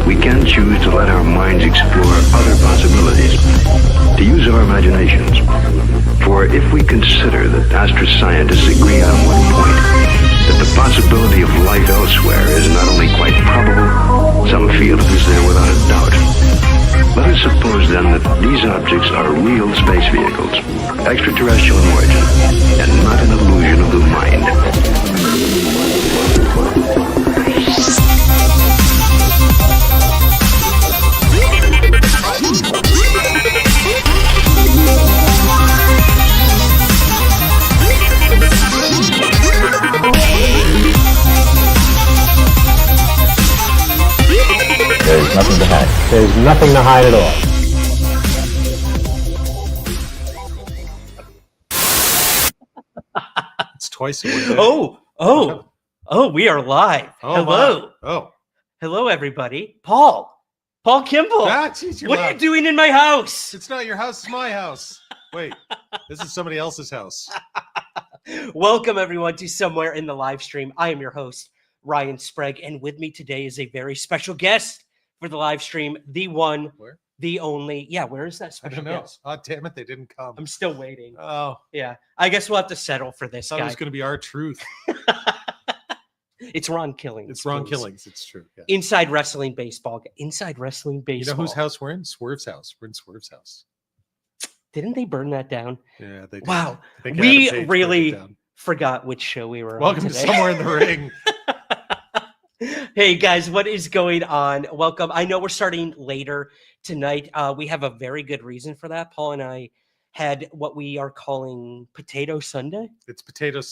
we can choose to let our minds explore other possibilities, to use our imaginations. For if we consider that astroscientists agree on one point, that the possibility of life elsewhere is not only quite probable, some feel it is there without a doubt. Let us suppose then that these objects are real space vehicles, extraterrestrial in origin, and not an illusion of the mind. There's nothing to hide. There's nothing to hide at all. It's twice a week. Oh, we are live. Hello. Hello, everybody. Paul Kimball. Geez, what are you doing in my house? It's not your house, it's my house. Wait, this is somebody else's house. Welcome, everyone, to Somewhere in the Live Stream. I am your host, Ryan Sprague, and with me today is a very special guest for the live stream, the one, the only. Yeah, where is that special I don't know. guest? Oh, damn it, they didn't come. I'm still waiting. Oh, Yeah, I guess we'll have to settle for this I thought guy. it was going to be our truth. It's Ron Killings. It's Ron please. Killings. It's true. Yeah. Inside Wrestling Baseball. Inside Wrestling You Baseball. know whose house we're in? Swerve's house. We're in Swerve's house. Didn't they burn that down? Yeah, they did. Wow. I think We Adam Page really burned it down. forgot which show we were Welcome on to today. Somewhere in the Ring. Hey guys, what is going on? Welcome. I know we're starting later tonight. We have a very good reason for that. Paul and I had what we are calling Potato Sunday. It's Potato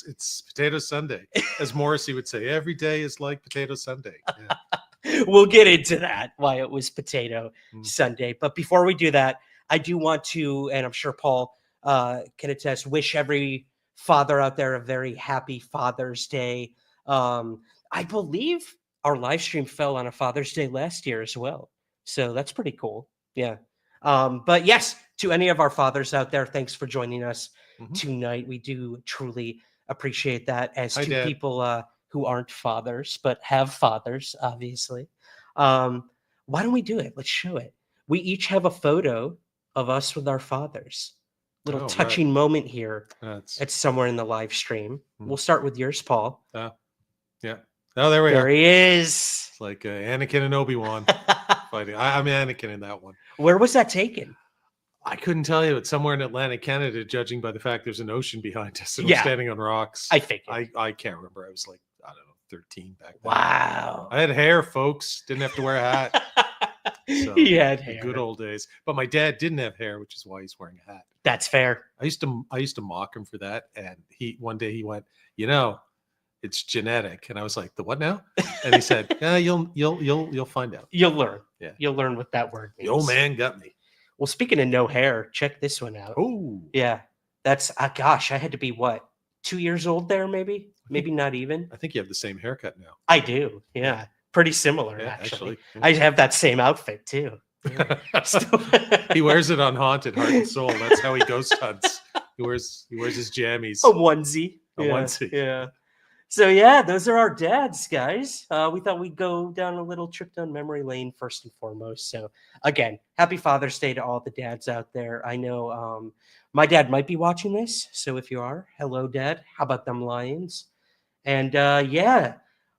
Sunday. As Morrissey would say, every day is like Potato Sunday. Yeah. We'll get into that, why it was Potato Mm. Sunday. But before we do that, I do want to, and I'm sure Paul can attest, wish every father out there a very happy Father's Day. I believe our live stream fell on a Father's Day last year as well. So that's pretty cool. Yeah. But yes, to any of our fathers out there, thanks for joining us Mhm. tonight. We do truly appreciate that. As Hi, to Dad. people who aren't fathers, but have fathers, obviously. Why don't we do it? Let's show it. We each have a photo of us with our fathers. Little Oh, right. touching moment here. That's It's somewhere in the live stream. Hmm. We'll start with yours, Paul. yeah. Oh, there we There are. he is. It's like Anakin and Obi-Wan fighting. I'm Anakin in that one. Where was that taken? I couldn't tell you. It's somewhere in Atlantic, Canada, judging by the fact there's an ocean behind us and Yeah. we're standing on rocks. I figured. I can't remember. I was like, I don't know, 13 back then. Wow. I had hair, folks. Didn't have to wear a hat. So, He had the hair. good old days. But my dad didn't have hair, which is why he's wearing a hat. That's fair. I used to mock him for that. And one day he went, it's genetic. And I was like, the what now? And he said, yeah, you'll find out. You'll learn. Yeah. You'll learn what that word means. The old man got me. Well, speaking of no hair, check this one out. Oh, Yeah. That's, gosh, I had to be what? 2 years old there, maybe? Maybe not even. I think you have the same haircut now. I do. Yeah. Pretty similar, Yeah, actually. actually. I have that same outfit, too. Still- He wears it on Haunted, Heart and Soul. That's how he ghost hunts. He wears his jammies. a onesie. A onesie. Yeah. So yeah, those are our dads, guys. We thought we'd go down a little trip down memory lane first and foremost. So again, happy Father's Day to all the dads out there. I know my dad might be watching this, so if you are, hello, Dad. How about them Lions? And yeah,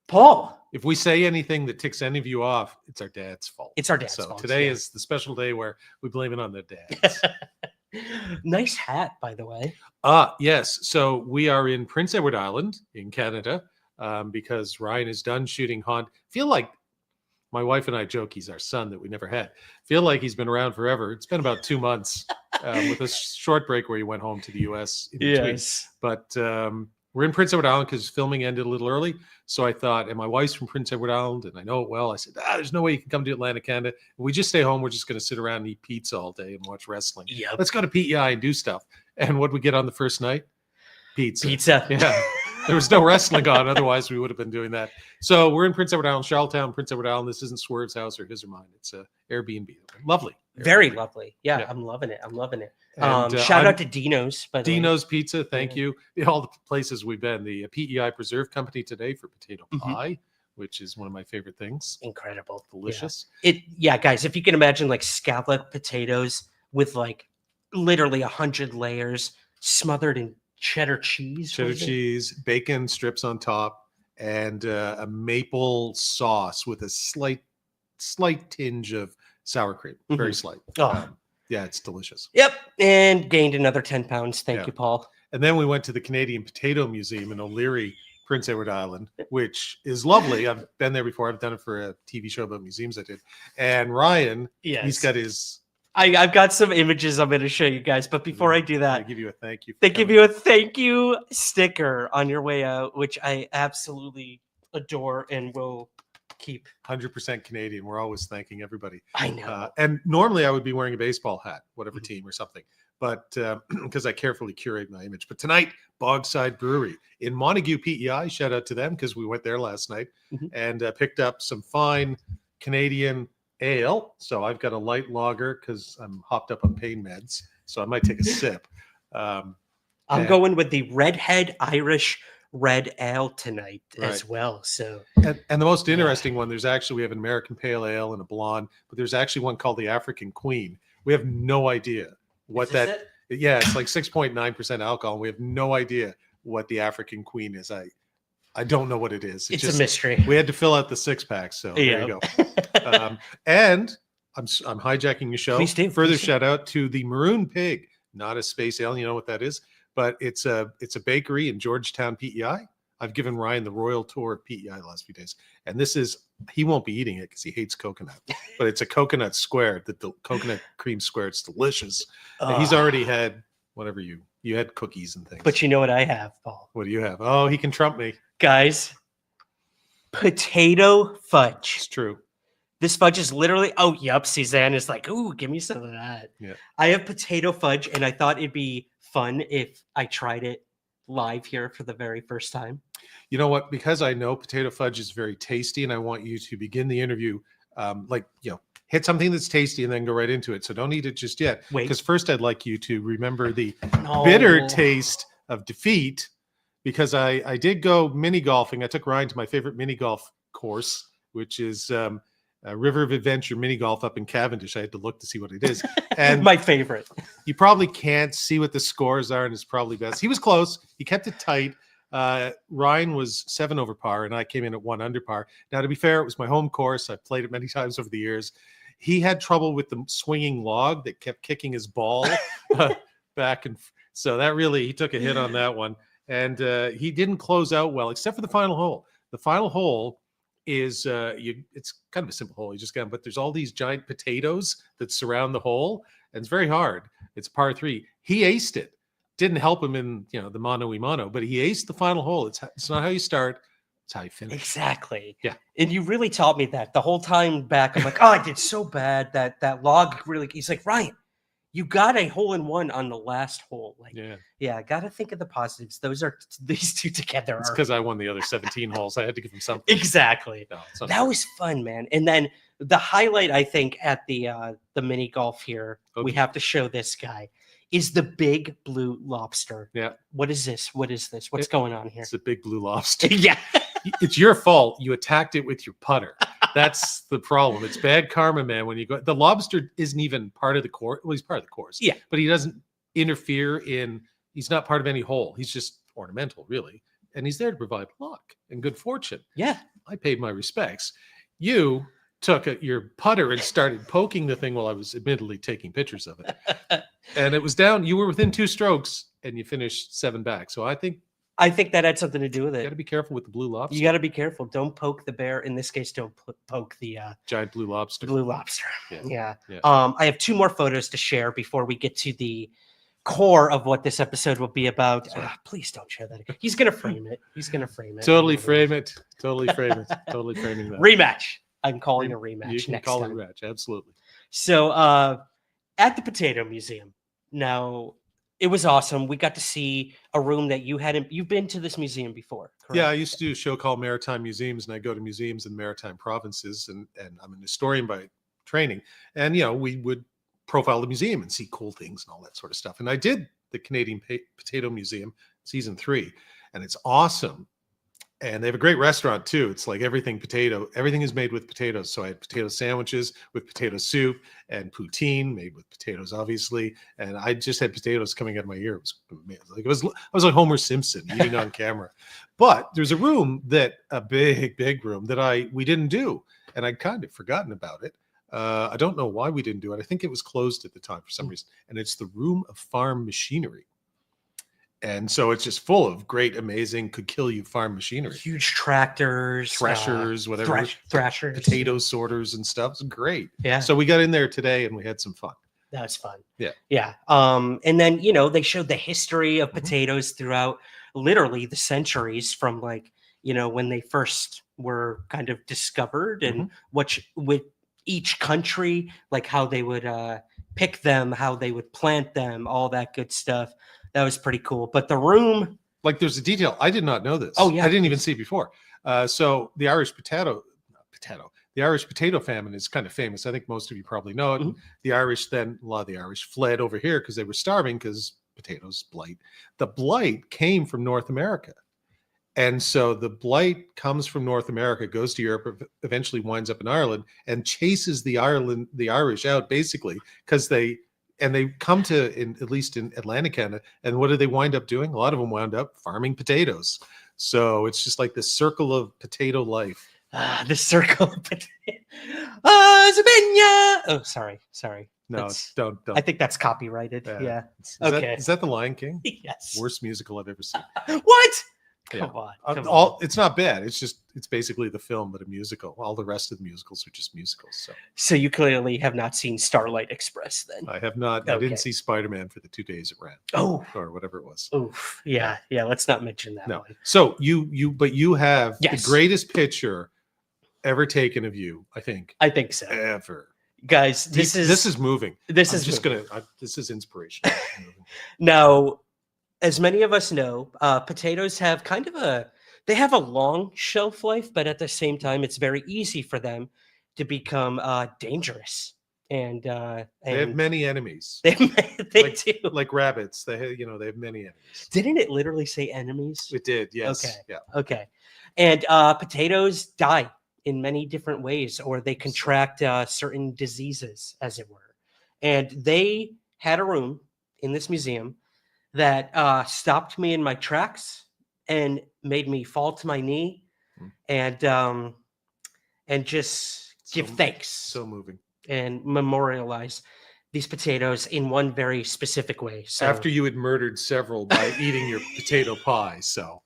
Paul. If we say anything that ticks any of you off, it's our dad's fault. It's our dad's So fault, today yeah. is the special day where we blame it on the dads. Nice hat, by the way. Yes. So we are in Prince Edward Island in Canada because Ryan is done shooting Haunt. Feel like my wife and I joke he's our son that we never had. Feel like he's been around forever. It's been about 2 months with a short break where he went home to the U.S. in between. Yes. But we're in Prince Edward Island because filming ended a little early. So I thought, and my wife's from Prince Edward Island, and I know it well. I said, there's no way you can come to Atlantic, Canada. If we just stay home, we're just going to sit around and eat pizza all day and watch wrestling. Yep. Let's go to PEI and do stuff. And what we get on the first night? Pizza. Pizza. Yeah. There was no wrestling on. Otherwise, we would have been doing that. So we're in Prince Edward Island, Charlottetown, Prince Edward Island. This isn't Swerve's house or his or mine. It's a Airbnb. Lovely. Very Airbnb. lovely. Yeah, Yeah. I'm loving it. I'm loving it. And, Shout I'm- out to Dino's. By the way. Dino's Pizza, thank Yeah. you. All the places we've been. The PEI Preserve Company today for potato Mhm. pie. which is one of my favorite things. Incredible. Delicious. Yeah, guys, if you can imagine like scallop potatoes with like literally 100 layers smothered in cheddar cheese. Cheddar cheese, bacon strips on top, and a maple sauce with a slight tinge of sour cream. Very slight. Oh. Yeah, it's delicious. Yep. And gained another 10 pounds. Thank Yeah. you, Paul. And then we went to the Canadian Potato Museum in O'Leary, Prince Edward Island, which is lovely. I've been there before. I've done it for a TV show about museums I did. And Ryan, he's got his... I've got some images I'm going to show you guys. But before I do that, I give you a thank you. They give you a thank you sticker on your way out, which I absolutely adore and will keep. 100% Canadian. We're always thanking everybody. I know. And normally I would be wearing a baseball hat, whatever team or something, but because I carefully curate my image. But tonight, Bogside Brewery in Montague, PEI. Shout out to them because we went there last night and picked up some fine Canadian ale. So I've got a light lager because I'm hopped up on pain meds. So I might take a sip. I'm going with the Redhead Irish Red Ale tonight as well. So and the most interesting one, we have an American Pale Ale and a blonde, but there's actually one called the African Queen. We have no idea what that. Yeah, it's like 6.9% alcohol. And we have no idea what the African Queen is. I don't know what it is. It's just a mystery. We had to fill out the 6-pack, so there you go. And I'm hijacking your show. Please do. Further shout out to the Maroon Pig, not a space ale. You know what that is? But it's a bakery in Georgetown, PEI. I've given Ryan the royal tour of PEI the last few days, and he won't be eating it because he hates coconut. But it's a coconut square, the coconut cream square. It's delicious. And he's already had whatever you had cookies and things. But you know what I have, Paul? What do you have? Oh, he can trump me, guys. Potato fudge. It's true. This fudge is literally, yep, Suzanne is like, ooh, give me some of that. Yeah. I have potato fudge, and I thought it'd be fun if I tried it live here for the very first time. You know what? Because I know potato fudge is very tasty, and I want you to begin the interview, hit something that's tasty and then go right into it. So don't eat it just yet. Wait. Because first I'd like you to remember the bitter taste of defeat, because I did go mini golfing. I took Ryan to my favorite mini golf course, which is River of Adventure mini golf up in Cavendish. I had to look to see what it is. And my favorite. You probably can't see what the scores are, and it's probably best. He was close. He kept it tight. Ryan was 7 over par, and I came in at 1 under par. Now, to be fair, it was my home course. I've played it many times over the years. He had trouble with the swinging log that kept kicking his ball back, and so that really, he took a hit on that one. And he didn't close out well, except for the final hole. The final hole is it's kind of a simple hole. You just got, but there's all these giant potatoes that surround the hole, and it's very hard. It's par 3. He aced it. Didn't help him in the mano a mano, but he aced the final hole. It's not how you start, it's how you finish. Exactly. Yeah. And you really taught me that the whole time back. I'm like, I did so bad that log really. He's like, Ryan, you got a hole in one on the last hole. Like, yeah, I got to think of the positives. These two together. It's because I won the other 17 holes. I had to give him something. Exactly. No, that was fun, man. And then the highlight, I think, at the mini golf here, we have to show this guy, is the big blue lobster. Yeah. What is this? What's going on here? It's a big blue lobster. Yeah. It's your fault. You attacked it with your putter. That's the problem. It's bad karma, man. When you go, the lobster isn't even part of the course. Well, he's part of the course. Yeah. But he doesn't interfere he's not part of any hole. He's just ornamental, really. And he's there to provide luck and good fortune. Yeah. I paid my respects. You took your putter and started poking the thing while I was admittedly taking pictures of it. And it was down. You were within 2 strokes and you finished 7 back. So I think that had something to do with it. You got to be careful with the blue lobster. You got to be careful. Don't poke the bear. In this case, don't poke the giant blue lobster. Blue lobster. Yeah. I have 2 more photos to share before we get to the core of what this episode will be about. Please don't share that. He's gonna frame it. Totally frame it. Totally frame it. Totally framing that. Rematch. I'm calling a rematch. You can next call time. a rematch. Absolutely. So at the Potato Museum. Now, it was awesome. We got to see a room that you've been to this museum before, correct? Yeah, I used to do a show called Maritime Museums, and I go to museums in maritime provinces, and I'm an historian by training. And, we would profile the museum and see cool things and all that sort of stuff. And I did the Canadian Potato Museum season 3, and it's awesome. And they have a great restaurant too. It's like everything potato. Everything is made with potatoes. So I had potato sandwiches with potato soup and poutine made with potatoes, obviously. And I just had potatoes coming out of my ear. It was amazing. Like I was like Homer Simpson eating on camera. But there's a big room that we didn't do, and I'd kind of forgotten about it. I don't know why we didn't do it. I think it was closed at the time for some reason. And it's the room of farm machinery. And so it's just full of great, amazing, could kill you farm machinery. Huge tractors, Threshers, whatever. Threshers. Potato sorters and stuff. It's great. Yeah. So we got in there today and we had some fun. That was fun. Yeah. Yeah. And then, they showed the history of potatoes throughout literally the centuries from when they first were kind of discovered and with each country, like how they would pick them, how they would plant them, all that good stuff. That was pretty cool. But the room, there's a detail. I did not know this. Oh, yeah. I didn't even see it before. So the Irish potato famine is kind of famous. I think most of you probably know it. The Irish a lot of the Irish fled over here because they were starving because potatoes, blight. The blight came from North America. And so the blight comes from North America, goes to Europe, eventually winds up in Ireland and chases the Irish out basically because they come to, at least in Atlantic Canada, and what do they wind up doing? A lot of them wound up farming potatoes. So it's just like the circle of potato life. The circle of potato. Oh, sorry. No, don't. I think that's copyrighted. Yeah. Okay. Is that The Lion King? Yes. Worst musical I've ever seen. What? Yeah. Come on. It's not bad. It's basically the film, but a musical. All the rest of the musicals are just musicals. So you clearly have not seen Starlight Express then. I have not. Okay. I didn't see Spider-Man for the 2 days it ran. Oh, or whatever it was. Oof. Yeah. Let's not mention that. No. One. So you have Yes. the greatest picture ever taken of you, I think. I think so. Ever. Guys, this is moving. This I'm is just moving. this is inspirational. Now, as many of us know, potatoes have they have a long shelf life, but at the same time, it's very easy for them to become dangerous. And they have many enemies. They do. Like rabbits. They have many enemies. Didn't it literally say enemies? It did, yes. Okay. Yeah. Okay. And potatoes die in many different ways, or they contract certain diseases, as it were. And they had a room in this museum that stopped me in my tracks and made me fall to my knee and just give thanks. So moving. And memorialize these potatoes in one very specific way. So after you had murdered several by eating your potato pie, so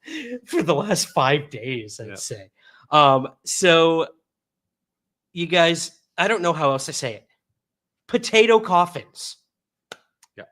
for the last 5 days, I'd say. So you guys, I don't know how else to say it. Potato coffins. Yeah.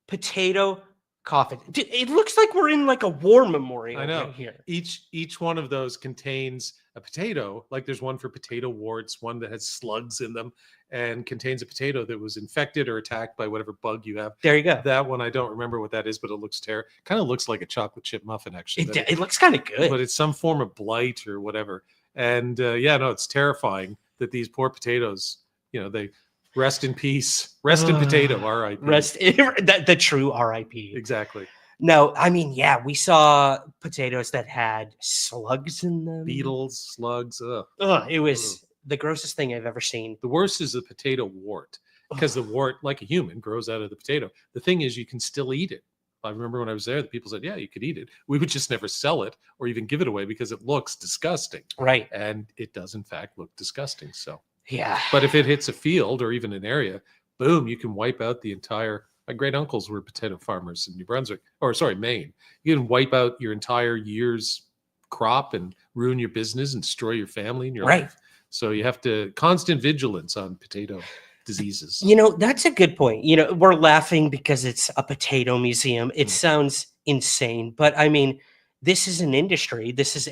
Potato coffin. It looks like we're in like a war memorial. I know. Right here. Each one of those contains a potato. Like there's one for potato warts, one that has slugs in them, and contains a potato that was infected or attacked by whatever bug you have. There you go. That one I don't remember what that is, but it looks terrible. Kind of looks like a chocolate chip muffin, actually. It looks kind of good, but it's some form of blight or whatever. And it's terrifying that these poor potatoes. They rest in peace. Rest in potato. R.I.P. Rest the true R.I.P. Exactly. No, I mean, we saw potatoes that had slugs in them. Beetles, slugs. It was the grossest thing I've ever seen. The worst is the potato wart, because the wart, like a human, grows out of the potato. The thing is, you can still eat it. I remember when I was there, the people said, yeah, you could eat it. We would just never sell it or even give it away because it looks disgusting. Right. And it does, in fact, look disgusting. So, yeah. But if it hits a field or even an area, boom, you can wipe out the entire. My great uncles were potato farmers in Maine. You can wipe out your entire year's crop and ruin your business and destroy your family and your life. So you have to constant vigilance on potato diseases. That's a good point. We're laughing because it's a potato museum. It sounds insane, but I mean, this is an industry. This is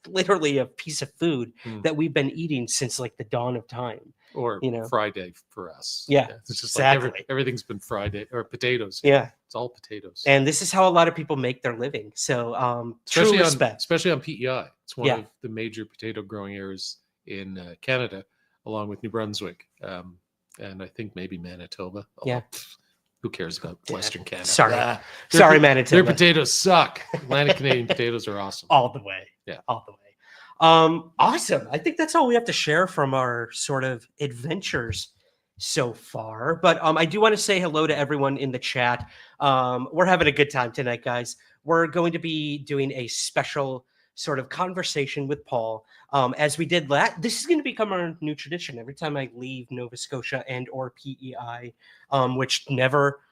literally a piece of food that we've been eating since like the dawn of time. Or Friday for us. Yeah, it's just exactly. Like everything's been Friday or potatoes. Yeah, it's all potatoes. And this is how a lot of people make their living. So, especially true respect. Especially on PEI. It's one of the major potato growing areas in Canada, along with New Brunswick, and I think maybe Manitoba. Who cares about Western Canada? Sorry. Ah, Sorry, their Manitoba. potatoes suck. Atlantic Canadian potatoes are awesome. All the way. Yeah. All the way. Awesome. I think that's all we have to share from our sort of adventures so far. But I do want to say hello to everyone in the chat. We're having a good time tonight, guys. We're going to be doing a special sort of conversation with Paul. As we did this is going to become our new tradition. Every time I leave Nova Scotia and or PEI, which never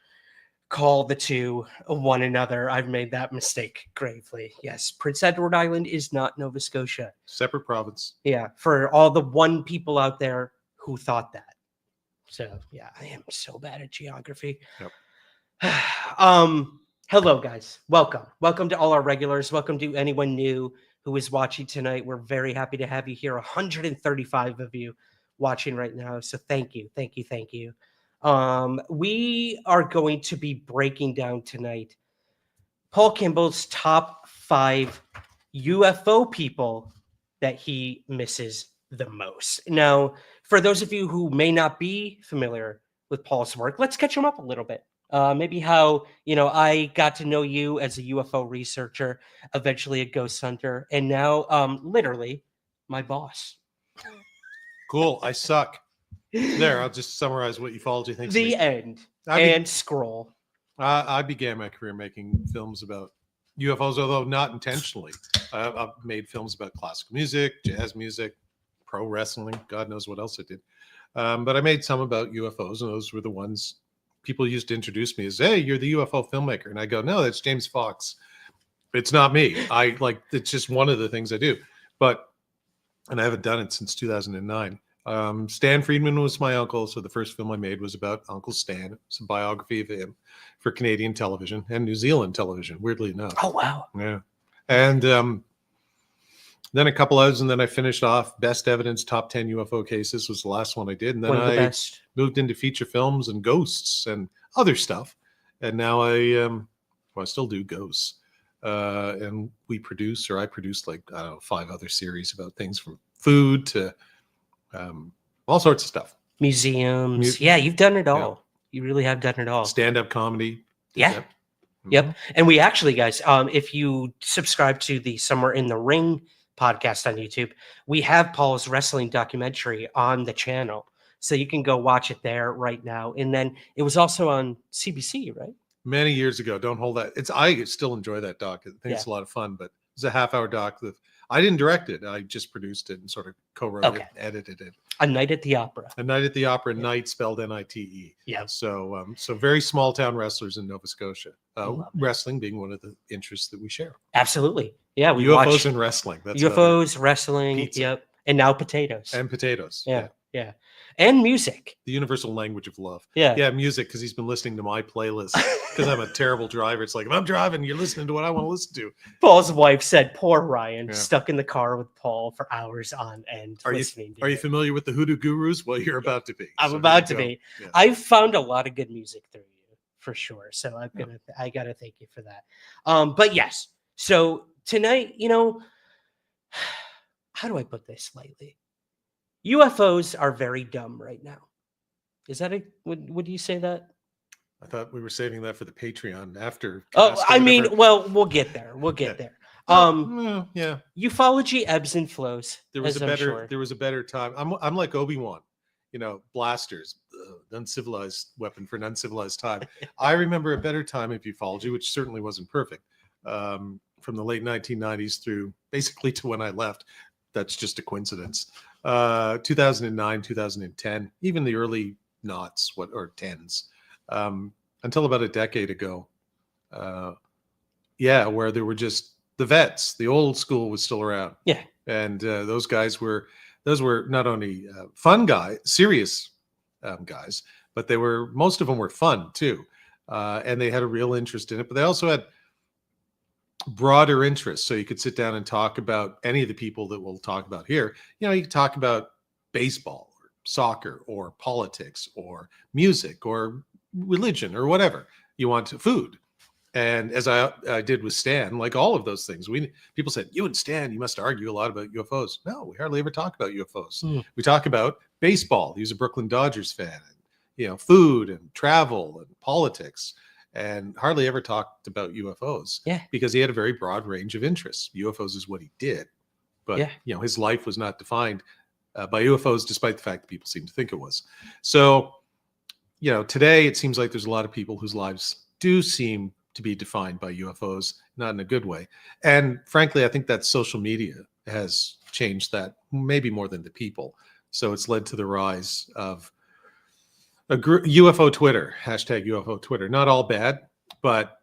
call the two one another. I've made that mistake gravely. Yes, Prince Edward Island is not Nova Scotia. Separate province. Yeah, for all the one people out there who thought that. So yeah, I am so bad at geography. Yep. Hello guys. Welcome to all our regulars. Welcome to anyone new who is watching tonight. We're very happy to have you here. 135 of you watching right now. So thank you. We are going to be breaking down tonight Paul Kimball's top 5 UFO people that he misses the most. Now, for those of you who may not be familiar with Paul's work, let's catch him up a little bit. Maybe how, I got to know you as a UFO researcher, eventually a ghost hunter, and now literally my boss. Cool. I suck. There, I'll just summarize what ufology thinks. The end. Scroll. I began my career making films about UFOs, although not intentionally. I've made films about classical music, jazz music, pro wrestling. God knows what else I did. But I made some about UFOs, and those were the ones people used to introduce me as, hey, you're the UFO filmmaker. And I go, no, that's James Fox. It's not me. It's just one of the things I do. And I haven't done it since 2009. Stan Friedman was my uncle, so the first film I made was about Uncle Stan. It's a biography of him for Canadian television and New Zealand television, weirdly enough. Oh, wow. Yeah. And then a couple others, and then I finished off Best Evidence Top 10 UFO Cases was the last one I did. And then I moved into feature films and ghosts and other stuff. And now I still do ghosts. And I produced 5 other series about things from food to all sorts of stuff. Museums. Yeah, you've done it all. Yeah. You really have done it all. Stand-up comedy. Yeah. Yep. And we actually, guys, if you subscribe to the Somewhere in the Ring podcast on YouTube, we have Paul's wrestling documentary on the channel. So you can go watch it there right now. And then it was also on CBC, right? Many years ago. Don't hold that. I still enjoy that doc. I think it's a lot of fun, but it's a half-hour doc that I didn't direct it. I just produced it and sort of co-wrote it, edited it. A Night at the Opera. A Night at the Opera, Night spelled N-I-T-E. Yeah. So very small town wrestlers in Nova Scotia. Wrestling being one of the interests that we share. Absolutely. Yeah. We UFOs watch and wrestling. That's UFOs, wrestling. Pizza. Yep. And now potatoes. And potatoes. Yeah. And music. The universal language of love. Yeah. Yeah, music, because he's been listening to my playlist. Because I'm a terrible driver. It's like, if I'm driving, you're listening to what I want to listen to. Paul's wife said, poor Ryan, stuck in the car with Paul for hours on end. Are you familiar with the Hoodoo Gurus? Well, you're about to be. I'm about to be. Yeah. I've found a lot of good music through you, for sure. So I gotta thank you for that. But yes, so tonight, how do I put this lightly? UFOs are very dumb right now. Is that would you say that? I thought we were saving that for the Patreon after. We'll get there. There. Yeah. Ufology ebbs and flows. There was a better time. I'm like Obi-Wan, blasters, the uncivilized weapon for an uncivilized time. I remember a better time of ufology, which certainly wasn't perfect, from the late 1990s through basically to when I left. That's just a coincidence. 2009, 2010, even the early noughts, or tens, until about a decade ago. Where there were just the vets. The old school was still around. Yeah. And those were not only fun guys, serious guys, but most of them were fun too. And they had a real interest in it, but they also had broader interests. So you could sit down and talk about any of the people that we'll talk about here. You could talk about baseball or soccer or politics or music or religion or whatever you want to, food. And as I did with Stan, like all of those things, people said, you and Stan, you must argue a lot about UFOs. No, we hardly ever talk about UFOs. We talk about baseball. He was a Brooklyn Dodgers fan. food and travel and politics, and hardly ever talked about UFOs. Yeah. Because he had a very broad range of interests. UFOs is what he did, but his life was not defined by UFOs, despite the fact that people seem to think it was. So, today it seems like there's a lot of people whose lives do seem to be defined by UFOs, not in a good way. And frankly, I think that social media has changed that maybe more than the people. So it's led to the rise of a UFO Twitter, hashtag UFO Twitter. Not all bad, but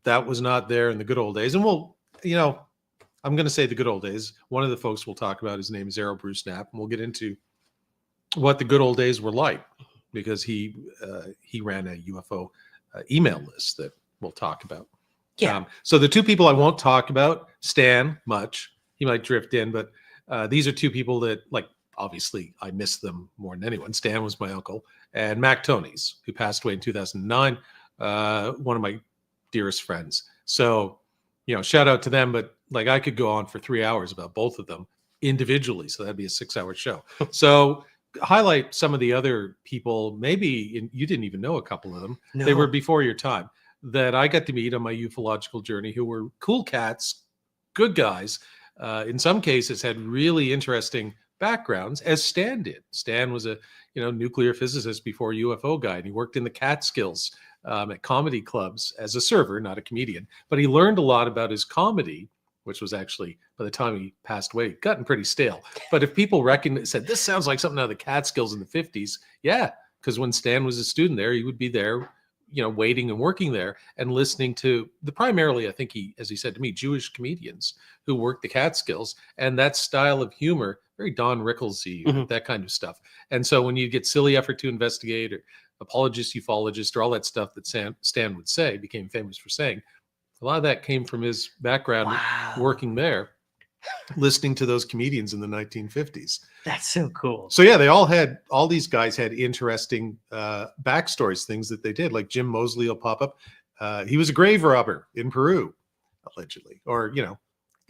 that was not there in the good old days. And I'm going to say the good old days. One of the folks we'll talk about, his name is Errol Bruce Knapp, and we'll get into what the good old days were like, because he ran a UFO email list that we'll talk about. Yeah. So the two people I won't talk about, Stan much, he might drift in, but these are two people that, obviously I miss them more than anyone. Stan was my uncle, and Mac Tonys, who passed away in 2009, one of my dearest friends. So, shout out to them, but I could go on for 3 hours about both of them individually. So that'd be a 6-hour show. So highlight some of the other people, maybe you didn't even know a couple of them. No. They were before your time, that I got to meet on my ufological journey, who were cool cats, good guys. In some cases had really interesting backgrounds, as Stan did. Stan was a nuclear physicist before UFO guy, and he worked in the Catskills at comedy clubs as a server, not a comedian. But he learned a lot about his comedy, which was actually, by the time he passed away, gotten pretty stale. But if people said, this sounds like something out of the Catskills in the 50s, yeah, because when Stan was a student there, he would be there, waiting and working there and listening to primarily, I think as he said to me, Jewish comedians who worked the Catskills, and that style of humor, very Don Rickles-y, that kind of stuff. And so when you get Silly Effort to Investigate or Apologist, Ufologist, or all that stuff that Stan would say, became famous for saying, a lot of that came from his background working there, listening to those comedians in the 1950s. That's so cool. So yeah, all these guys had interesting backstories, things that they did. Like Jim Moseley will pop up. He was a grave robber in Peru, allegedly, or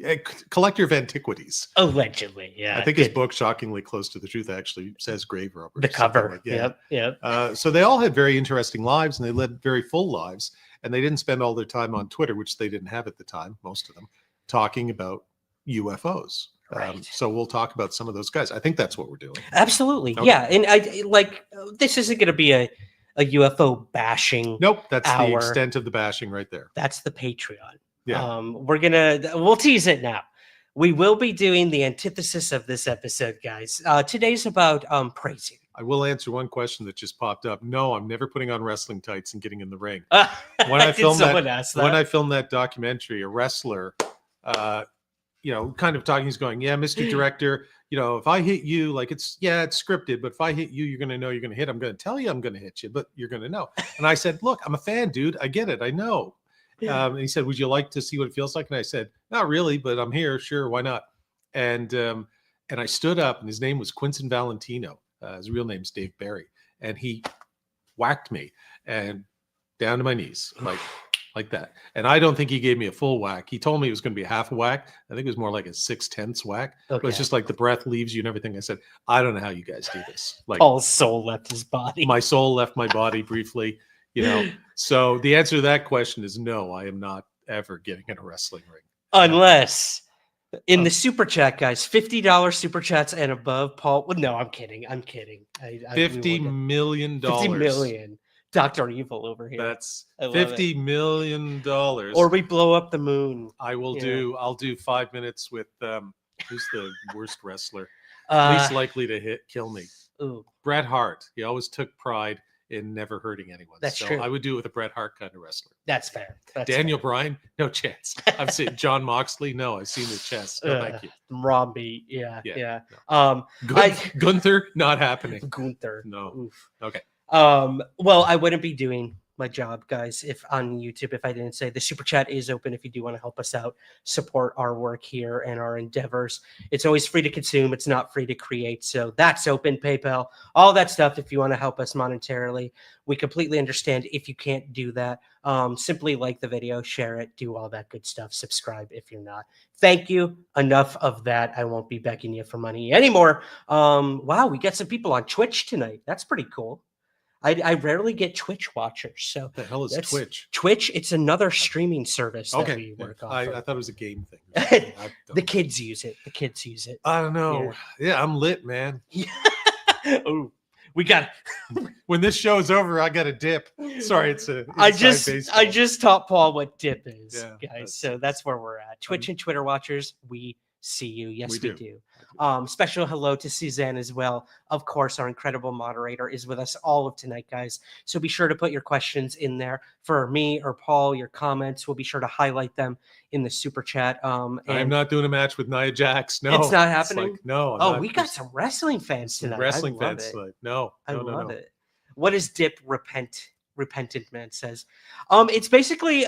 a collector of antiquities. Allegedly, yeah. I think his book, shockingly close to the truth, actually says grave robber. The cover. Yep. So they all had very interesting lives, and they led very full lives, and they didn't spend all their time on Twitter, which they didn't have at the time, most of them, talking about UFOs. Right. So we'll talk about some of those guys. I think that's what we're doing. Absolutely. Okay. Yeah. And this isn't going to be a UFO bashing. Nope. That's hour. The extent of the bashing right there. That's the Patreon. Yeah. We'll tease it now. We will be doing the antithesis of this episode, guys. Today's about praising. I will answer one question that just popped up. No, I'm never putting on wrestling tights and getting in the ring. When I filmed that documentary, a wrestler, kind of talking, he's going, yeah, Mr. Director, if I hit you, it's scripted, but if I hit you, you're going to know you're going to hit. I'm going to tell you I'm going to hit you, but you're going to know. And I said, look, I'm a fan, dude. I get it. I know. And he said, would you like to see what it feels like? And I said, not really, but I'm here. Sure. Why not? And I stood up, and his name was Quinton Valentino. His real name's Dave Barry. And he whacked me and down to my knees, like that. And I don't think he gave me a full whack. He told me it was going to be a half a whack. I think it was more like a 6/10 whack. Okay. But it's just like the breath leaves you and everything. I said, I don't know how you guys do this. Paul's soul left his body. My soul left my body briefly, So the answer to that question is no, I am not ever getting in a wrestling ring. Unless in the super chat, guys, $50 super chats and above, Paul. Well, no, I'm kidding. $50 million. $50 million. Dr. Evil over here. That's $50 million. Or we blow up the moon. I'll do 5 minutes with who's the worst wrestler? Least likely to kill me. Ooh. Bret Hart. He always took pride in never hurting anyone. That's true. I would do it with a Bret Hart kind of wrestler. That's fair. Daniel Bryan, no chance. I've seen John Moxley. No, I've seen his chest. No, thank you. Robbie, yeah. No. Gunther, not happening. Gunther, no. Oof. Okay. Well, I wouldn't be doing my job, guys, if on YouTube, if I didn't say the super chat is open if you do want to help us out, support our work here and our endeavors. It's always free to consume. It's not free to create. So that's open. PayPal, all that stuff. If you want to help us monetarily, we completely understand if you can't do that. Simply like the video, share it, do all that good stuff. Subscribe if you're not. Thank you. Enough of that. I won't be begging you for money anymore. Wow, we got some people on Twitch tonight. That's pretty cool. I rarely get Twitch watchers. So What the hell is that's Twitch? Twitch, it's another streaming service that Okay, we yeah. work off I of. thought it was a game thing. I The don't, kids use it. The kids use it. I don't know. Yeah, I'm lit, man. Oh, we got. When this show is over, I got a dip. Sorry, it's a. I inside baseball. just taught Paul what dip is, Yeah, guys. that's- So that's where we're at. Twitch and Twitter watchers, we see you. Yes, we We do. do. Special hello to Suzanne as well. Of course, our incredible moderator is with us all of tonight, guys. So be sure to put your questions in there for me or Paul. Your comments, we'll be sure to highlight them in the super chat. I'm And not doing a match with Nia Jax. No, It's not happening? like, no. I'm oh, not. we got There's some wrestling fans some tonight. wrestling I love fans. it. Like, no, I no, love no. it. What is dip? Repentant man says. It's basically,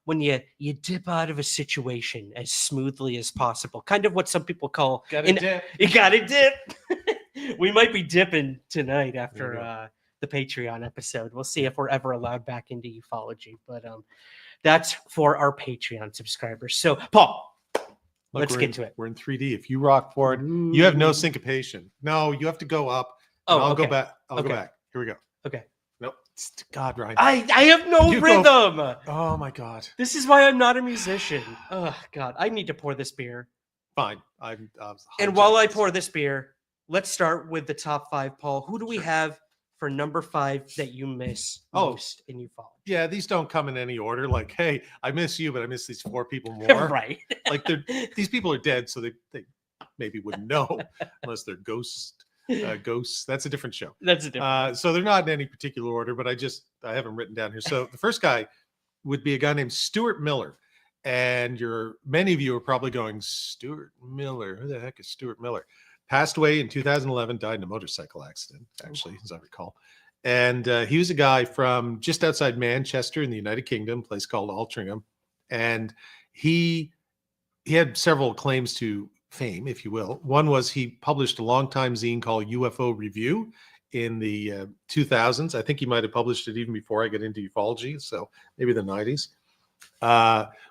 when you dip out of a situation as smoothly as possible. Kind of what some people call Got a dip. You gotta dip. We might be dipping tonight There you after the Patreon episode. We'll see if we're ever allowed back into ufology. But that's for our Patreon subscribers. So Paul, Look, let's we're get in- to it. We're in 3D. If you rock forward, you have no syncopation. No, you have to go up. Oh, and I'll okay. go back. I'll Okay. go back. Here we go. Okay. Nope. God, Ryan. I have no You go- rhythm. Oh my God. This is why I'm not a musician. Oh God, I need to pour this beer. Fine. And while I pour this beer, let's start with the top 5, Paul. Who do we have for number 5 that you miss most in ufology? Yeah, these don't come in any order. Like, hey, I miss you, but I miss these 4 people more. Right. Like these people are dead, so they maybe wouldn't know unless they're ghosts. That's a different show. That's a different. So they're not in any particular order, but I have them written down here. So the first guy would be a guy named Stuart Miller. And many of you are probably going, Stuart Miller, who the heck is Stuart Miller? Passed away in 2011, died in a motorcycle accident, actually, as I recall. And he was a guy from just outside Manchester in the United Kingdom, a place called Altrincham. And he had several claims to fame, if you will. One was he published a long-time zine called UFO Review in the 2000s. I think he might have published it even before I got into ufology, so maybe the 90s,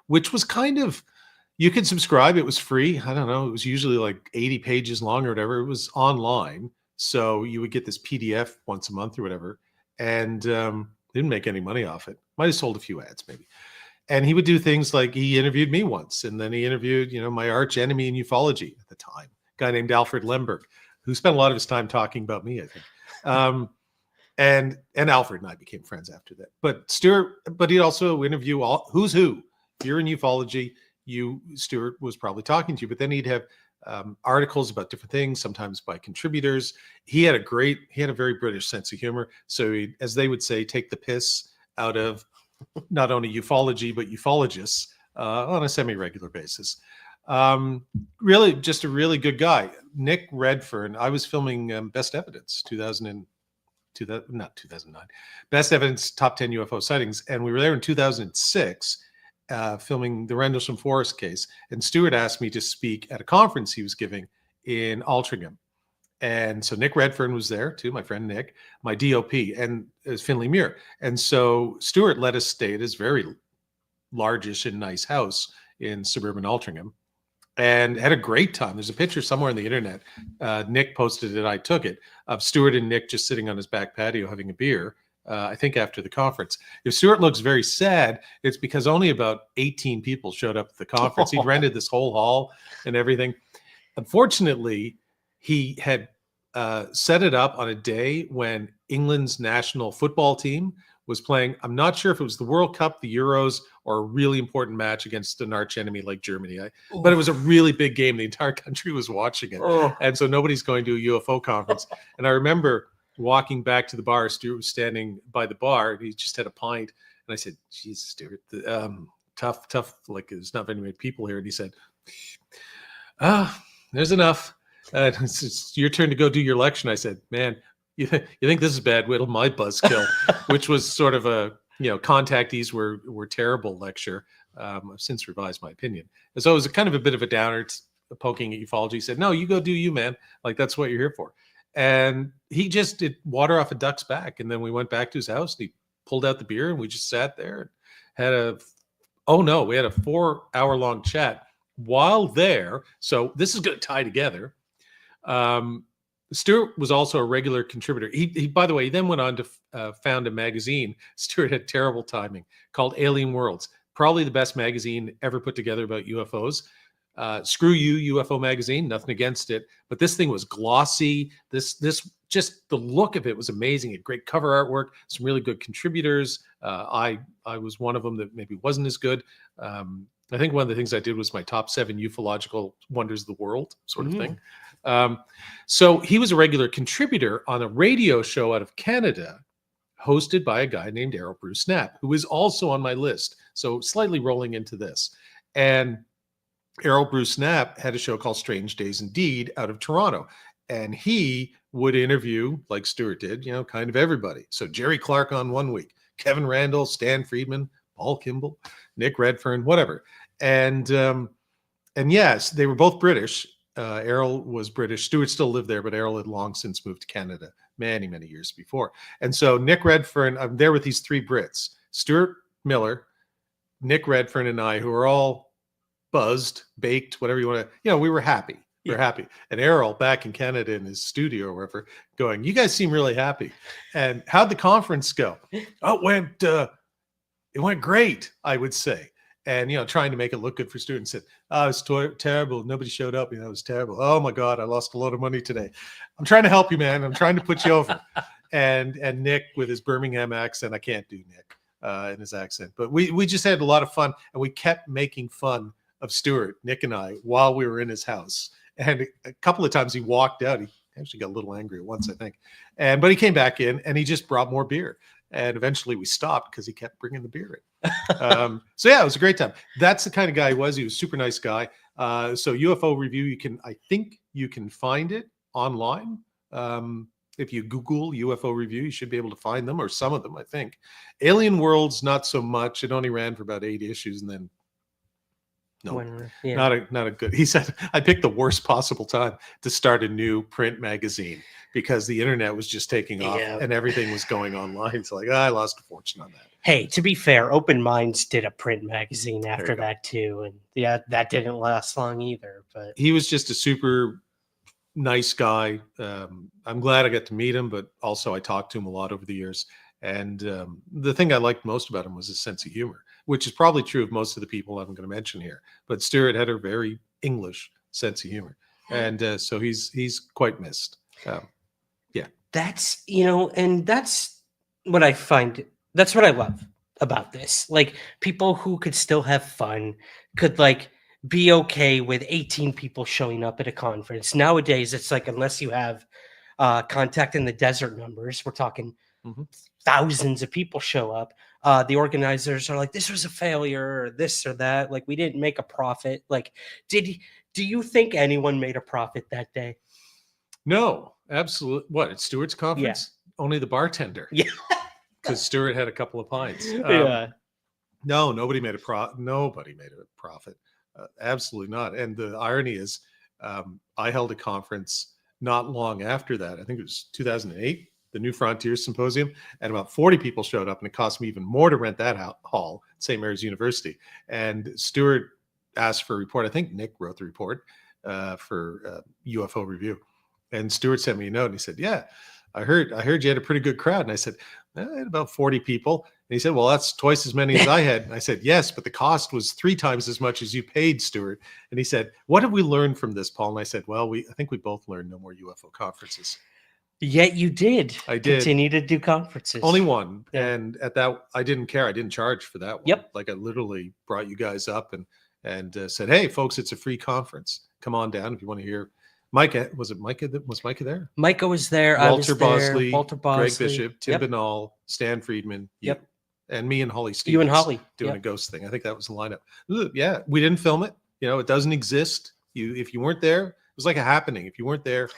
which was kind of, you could subscribe. It was free. I don't know. It was usually like 80 pages long or whatever. It was online. So you would get this PDF once a month or whatever, and didn't make any money off it. Might have sold a few ads maybe. And he would do things like he interviewed me once, and then he interviewed, my arch enemy in ufology at the time, a guy named Alfred Lemberg, who spent a lot of his time talking about me, I think. And Alfred and I became friends after that. But he'd also interview who's who. If you're in ufology, Stuart was probably talking to you, but then he'd have articles about different things, sometimes by contributors. He had a very British sense of humor. So he, as they would say, take the piss out of not only ufology, but ufologists on a semi-regular basis. Really, just a really good guy. Nick Redfern, I was filming Best Evidence, 2009, Best Evidence Top 10 UFO Sightings. And we were there in 2006 filming the Rendlesham Forest case. And Stuart asked me to speak at a conference he was giving in Altrincham. And so Nick Redfern was there too, my friend Nick, my DOP, and it was Finley Muir. And so Stuart let us stay at his very largish and nice house in suburban Altrincham and had a great time. There's a picture somewhere on the internet. Nick posted it. I took it of Stuart and Nick just sitting on his back patio having a beer. I think after the conference. If Stuart looks very sad, it's because only about 18 people showed up at the conference. He'd rented this whole hall and everything. Unfortunately, he had set it up on a day when England's national football team was playing. I'm not sure if it was the World Cup, the Euros, or a really important match against an arch enemy like Germany. But it was a really big game. The entire country was watching it. And so nobody's going to a UFO conference. And I remember walking back to the bar. Stuart was standing by the bar. And he just had a pint. And I said, Jesus, Stuart, tough. Like, there's not very many people here. And he said, there's enough. It's your turn to go do your lecture. And I said, man, you think this is bad? Wait till my buzzkill, which was sort of a, contactees were terrible lecture. I've since revised my opinion. And so it was kind of a bit of a downer, poking at ufology. He said, no, you go do you, man. Like, that's what you're here for. And he just did water off a duck's back. And then we went back to his house and he pulled out the beer and we just sat there and had we had a 4-hour-long chat while there. So this is going to tie together. Stewart was also a regular contributor. He by the way, he then went on to found a magazine. Stewart had terrible timing, called Alien Worlds. Probably the best magazine ever put together about UFOs. Screw you, UFO magazine. Nothing against it, but this thing was glossy. This just the look of it was amazing. It had great cover artwork. Some really good contributors. I was one of them that maybe wasn't as good. I think one of the things I did was my top 7 ufological wonders of the world sort of thing. So he was a regular contributor on a radio show out of Canada, hosted by a guy named Errol Bruce Knapp, who is also on my list. So slightly rolling into this. And Errol Bruce Knapp had a show called Strange Days Indeed out of Toronto. And he would interview, like Stewart did, kind of everybody. So Jerry Clark on one week, Kevin Randall, Stan Friedman, Paul Kimball, Nick Redfern, whatever. And yes, they were both British. Errol was British. Stewart still lived there, but Errol had long since moved to Canada many, many years before. And so Nick Redfern, I'm there with these 3 Brits, Stewart Miller, Nick Redfern, and I, who are all buzzed, baked, whatever you want to, we were happy. We're happy. And Errol back in Canada in his studio or wherever going, you guys seem really happy. And how'd the conference go? Oh, it went great, I would say. And, trying to make it look good for students. Said, oh, it's terrible. Nobody showed up. It was terrible. Oh my God, I lost a lot of money today. I'm trying to help you, man. I'm trying to put you over. And Nick with his Birmingham accent, I can't do Nick in his accent, but we just had a lot of fun, and we kept making fun of Stewart, Nick and I, while we were in his house. And a couple of times he walked out. He actually got a little angry at once, I think. But he came back in, and he just brought more beer. And eventually we stopped because he kept bringing the beer in. So yeah, it was a great time. That's the kind of guy he was. He was a super nice guy. So UFO Review, I think you can find it online. If you Google UFO Review, you should be able to find them, or some of them, I think. Alien Worlds, not so much. It only ran for about 8 issues, and then not a good. He said, I picked the worst possible time to start a new print magazine because the internet was just taking off and everything was going online. So I lost a fortune on that. Hey, to be fair, Open Minds did a print magazine after that too. And that didn't last long either. But he was just a super nice guy. I'm glad I got to meet him, but also I talked to him a lot over the years. And the thing I liked most about him was his sense of humor, which is probably true of most of the people I'm going to mention here. But Stewart had a very English sense of humor. And so he's quite missed. That's, and that's what I find. That's what I love about this. Like, people who could still have fun, could be okay with 18 people showing up at a conference. Nowadays, it's like, unless you have Contact in the Desert numbers, we're talking thousands of people show up. The organizers are like, this was a failure, or this or that. Like, we didn't make a profit. Like, do you think anyone made a profit that day? No, absolutely. What, at Stewart's conference? Yeah. Only the bartender. Yeah. Because Stewart had a couple of pints. No, nobody made a profit. Nobody made a profit. Absolutely not. And the irony is, I held a conference not long after that. I think it was 2008, the New Frontiers Symposium, and about 40 people showed up, and it cost me even more to rent that hall at St. Mary's University. And Stewart asked for a report. I think Nick wrote the report for UFO Review. And Stewart sent me a note, and he said, yeah, I heard you had a pretty good crowd. And I said, I had about 40 people. And he said, well, that's twice as many as I had. And I said, yes, but the cost was 3 times as much as you paid, Stewart. And he said, what have we learned from this, Paul? And I said, well, I think we both learned no more UFO conferences. Yet you did. I did. Continue to do conferences. Only one. Yeah. And at that, I didn't care. I didn't charge for that one. Yep. Like, I literally brought you guys up and said, hey, folks, it's a free conference. Come on down if you want to hear. Micah, was Micah there? Micah was there. Walter Bosley, Greg Bishop, Tim Binnall, Stan Friedman. Yep. And me and Holly Stevens. You and Holly. Doing a ghost thing. I think that was the lineup. Yeah, we didn't film it. It doesn't exist. If you weren't there, it was like a happening. If you weren't there,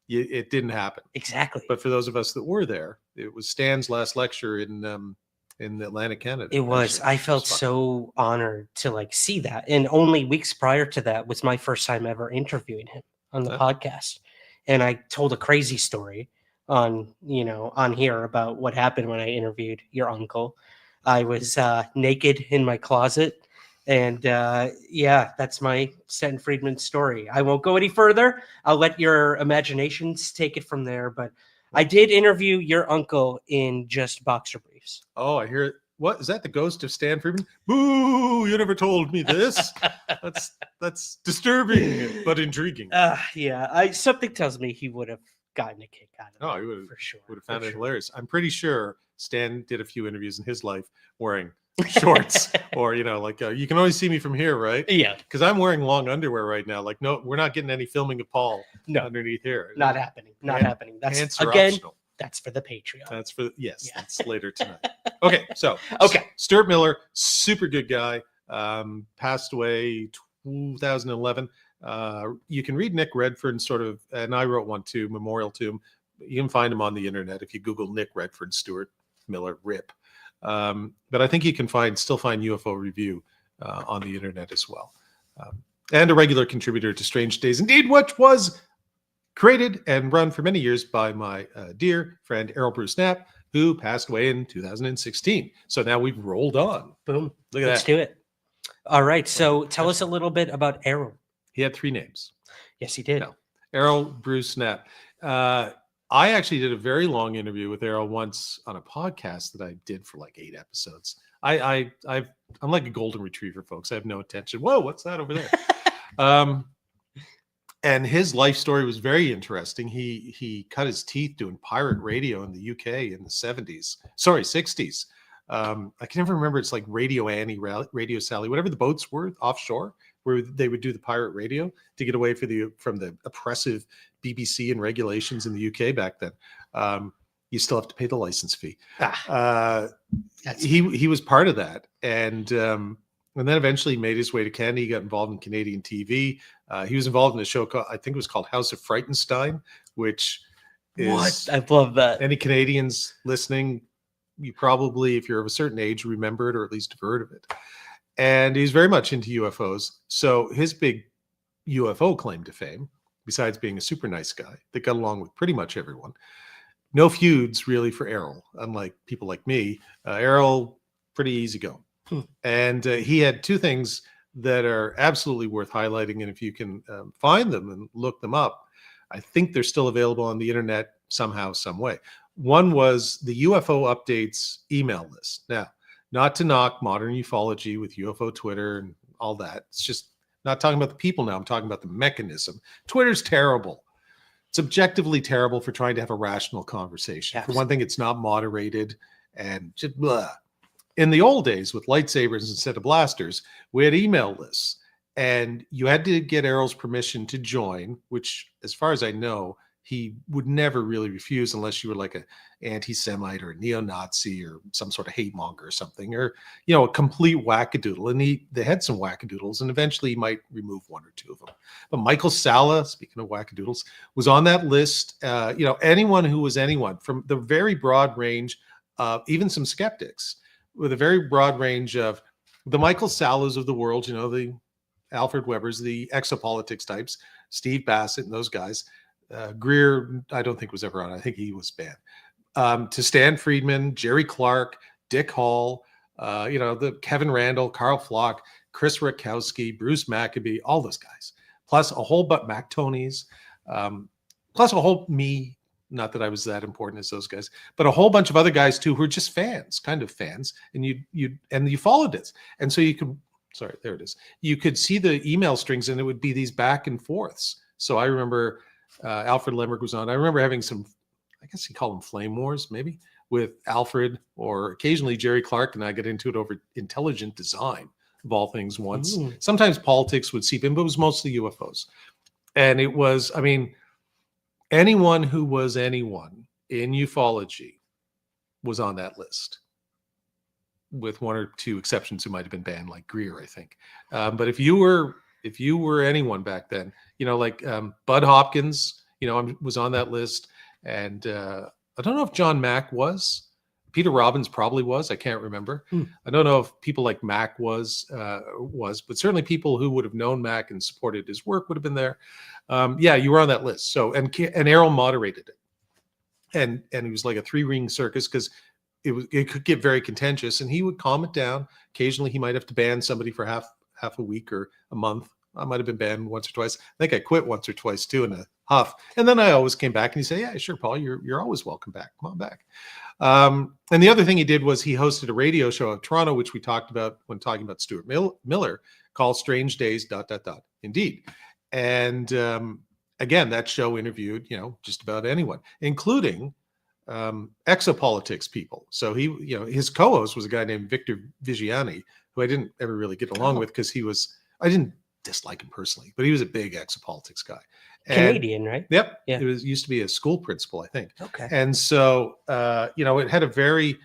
it didn't happen. Exactly. But for those of us that were there, it was Stan's last lecture in Atlantic, Canada. It was. I felt so honored to see that. And only weeks prior to that was my first time ever interviewing him on the podcast. And I told a crazy story on here about what happened when I interviewed your uncle. I was naked in my closet And yeah, that's my Stanton Friedman story. I won't go any further. I'll let your imaginations take it from there. But I did interview your uncle in just boxer briefs. Oh, I hear it. What is that? The ghost of Stan Friedman? Boo! You never told me this. That's disturbing but intriguing. Yeah, something tells me he would have gotten a kick out of it. Oh, he would for sure. have found for it sure. hilarious. I'm pretty sure Stan did a few interviews in his life wearing shorts, or like you can only see me from here, right? Yeah, Because I'm wearing long underwear right now. Like, no, we're not getting any filming of Paul No. underneath here. not happening. Not And- happening. That's Pants are again. optional. That's for the Patreon. That's for yes. Yeah. That's later tonight. Okay, so Okay. Stuart Miller, super good guy. Passed away 2011. You can read Nick Redfern sort of, and I wrote one too, memorial to him. You can find him on the internet if you Google Nick Redfern, Stuart Miller, RIP. But I think you can still find UFO Review on the internet as well. And a regular contributor to Strange Days Indeed, which was created and run for many years by my dear friend Errol Bruce Knapp, who passed away in 2016. So now we've rolled on. Boom. Look at Let's that. do it. All right. So tell us a little bit about Errol. He had 3 names. Yes, he did. No. Errol Bruce Knapp. I actually did a very long interview with Errol once on a podcast that I did for like 8 episodes. I'm like a golden retriever, folks. I have no attention. Whoa, what's that over there? And his life story was very interesting. He cut his teeth doing pirate radio in the UK in the 60s. I can never remember. It's like Radio Annie, Radio Sally, whatever the boats were offshore, where they would do the pirate radio to get away from the oppressive BBC and regulations in the UK back then. You still have to pay the license fee. He was part of that, and then eventually made his way to Canada. He got involved in Canadian TV. He was involved in a show called, I think it was called House of Frightenstein, which is What? I love that. any Canadians listening, you probably, if you're of a certain age, remember it or at least have heard of it. And he's very much into UFOs. So his big UFO claim to fame, besides being a super nice guy that got along with pretty much everyone, no feuds really for Errol, unlike people like me. Errol, pretty easygoing. And he had 2 things that are absolutely worth highlighting. And if you can find them and look them up, I think they're still available on the internet somehow, some way. One was the UFO updates email list. Now, not to knock modern ufology with UFO Twitter and all that. It's just not talking about the people now. I'm talking about the mechanism. Twitter's terrible. It's objectively terrible for trying to have a rational conversation. For one thing, it's not moderated and just blah. In the old days with lightsabers instead of blasters, we had email lists, and you had to get Errol's permission to join, which, as far as I know, he would never really refuse unless you were like an anti-Semite or a neo-Nazi or some sort of hate monger or something, or, a complete wackadoodle. And they had some wackadoodles, and eventually he might remove 1 or 2 of them. But Michael Salla, speaking of wackadoodles, was on that list. Anyone who was anyone from the very broad range of even some skeptics, with a very broad range of the Michael Sallas of the world, the Alfred Webers, the exopolitics types, Steve Bassett and those guys. Greer, I don't think was ever on. I think he was banned. To Stan Friedman, Jerry Clark, Dick Hall, the Kevin Randall, Carl Flock, Chris Rakowski, Bruce Maccabee, all those guys. Plus a whole Mac Tonys, plus a whole me. Not that I was that important as those guys, but a whole bunch of other guys too who were just fans, kind of fans, and you followed it, and so you could. Sorry, there it is. You could see the email strings, and it would be these back and forths. So I remember Alfred Lemberg was on. I remember having some, I guess you call them flame wars, maybe, with Alfred, or occasionally Jerry Clark, and I get into it over intelligent design of all things once. Sometimes politics would seep in, but it was mostly UFOs, and it was, anyone who was anyone in ufology was on that list, with 1 or 2 exceptions who might have been banned, like Greer, I think. But if you were anyone back then, like Bud Hopkins, was on that list, and I don't know if John Mack was. Peter Robbins probably was. I can't remember. I don't know if people like Mack was, but certainly people who would have known Mack and supported his work would have been there. Yeah, you were on that list. So, and Errol moderated it, and it was like a 3-ring circus, because it could get very contentious, and he would calm it down. Occasionally, he might have to ban somebody for half half a week or a month. I might have been banned once or twice. I think I quit once or twice too in a huff. And then I always came back and he'd say, yeah, sure, Paul, you're always welcome back. Come on back. And the other thing he did was he hosted a radio show in Toronto, which we talked about when talking about Stuart Miller, called Strange Days, ... Indeed. And again, that show interviewed, just about anyone, including exopolitics people. So his co-host was a guy named Victor Vigiani, who I didn't ever really get along with because I didn't dislike him personally, but he was a big exopolitics guy. Canadian, right? Yep. Yeah. It used to be a school principal, I think. Okay. And so, it had a very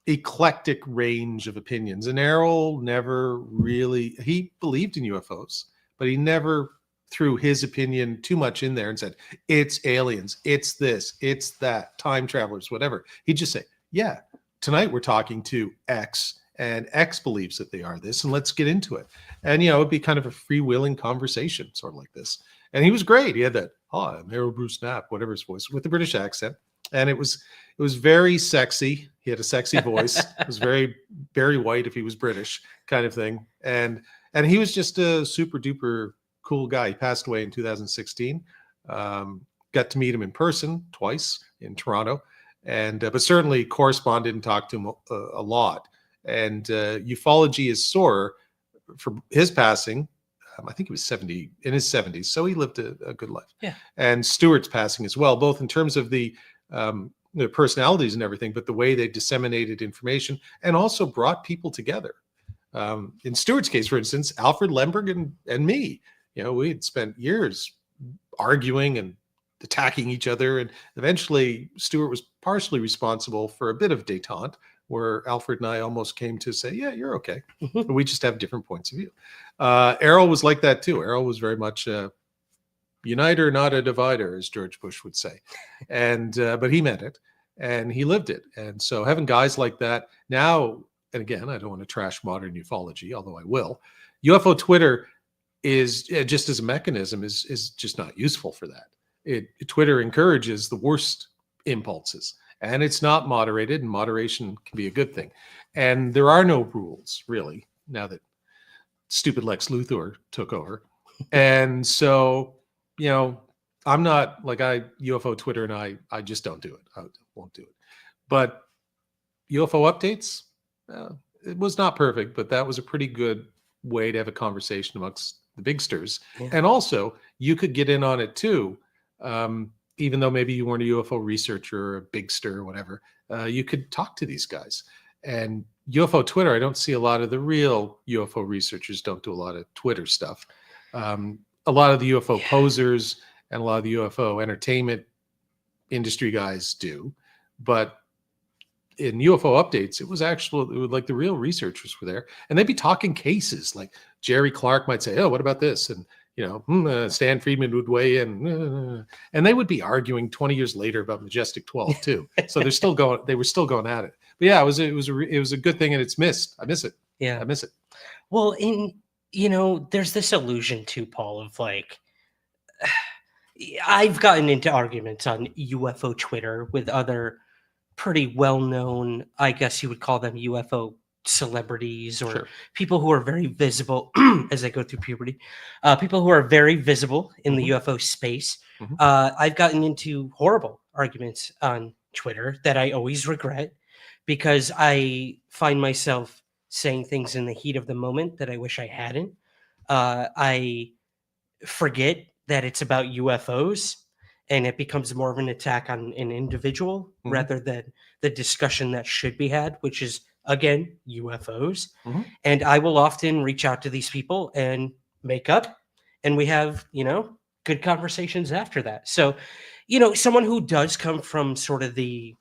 eclectic range of opinions. And Errol he believed in UFOs, but he never threw his opinion too much in there and said, it's aliens, it's this, it's that, time travelers, whatever. He'd just say, yeah, tonight we're talking to X, and X believes that they are this, and let's get into it. And, it'd be kind of a freewheeling conversation, sort of like this. And he was great. He had that, hi, I'm Harold Bruce Knapp, whatever his voice, with the British accent. And it was very sexy. He had a sexy voice. It was very Barry White if he was British kind of thing. And he was just a super duper cool guy. He passed away in 2016. Got to meet him in person twice in Toronto, and but certainly corresponded and talked to him a lot. And ufology is sore for his passing. I think he was 70, in his 70s, so he lived a good life. Yeah. And Stuart's passing as well, both in terms of the personalities and everything, but the way they disseminated information and also brought people together. In Stuart's case, for instance, Alfred Lemberg and me, we had spent years arguing and attacking each other. And eventually Stuart was partially responsible for a bit of detente, where Alfred and I almost came to say, yeah, you're okay. But we just have different points of view. Errol was like that too. Errol was very much a uniter, not a divider, as George Bush would say. And but he meant it and he lived it. And so having guys like that now, and again, I don't want to trash modern ufology, although I will. UFO Twitter is just as a mechanism is just not useful for that. Twitter encourages the worst impulses, and it's not moderated, and moderation can be a good thing. And there are no rules really now that stupid Lex Luthor took over. And so, I'm not like UFO Twitter, and I just don't do it. I won't do it. But UFO updates, it was not perfect, but that was a pretty good way to have a conversation amongst the bigsters. Yeah. And also you could get in on it too. Even though maybe you weren't a UFO researcher or a bigster or whatever, you could talk to these guys. And UFO Twitter, I don't see a lot of the real UFO researchers don't do a lot of Twitter stuff. A lot of the UFO posers and a lot of the UFO entertainment industry guys do. But in UFO updates, it was like the real researchers were there, and they'd be talking cases. Like Jerry Clark might say, "Oh, what about this?" And Stan Friedman would weigh in, and they would be arguing 20 years later about Majestic 12 too. So they're still going. They were still going at it. But yeah, it was a good thing, and it's missed. I miss it. Yeah, I miss it. Well, there's this illusion too, Paul, of like, I've gotten into arguments on UFO Twitter with other pretty well-known, I guess you would call them UFO celebrities, or people who are very visible as they go through puberty, people who are very visible in the UFO space. I've gotten into horrible arguments on Twitter that I always regret, because I find myself saying things in the heat of the moment that I wish I hadn't. I forget that it's about UFOs, and it becomes more of an attack on an individual rather than the discussion that should be had, which is, again, UFOs. And I will often reach out to these people and make up, and we have, good conversations after that. So, someone who does come from sort of the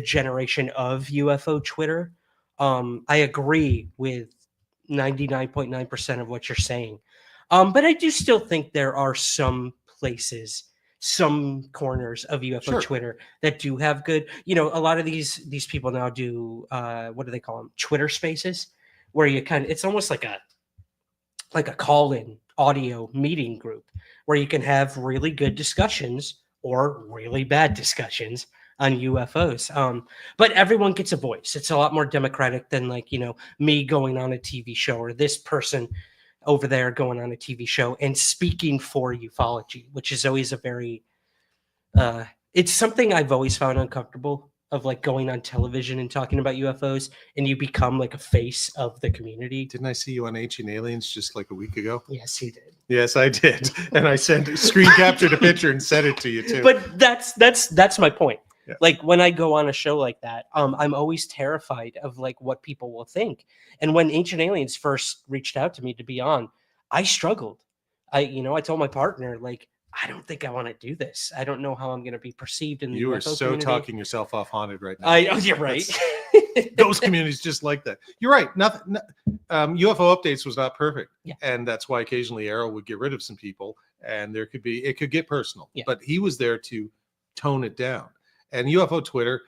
generation of UFO Twitter, I agree with 99.9% of what you're saying. But I do still think there are some places, some corners of UFO Twitter that do have good, a lot of these people now do, what do they call them? Twitter spaces, where you it's almost like a call-in audio meeting group where you can have really good discussions or really bad discussions on UFOs. But everyone gets a voice. It's a lot more democratic than like, me going on a TV show or this person over there going on a TV show and speaking for ufology, which is always a very it's something I've always found uncomfortable of like going on television and talking about UFOs and you become like a face of the community. Didn't I see you on Ancient Aliens just like a week ago? Yes, he did. Yes, I did. And I screen captured a picture and sent it to you too. But that's my point. Yeah. Like when I go on a show like that, I'm always terrified of like what people will think. And when Ancient Aliens first reached out to me to be on, I struggled. I told my partner, like, I don't think I want to do this. I don't know how I'm going to be perceived in the You are UFO so community. talking yourself off haunted right now. You're right. Those communities just like that. You're right. Nothing. UFO updates was not perfect, Yeah. and that's why occasionally Arrow would get rid of some people, and it could get personal. Yeah. But he was there to tone it down. And UFO Twitter,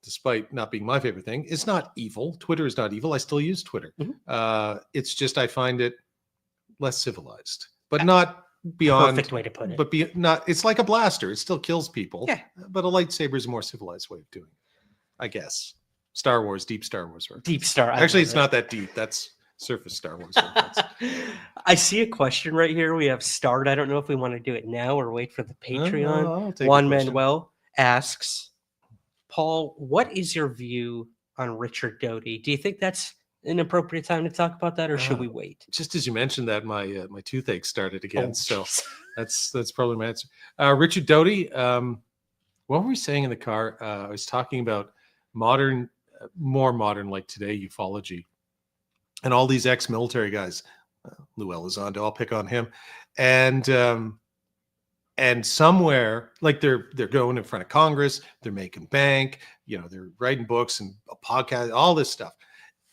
despite not being my favorite thing, is not evil. Twitter is not evil. I still use Twitter. Mm-hmm. It's just I find it less civilized, but not beyond. Perfect way to put it. But not. It's like a blaster. It still kills people. Yeah. But a lightsaber is a more civilized way of doing it, I guess. Star Wars, deep Star Wars. Reference. Deep Star. Actually, it's not that deep. That's surface Star Wars. I see a question right here. We have starred. I don't know if we want to do it now or wait for the Patreon. I'll take Juan the question. Manuel asks, Paul, what is your view on Richard Doty? Do you think that's an appropriate time to talk about that, or should we wait? Just as you mentioned that, my toothache started again. Oh, so jeez. that's probably my answer. Richard Doty. What were we saying in the car? I was talking about more modern, like today, ufology, and all these ex-military guys. Lou Elizondo, I'll pick on him, and somewhere like they're going in front of Congress, they're making bank, they're writing books and a podcast, all this stuff,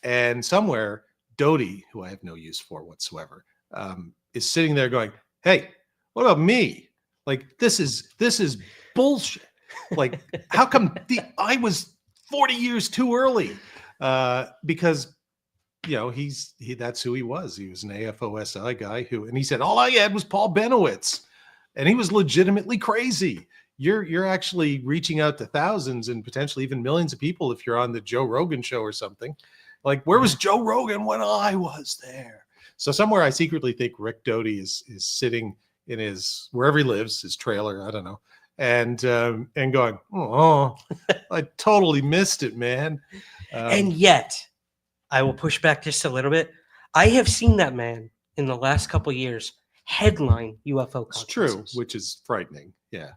and somewhere Doty, who I have no use for whatsoever, is sitting there going, "Hey, what about me? Like this is bullshit. Like how come I was 40 years too early?" Because that's who he was. He was an AFOSI guy and he said all I had was Paul Benowitz, and he was legitimately crazy. You're actually reaching out to thousands and potentially even millions of people if you're on the Joe Rogan show or something. Like, where was Joe Rogan when I was there? So somewhere I secretly think Rick Doty is sitting in his wherever he lives, his trailer, I don't know, and going, oh, I totally missed it, man. And yet, I will push back just a little bit. I have seen that man in the last couple of years headline UFO It's true, conferences. which is frightening. Yeah.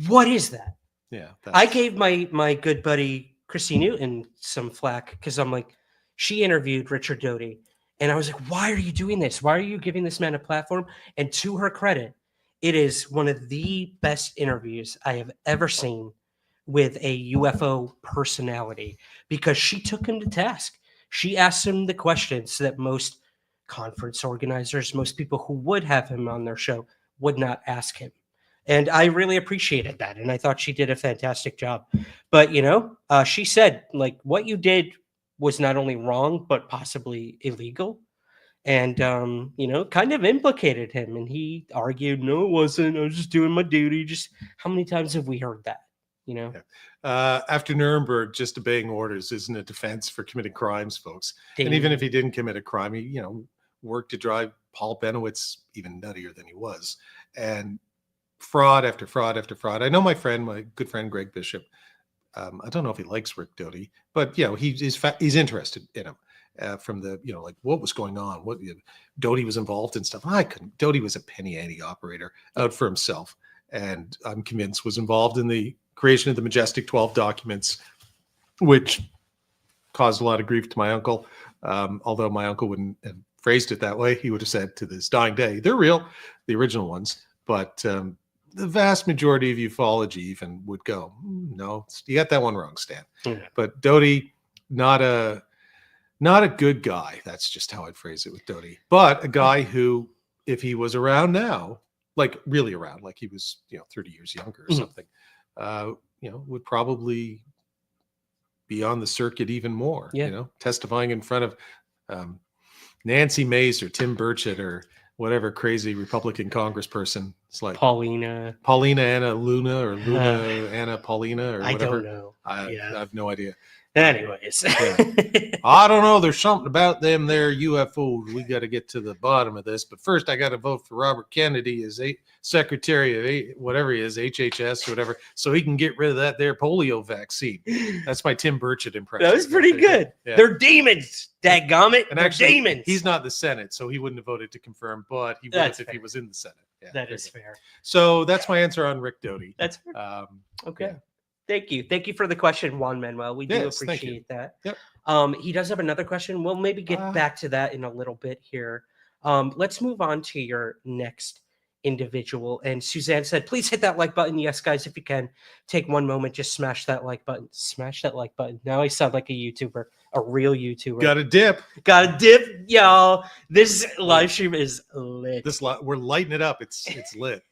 What is that? Yeah. I gave my good buddy Chrissy Newton some flack because I'm like, she interviewed Richard Doty, and I was like, why are you doing this? Why are you giving this man a platform? And to her credit, it is one of the best interviews I have ever seen with a UFO personality because she took him to task. She asked him the questions that most conference organizers, most people who would have him on their show would not ask him. And I really appreciated that. And I thought she did a fantastic job. But, she said, like, what you did was not only wrong, but possibly illegal. And, kind of implicated him. And he argued, no, it wasn't. I was just doing my duty. Just how many times have we heard that? Yeah. After Nuremberg, just obeying orders isn't a defense for committing crimes, folks. And even if he didn't commit a crime, he, worked to drive Paul Benowitz even nuttier than he was. And fraud after fraud after fraud. I know my good friend Greg Bishop. I don't know if he likes Rick Doty, but he's interested in him from the like what was going on. What Doty was involved in stuff. I couldn't. Doty was a penny ante operator out for himself, and I'm convinced was involved in the creation of the Majestic 12 documents, which caused a lot of grief to my uncle. Although my uncle wouldn't have phrased it that way, he would have said to this dying day, they're real, the original ones. But the vast majority of ufology even would go, no, you got that one wrong, Stan. Yeah. But Doty, not a good guy. That's just how I'd phrase it with Doty. But a guy who, if he was around now, like really around, like he was 30 years younger or something, would probably be on the circuit even more. Testifying in front of Nancy Mace or Tim Burchett or whatever crazy Republican congressperson. It's like Paulina. Paulina Anna Luna or Luna Anna Paulina or I whatever. don't know. I have no idea. Anyways. I don't know. There's something about them there UFOs. We got to get to the bottom of this. But first, I got to vote for Robert Kennedy as Secretary of whatever he is, HHS or whatever, so he can get rid of that there polio vaccine. That's my Tim Burchett impression. That was pretty good. Yeah. They're demons. Dadgummit. And They're actually, demons. he's not in the Senate, so he wouldn't have voted to confirm, but he would have if he was in the Senate. Yeah, that is fair. So that's my answer on Rick Doty. That's fair. Okay. Yeah. Thank you. Thank you for the question, Juan Manuel. We do Yes, thank you. appreciate that. Yep. He does have another question. We'll maybe get back to that in a little bit here. Let's move on to your next individual. And Suzanne said, please hit that like button. Yes, guys, if you can, take one moment, just smash that like button. Smash that like button. Now I sound like a YouTuber, a real YouTuber. Got a dip. Got a dip, y'all. This live stream is lit. We're lighting it up. It's lit.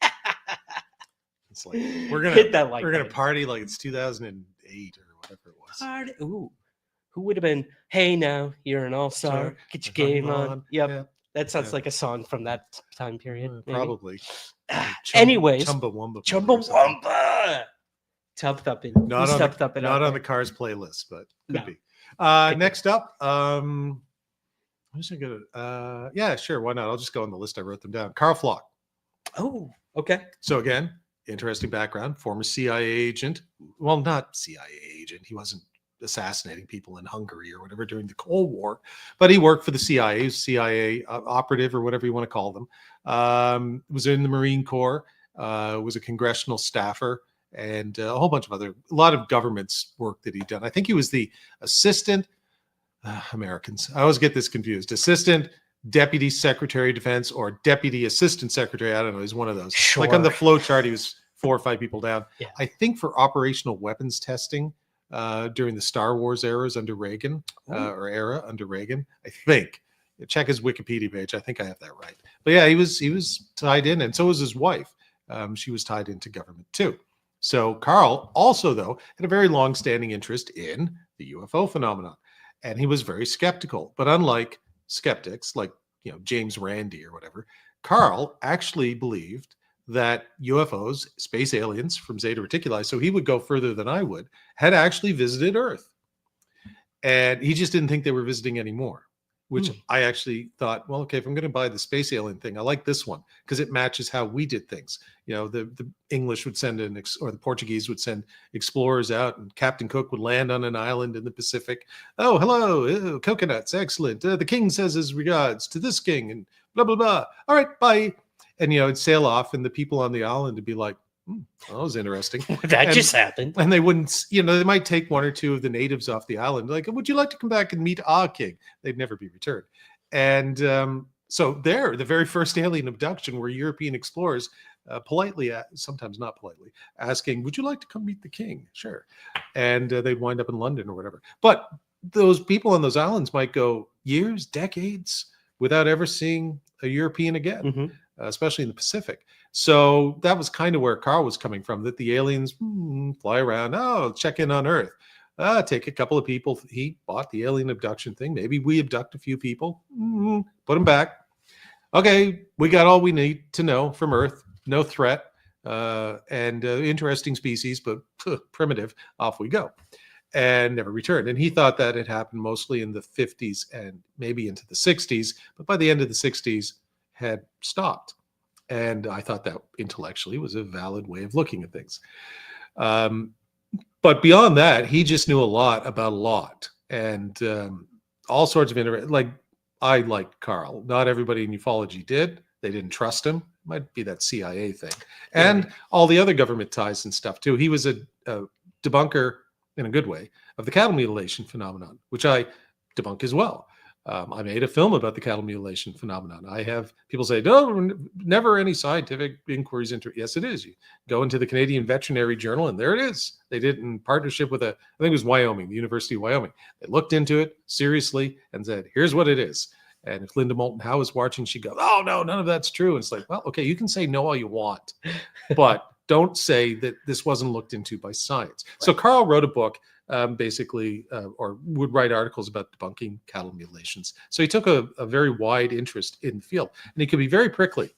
It's like we're gonna hit that like we're gonna button. party like it's 2008 or whatever it was. Party. Ooh, who would have been? Hey, now you're an all-star. Sorry, Get your if I'm game on. on. Yep, Yeah. that sounds Yeah. like a song from that time period. maybe. Probably. Anyways, Chumbawamba. Chumbawamba. Tub thumping. Not on, tub the, thumping not out on there? the Cars playlist, but could No. be. Next up, who's I gonna? Yeah, sure. Why not? I'll just go on the list. I wrote them down. Carl Flock. Oh, okay. So again, interesting background. Former CIA agent. Well, not CIA agent. He wasn't assassinating people in Hungary or whatever during the Cold War, but he worked for the CIA. He was CIA operative or whatever you want to call them. Was in the Marine Corps. Was a congressional staffer. And a whole bunch of a lot of government's work that he'd done. I think he was the assistant, Americans, I always get this confused, assistant deputy secretary of defense or deputy assistant secretary. I don't know. He's one of those. Sure. Like on the flow chart, he was 4 or 5 people down. Yeah. I think for operational weapons testing during the Star Wars eras under Reagan or era under Reagan, I think. Check his Wikipedia page. I think I have that right. But yeah, he was tied in, and so was his wife. She was tied into government too. So Carl also, though, had a very long-standing interest in the UFO phenomenon, and he was very skeptical. But unlike skeptics like James Randi or whatever, Carl actually believed that UFOs, space aliens from Zeta Reticuli, so he would go further than I would, had actually visited Earth, and he just didn't think they were visiting anymore. Which I actually thought, well, okay, if I'm going to buy the space alien thing, I like this one because it matches how we did things. The English would send or the Portuguese would send explorers out, and Captain Cook would land on an island in the Pacific. Oh, hello, coconuts, excellent. The king says his regards to this king, and blah, blah, blah. All right, bye. And, it'd sail off, and the people on the island would be like, that was interesting. Just happened. And they wouldn't, they might take 1 or 2 of the natives off the island. Like, would you like to come back and meet our king? They'd never be returned. And so the very first alien abduction were European explorers politely, sometimes not politely, asking, would you like to come meet the king? Sure. And they'd wind up in London or whatever. But those people on those islands might go years, decades without ever seeing a European again, especially in the Pacific. So that was kind of where Carl was coming from, that the aliens fly around, check in on Earth, take a couple of people. He bought the alien abduction thing. Maybe we abduct a few people, put them back. Okay, we got all we need to know from Earth. No threat and interesting species, but primitive. Off we go. And never returned. And he thought that it happened mostly in the 50s and maybe into the 60s. But by the end of the 60s, had stopped. And I thought that intellectually was a valid way of looking at things. But beyond that, he just knew a lot about a lot and all sorts of like I liked Carl. Not everybody in ufology did. They didn't trust him. Might be that CIA thing. And all the other government ties and stuff too. He was a debunker in a good way of the cattle mutilation phenomenon, which I debunk as well. I made a film about the cattle mutilation phenomenon. I have people say, no, never any scientific inquiries into it. Yes, it is. You go into the Canadian Veterinary Journal, and there it is. They did it in partnership with I think it was Wyoming, the University of Wyoming. They looked into it seriously and said, here's what it is. And if Linda Moulton Howe was watching, she'd go, oh, no, none of that's true. And it's like, well, okay, you can say no all you want, but don't say that this wasn't looked into by science. So Carl wrote a book, or would write articles about debunking cattle mutilations. So he took a very wide interest in the field, and he could be very prickly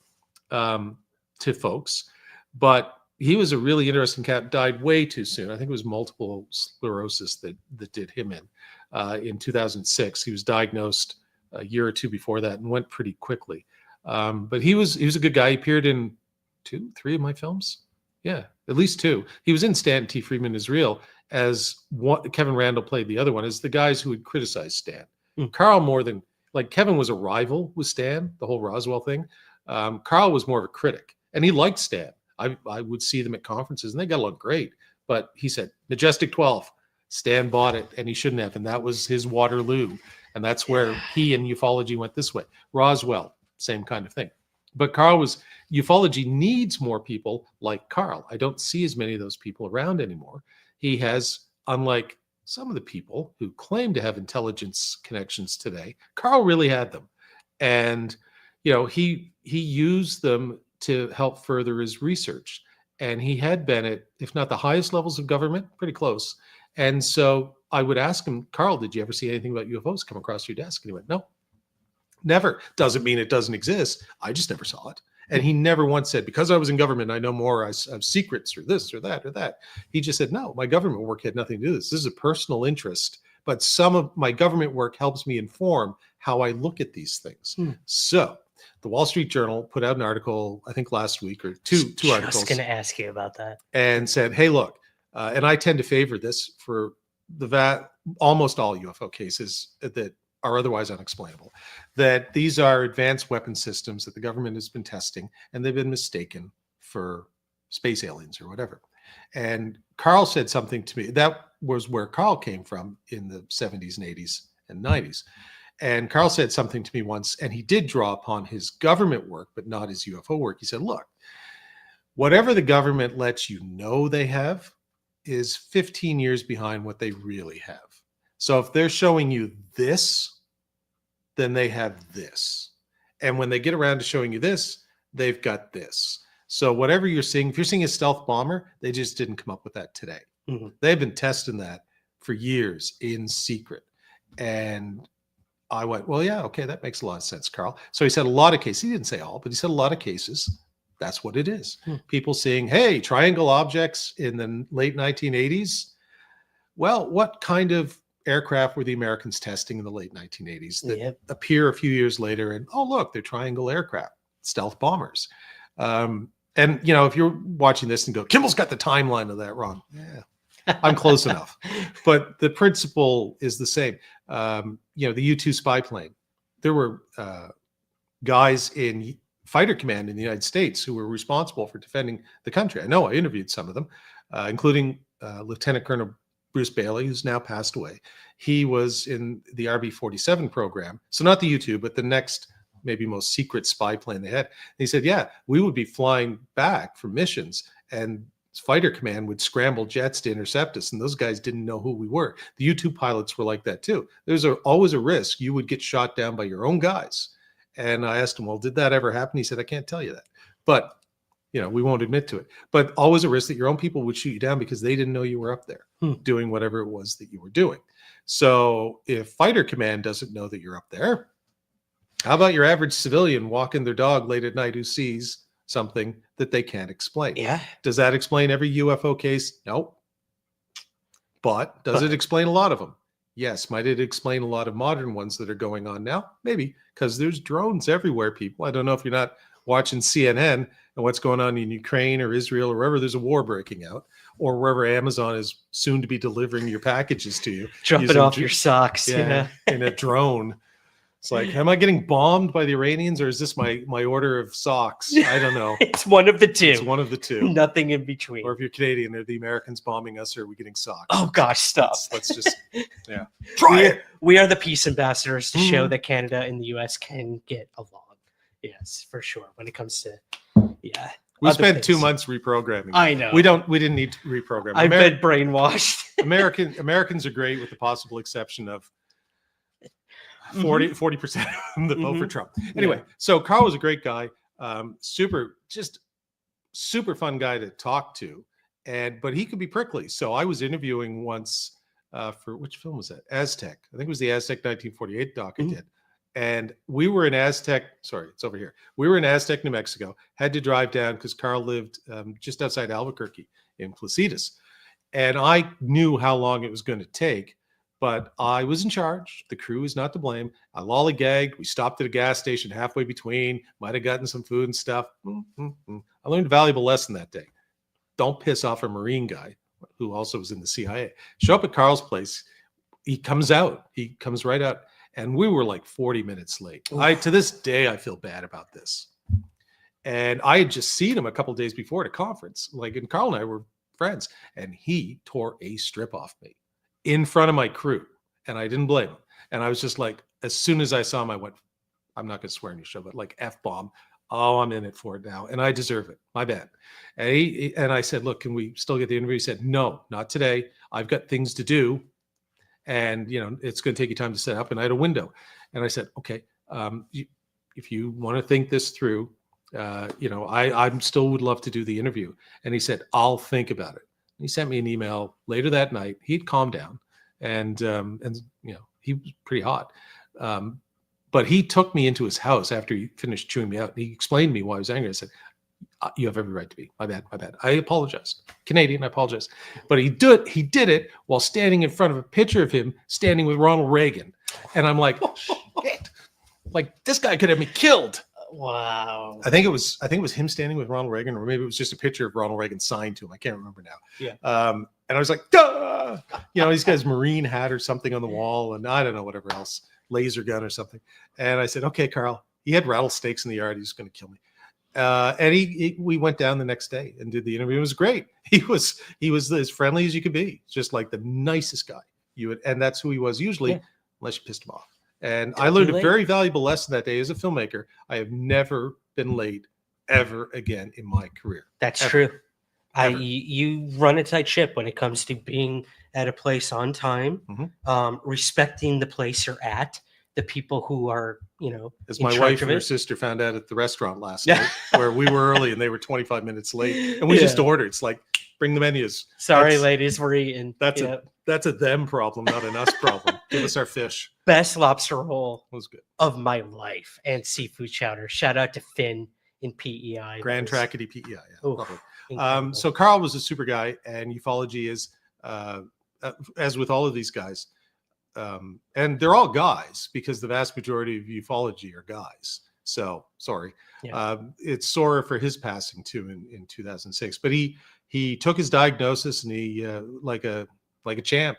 to folks, but he was a really interesting cat, died way too soon. I think it was multiple sclerosis that did him in 2006. He was diagnosed a year or two before that and went pretty quickly. But he was a good guy. He appeared in 3 of my films. Yeah, at least 2. He was in Stan T. Friedman is Real as Kevin Randall played the other one, as the guys who would criticize Stan. Carl, more than, like, Kevin was a rival with Stan, the whole Roswell thing. Carl was more of a critic, and he liked Stan. I would see them at conferences, and they got along great. But he said, Majestic 12, Stan bought it, and he shouldn't have. And that was his Waterloo. And that's where he and ufology went this way. Roswell, same kind of thing. But ufology needs more people like Carl. I don't see as many of those people around anymore. He has, unlike some of the people who claim to have intelligence connections today, Carl really had them. And, he used them to help further his research. And he had been at, if not the highest levels of government, pretty close. And so I would ask him, Carl, did you ever see anything about UFOs come across your desk? And he went, no, never. Doesn't mean it doesn't exist. I just never saw it. And he never once said, because I was in government, I know more, I have secrets or this or that or that. He just said, no, my government work had nothing to do with this. This is a personal interest, but some of my government work helps me inform how I look at these things. So the Wall Street Journal put out an article, I think last week, or two articles. I was going to ask you about that. And said, hey, look, and I tend to favor this for almost all UFO cases that are otherwise unexplainable, that these are advanced weapon systems that the government has been testing, and they've been mistaken for space aliens or whatever. And Carl said something to me. That was where Carl came from in the 70s and 80s and 90s. And Carl said something to me once, and he did draw upon his government work, but not his UFO work. He said, look, whatever the government lets you know they have is 15 years behind what they really have. So if they're showing you this, then they have this. And when they get around to showing you this, they've got this. So whatever you're seeing, if you're seeing a stealth bomber, they just didn't come up with that today. They've been testing that for years in secret. And I went, well, yeah, okay, that makes a lot of sense, Carl. So he said a lot of cases, he didn't say all, but he said a lot of cases, that's what it is. People seeing, hey, triangle objects in the late 1980s. Well, what kind of aircraft were the Americans testing in the late 1980s that appear a few years later and, oh, look, they're triangle aircraft, stealth bombers. And, if you're watching this and go, Kimball's got the timeline of that wrong. Yeah, I'm close enough. But the principle is the same. The U-2 spy plane, there were guys in fighter command in the United States who were responsible for defending the country. I know, I interviewed some of them, including Lieutenant Colonel Bruce Bailey, who's now passed away. He was in the RB-47 program. So not the U-2, but the next, maybe most secret spy plane they had. And he said, yeah, we would be flying back for missions, and fighter command would scramble jets to intercept us, and those guys didn't know who we were. The U-2 pilots were like that too. There's always a risk you would get shot down by your own guys. And I asked him, well, did that ever happen? He said, I can't tell you that. But, we won't admit to it. But always a risk that your own people would shoot you down because they didn't know you were up there doing whatever it was that you were doing. So if fighter command doesn't know that you're up there, how about your average civilian walking their dog late at night who sees something that they can't explain? Yeah. Does that explain every UFO case? No. But does it explain a lot of them? Yes. Might it explain a lot of modern ones that are going on now? Maybe, because there's drones everywhere, people. I don't know if you're not watching CNN and what's going on in Ukraine or Israel or wherever there's a war breaking out, or wherever Amazon is soon to be delivering your packages to you. Dropping off your socks. In a drone. It's like, am I getting bombed by the Iranians, or is this my order of socks? I don't know. It's one of the two. It's one of the two. Nothing in between. Or if you're Canadian, are the Americans bombing us, or are we getting socks? Oh gosh, stop. Let's just, try it. We are the peace ambassadors to show that Canada and the US can get along. Yes, for sure. When it comes to, we spent 2 months reprogramming. I know. We didn't need to reprogram. I've been brainwashed. Americans are great, with the possible exception of 40% of them that vote for Trump. Anyway, so Carl was a great guy. Super, just super fun guy to talk to, but he could be prickly. So I was interviewing once for which film was that? Aztec. I think it was the Aztec 1948 doc I did. And we were in Aztec. Sorry, it's over here. We were in Aztec, New Mexico. Had to drive down because Carl lived just outside Albuquerque in Placitas. And I knew how long it was going to take, but I was in charge. The crew is not to blame. I lollygagged. We stopped at a gas station halfway between, might have gotten some food and stuff. I learned a valuable lesson that day. Don't piss off a Marine guy who also was in the CIA. Show up at Carl's place. He comes out. He comes right out. And we were like 40 minutes late. To this day, I feel bad about this. And I had just seen him a couple days before at a conference. And Carl and I were friends. And he tore a strip off me in front of my crew. And I didn't blame him. And I was just like, as soon as I saw him, I went, I'm not going to swear in your show, but like F-bomb. Oh, I'm in it for it now. And I deserve it. My bad. And I said, look, can we still get the interview? He said, no, not today. I've got things to do. And, it's going to take you time to set up. And I had a window. And I said, okay, if you want to think this through, I still would love to do the interview. And he said, I'll think about it. And he sent me an email later that night. He'd calmed down and he was pretty hot. But he took me into his house after he finished chewing me out. And he explained to me why I was angry. I said, you have every right to be. My bad. I apologize. Canadian, I apologize. But he did it while standing in front of a picture of him standing with Ronald Reagan. And I'm like, oh, shit. Like, this guy could have me killed. Wow. I think it was him standing with Ronald Reagan, or maybe it was just a picture of Ronald Reagan signed to him. I can't remember now. Yeah. And I was like, duh! He's got his Marine hat or something on the wall, and I don't know, whatever else, laser gun or something. And I said, okay, Carl. He had rattlesnakes in the yard. He was going to kill me. And we went down the next day and did the interview. It was great. He was as friendly as you could be, just like the nicest guy and that's who he was usually, unless you pissed him off. And I learned a very valuable lesson that day as a filmmaker. I have never been late ever again in my career. That's true. You run a tight ship when it comes to being at a place on time, respecting the place you're at, the people who are, as my wife and her sister found out at the restaurant last night, where we were early and they were 25 minutes late, and we just ordered. It's like, bring the menus. Sorry, ladies, we're eating. That's a them problem, not an us problem. Give us our fish. Best lobster roll was good of my life, and seafood chowder. Shout out to Finn in PEI. Grand Trackety PEI. Yeah, so Carl was a super guy, and ufology is, as with all of these guys, and they're all guys because the vast majority of ufology are guys. So sorry. It's Sora for his passing too in 2006, but he took his diagnosis and he like a champ,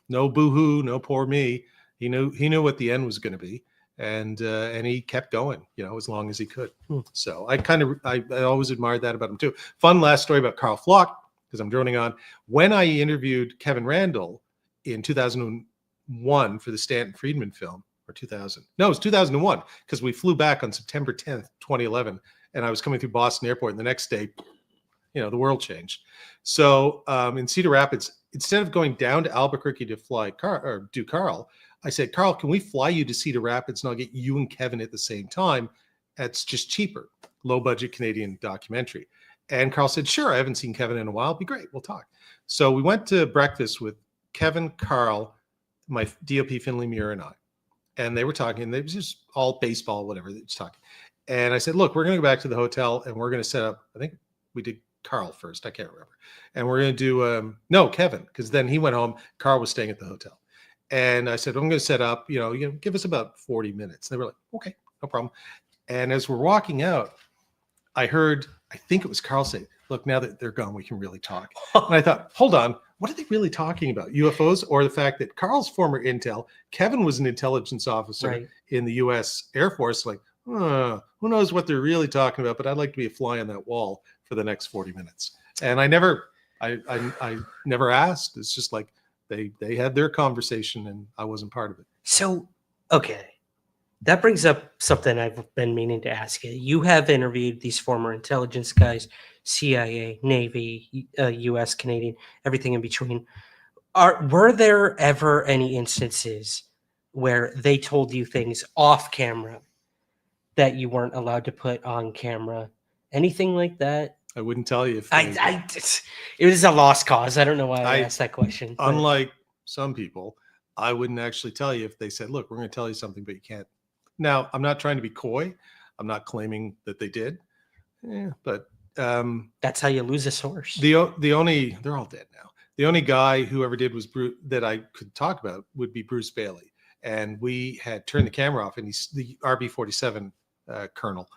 no boohoo, no poor me. He knew what the end was going to be. And he kept going, as long as he could. So I always admired that about him too. Fun last story about Carl Flock, because I'm droning on. When I interviewed Kevin Randall in 2001 for the Stanton Friedman film, or 2000. No, it was 2001, because we flew back on September 10th, 2011, and I was coming through Boston Airport, and the next day, the world changed. So in Cedar Rapids, instead of going down to Albuquerque to fly do Carl, I said, Carl, can we fly you to Cedar Rapids and I'll get you and Kevin at the same time? It's just cheaper, low budget Canadian documentary. And Carl said, sure, I haven't seen Kevin in a while. It'd be great. We'll talk. So we went to breakfast with Kevin, Carl, my DOP Finley Muir, and I. And they were talking, and they was just all baseball, whatever, they were talking. And I said, look, we're going to go back to the hotel and we're going to set up, I think we did Carl first. I can't remember. And we're going to do, Kevin, because then he went home. Carl was staying at the hotel. And I said, I'm going to set up, give us about 40 minutes. And they were like, okay, no problem. And as we're walking out, I heard, I think it was Carl say, look, now that they're gone, we can really talk. And I thought, hold on, what are they really talking about? UFOs, or the fact that Carl's former intel, Kevin was an intelligence officer in the U.S. Air Force, like, who knows what they're really talking about, but I'd like to be a fly on that wall for the next 40 minutes. And I never asked. It's just like they had their conversation and I wasn't part of it. So, okay. That brings up something I've been meaning to ask you. You have interviewed these former intelligence guys, CIA, Navy, U.S., Canadian, everything in between. Were there ever any instances where they told you things off camera that you weren't allowed to put on camera? Anything like that? I wouldn't tell you if It was a lost cause. I don't know why I asked that question. But unlike some people, I wouldn't actually tell you if they said, look, we're going to tell you something, but you can't. Now, I'm not trying to be coy. I'm not claiming that they did. But that's how you lose a source. they're all dead now. The only guy who ever did was that I could talk about would be Bruce Bailey. And we had turned the camera off, and he's the RB-47 colonel.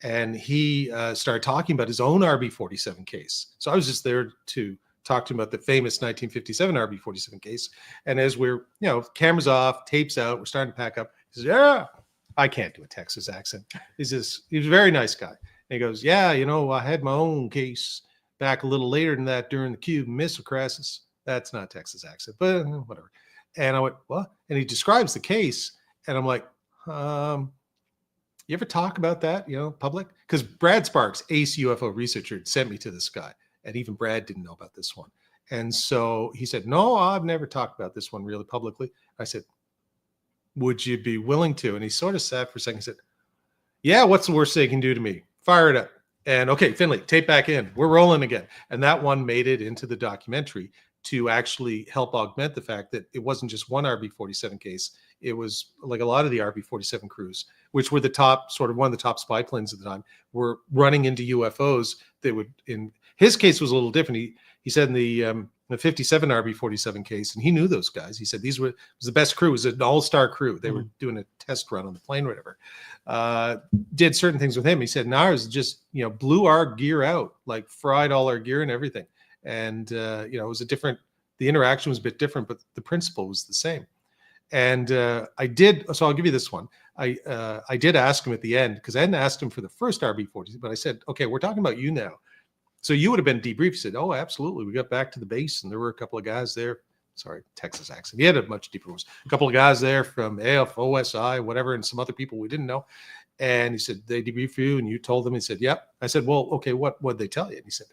And he started talking about his own RB-47 case. So I was just there to talk to him about the famous 1957 RB-47 case. And as we're, cameras off, tapes out, we're starting to pack up. He says, yeah, I can't do a Texas accent. He was a very nice guy. And he goes, yeah, I had my own case back a little later than that during the Cuban Missile Crisis. That's not Texas accent, but whatever. And I went, what? And he describes the case. And I'm like, you ever talk about that, public? Because Brad Sparks, ace UFO researcher, sent me to this guy. And even Brad didn't know about this one. And so he said, no, I've never talked about this one really publicly. I said, would you be willing to? And he sort of sat for a second and said, yeah, what's the worst they can do to me? Fire it up. And okay, Finley, tape back in. We're rolling again. And that one made it into the documentary to actually help augment the fact that it wasn't just one RB-47 case. It was like a lot of the RB-47 crews, which were one of the top spy planes at the time, were running into UFOs that would, in his case was a little different. He said in the 57 RB-47 case, and he knew those guys. He said it was the best crew. It was an all-star crew. They were doing a test run on the plane or whatever. Did certain things with him. He said, and ours just, blew our gear out, like fried all our gear and everything. And, it was the interaction was a bit different, but the principle was the same. And so I'll give you this one. I did ask him at the end, because I hadn't asked him for the first RB-40, but I said, okay, we're talking about you now. So you would have been debriefed. He said, oh, absolutely. We got back to the base and there were a couple of guys there. Sorry, Texas accent. He had a much deeper voice. A couple of guys there from AF, OSI, whatever, and some other people we didn't know. And he said, they debriefed you and you told them. He said, yep. I said, well, okay, what did they tell you? And he said,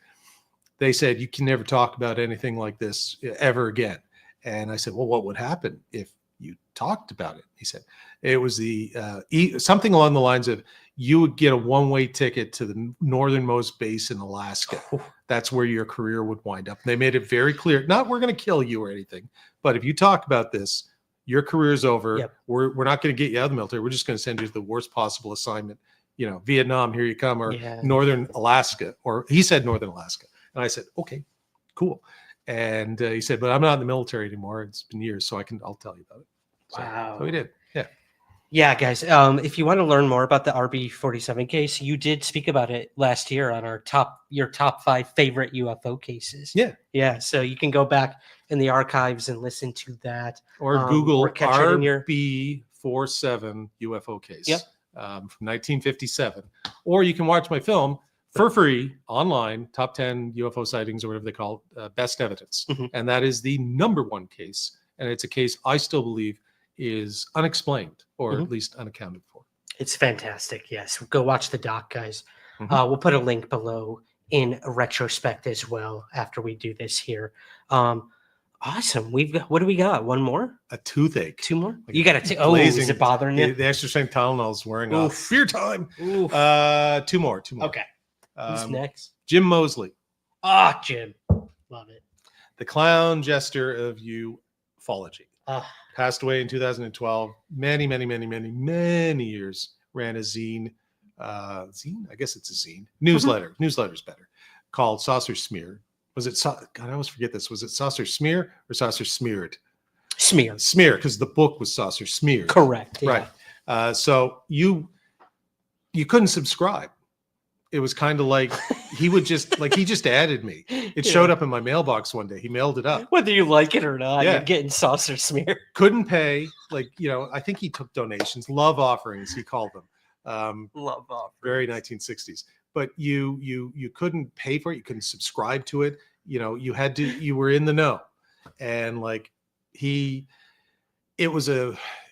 they said, you can never talk about anything like this ever again. And I said, well, what would happen if you talked about it? He said, it was something along the lines of, you would get a one-way ticket to the northernmost base in Alaska. That's where your career would wind up. They made it very clear, not we're going to kill you or anything, but if you talk about this, your career's over. Yep. We're not going to get you out of the military. We're just going to send you to the worst possible assignment. Vietnam, here you come, or Northern Alaska, or he said Northern Alaska. And I said, okay, cool. And he said, but I'm not in the military anymore. It's been years, so I'll tell you about it. Wow. So he did. Yeah. Yeah, guys. If you want to learn more about the RB-47 case, you did speak about it last year on your top 5 favorite UFO cases. Yeah. Yeah. So you can go back in the archives and listen to that. Or Google RB-47 UFO case from 1957. Or you can watch my film for free online, top 10 UFO sightings or whatever they call it, best evidence. Mm-hmm. And that is the #1 case. And it's a case I still believe is unexplained or at least unaccounted for. It's fantastic. Yes. Go watch the doc, guys. Mm-hmm. We'll put a link below in retrospect as well after we do this here. Awesome. What do we got? One more? A toothache. 2 more? Like you got to is it bothering you? The extra strength Tylenol is wearing off. Fear time. 2 more. Okay. Who's next? Jim Moseley. Jim. Love it. The clown jester of UFOlogy. Passed away in 2012. Many years. Ran a zine. I guess it's a zine. Newsletter. Newsletter's better. Called Saucer Smear. Was it? God, I always forget this. Was it Saucer Smear or Saucer Smeared? Smear, because the book was Saucer Smeared. Correct. Yeah. Right. So you couldn't subscribe. It was kind of like he just added me. It showed up in my mailbox one day. He mailed it up. Whether you like it or not, you're getting Saucer Smear. Couldn't pay. I think he took donations, love offerings, he called them. Love offerings. Very 1960s. But you couldn't pay for it. You couldn't subscribe to it. You were in the know. And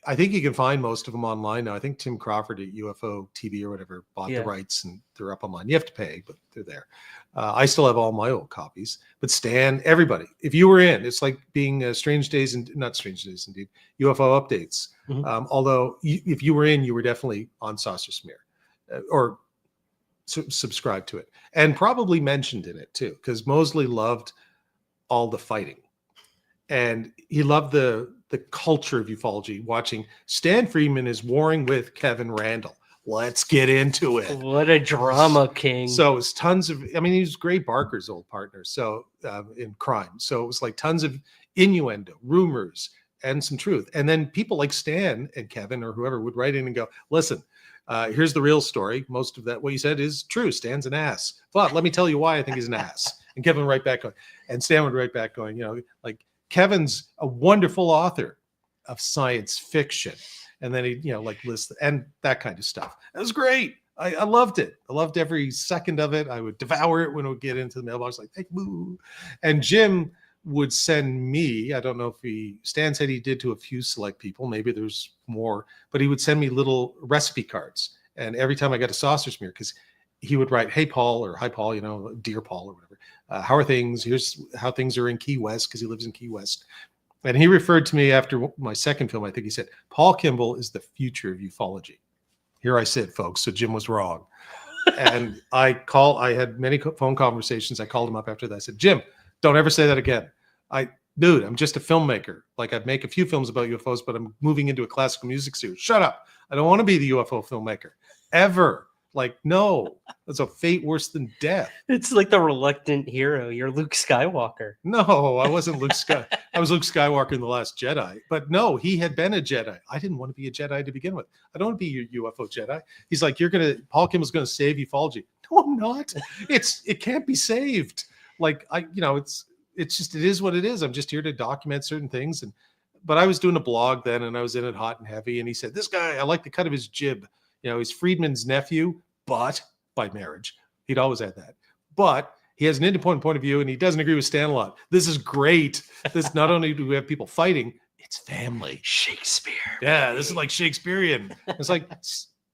I think you can find most of them online now. I think Tim Crawford at UFO TV or whatever bought the rights and they're up online. You have to pay, but they're there. I still have all my old copies. But Stan, everybody, if you were in, it's like being not Strange Days Indeed, UFO updates. Mm-hmm. Although if you were in, you were definitely on Saucer Smear or subscribed to it, and probably mentioned in it too, because Mosley loved all the fighting, and he loved the culture of ufology. Watching Stan Friedman is warring with Kevin Randall. Let's get into it. What a drama king. So it was tons of, I mean, he was Gray Barker's old partner. So in crime. So it was like tons of innuendo, rumors, and some truth. And then people like Stan and Kevin or whoever would write in and go, listen, here's the real story. Most of that, what you said is true. Stan's an ass. But let me tell you why I think he's an ass. And Kevin would write back going, and Stan would write back going, you know, like, Kevin's a wonderful author of science fiction. And then he, you know, like list and that kind of stuff. It was great. I loved it. I loved every second of it. I would devour it when it would get into the mailbox, like, hey, boo. And Jim would send me, I don't know if Stan said he did to a few select people, maybe there's more, but he would send me little recipe cards. And every time I got a saucer smear, because he would write, hey, Paul, or hi, Paul, you know, dear Paul, or whatever. How are things? Here's how things are in Key West, because he lives in Key West. And he referred to me after my second film, I think he said, Paul Kimball is the future of ufology. Here I sit, folks. So Jim was wrong. And I had many phone conversations. I called him up after that. I said, Jim, don't ever say that again. Dude, I'm just a filmmaker. Like, I'd make a few films about UFOs, but I'm moving into a classical music series. Shut up. I don't want to be the UFO filmmaker ever. Like, no, that's a fate worse than death. It's like the reluctant hero. You're Luke Skywalker. No, I wasn't Luke Skywalker. I was Luke Skywalker in The Last Jedi. But no, he had been a Jedi. I didn't want to be a Jedi to begin with. I don't want to be your UFO Jedi. He's like, Paul Kimball's going to save ufology. No, I'm not. It can't be saved. Like, it's just, it is what it is. I'm just here to document certain things. But I was doing a blog then, and I was in it hot and heavy. And he said, this guy, I like the cut of his jib. You know, he's Friedman's nephew, but by marriage. He'd always had that. But he has an independent point of view, and he doesn't agree with Stan a lot. This is great. This, not only do we have people fighting, it's family. Shakespeare. Yeah, this is like Shakespearean. It's like,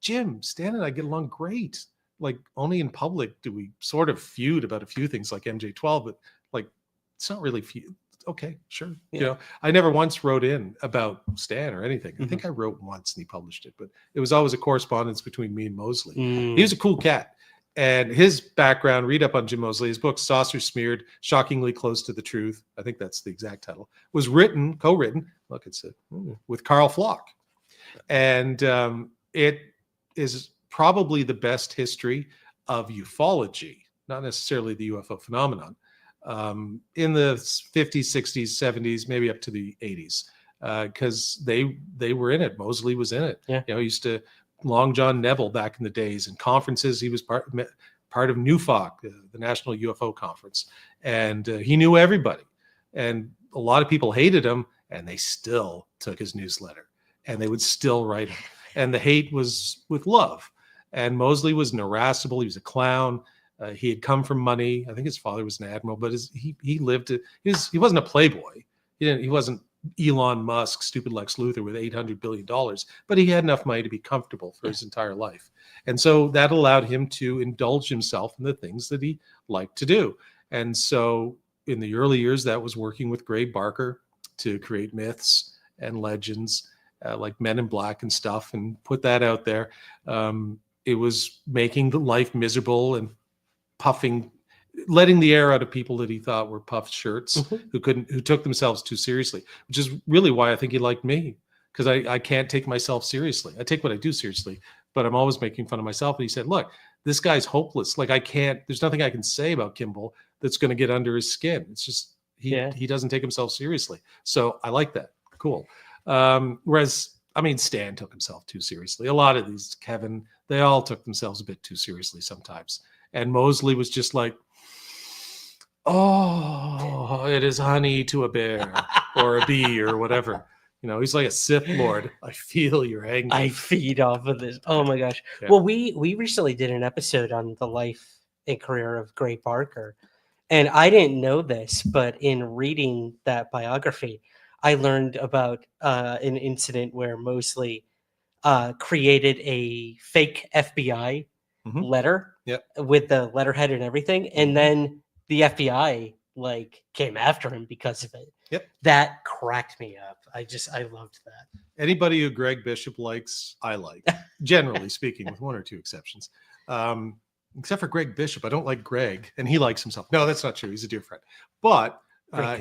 Jim, Stan and I get along great. Like, only in public do we sort of feud about a few things like MJ12, but like, it's not really feud. Okay, sure. Yeah. You know, I never once wrote in about Stan or anything. I think I wrote once and he published it, but it was always a correspondence between me and Mosley. He was a cool cat. And his background, read up on Jim Mosley, his book, Saucer Smeared, Shockingly Close to the Truth, I think that's the exact title, was co-written, look, it's with Carl Flock. And it is probably the best history of ufology, not necessarily the UFO phenomenon, in the 50s, 60s, 70s, maybe up to the 80s, because they were in it. Mosley was in it. Yeah. You know, he used to Long John Neville back in the days in conferences. He was part of NUFOC, the National UFO Conference, and he knew everybody. And a lot of people hated him, and they still took his newsletter, and they would still write him. And the hate was with love. And Mosley was an irascible. He was a clown. He had come from money. I think his father was an admiral, but he wasn't a playboy. He wasn't Elon Musk, stupid Lex Luthor with $800 billion, but he had enough money to be comfortable for his entire life. And so that allowed him to indulge himself in the things that he liked to do. And so in the early years, that was working with Gray Barker to create myths and legends like Men in Black and stuff, and put that out there. It was making the life miserable and letting the air out of people that he thought were puffed shirts, who took themselves too seriously, which is really why I think he liked me, because I can't take myself seriously. I take what I do seriously, but I'm always making fun of myself. And he said, look, this guy's hopeless. Like, there's nothing I can say about Kimball that's going to get under his skin. It's just, he doesn't take himself seriously. So I like that. Cool. Whereas, I mean, Stan took himself too seriously. A lot of these, Kevin, they all took themselves a bit too seriously sometimes. And Mosley was just like, oh, it is honey to a bear or a bee or whatever. You know, he's like a Sith Lord. I feel your anger. I feed off of this. Oh my gosh. Yeah. Well, we recently did an episode on the life and career of Gray Barker. And I didn't know this, but in reading that biography, I learned about an incident where Mosley created a fake FBI letter with the letterhead and everything. And then the FBI came after him because of it. Yep. That cracked me up. I loved that. Anybody who Greg Bishop likes, I like, generally speaking, with one or two exceptions. except for Greg Bishop. I don't like Greg, and he likes himself. No, that's not true. He's a dear friend. But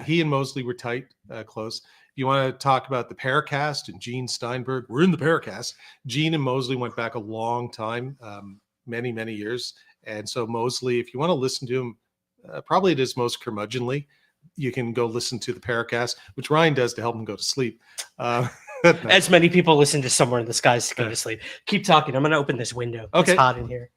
he and Mosley were tight, close. If you want to talk about the Paracast and Gene Steinberg, we're in the Paracast. Gene and Mosley went back a long time, many, many years. And so Mosley, if you want to listen to him, probably it is most curmudgeonly. You can go listen to the Paracast, which Ryan does to help him go to sleep. As many people listen to Somewhere in the Skies to go to sleep. Keep talking. I'm going to open this window. Okay. It's hot in here.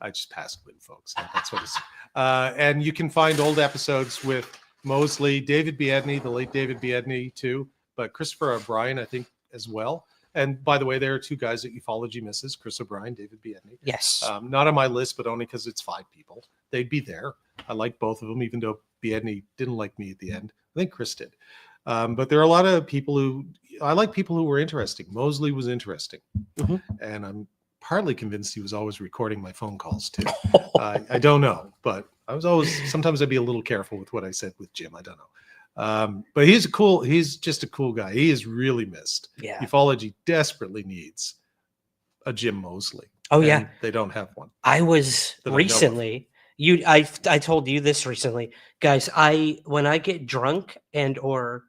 I just passed wind, folks. That's what it's. And you can find old episodes with Mosley, David Biedney, the late David Biedney too, but Christopher O'Brien, I think, as well. And by the way, there are two guys that UFOlogy misses, Chris O'Brien, David Biedney. Yes. Not on my list, but only because it's 5 people. They'd be there. I like both of them, even though Biedney didn't like me at the end. I think Chris did. But there are a lot of people who, I like people who were interesting. Mosley was interesting. And I'm partly convinced he was always recording my phone calls too. I don't know, but I was always, sometimes I'd be a little careful with what I said with Jim. I don't know. But he's just a cool guy. He is really missed. Yeah. Ufology desperately needs a Jim Mosley. Oh yeah. They don't have one. I was recently, I told you this recently, guys, when I get drunk and or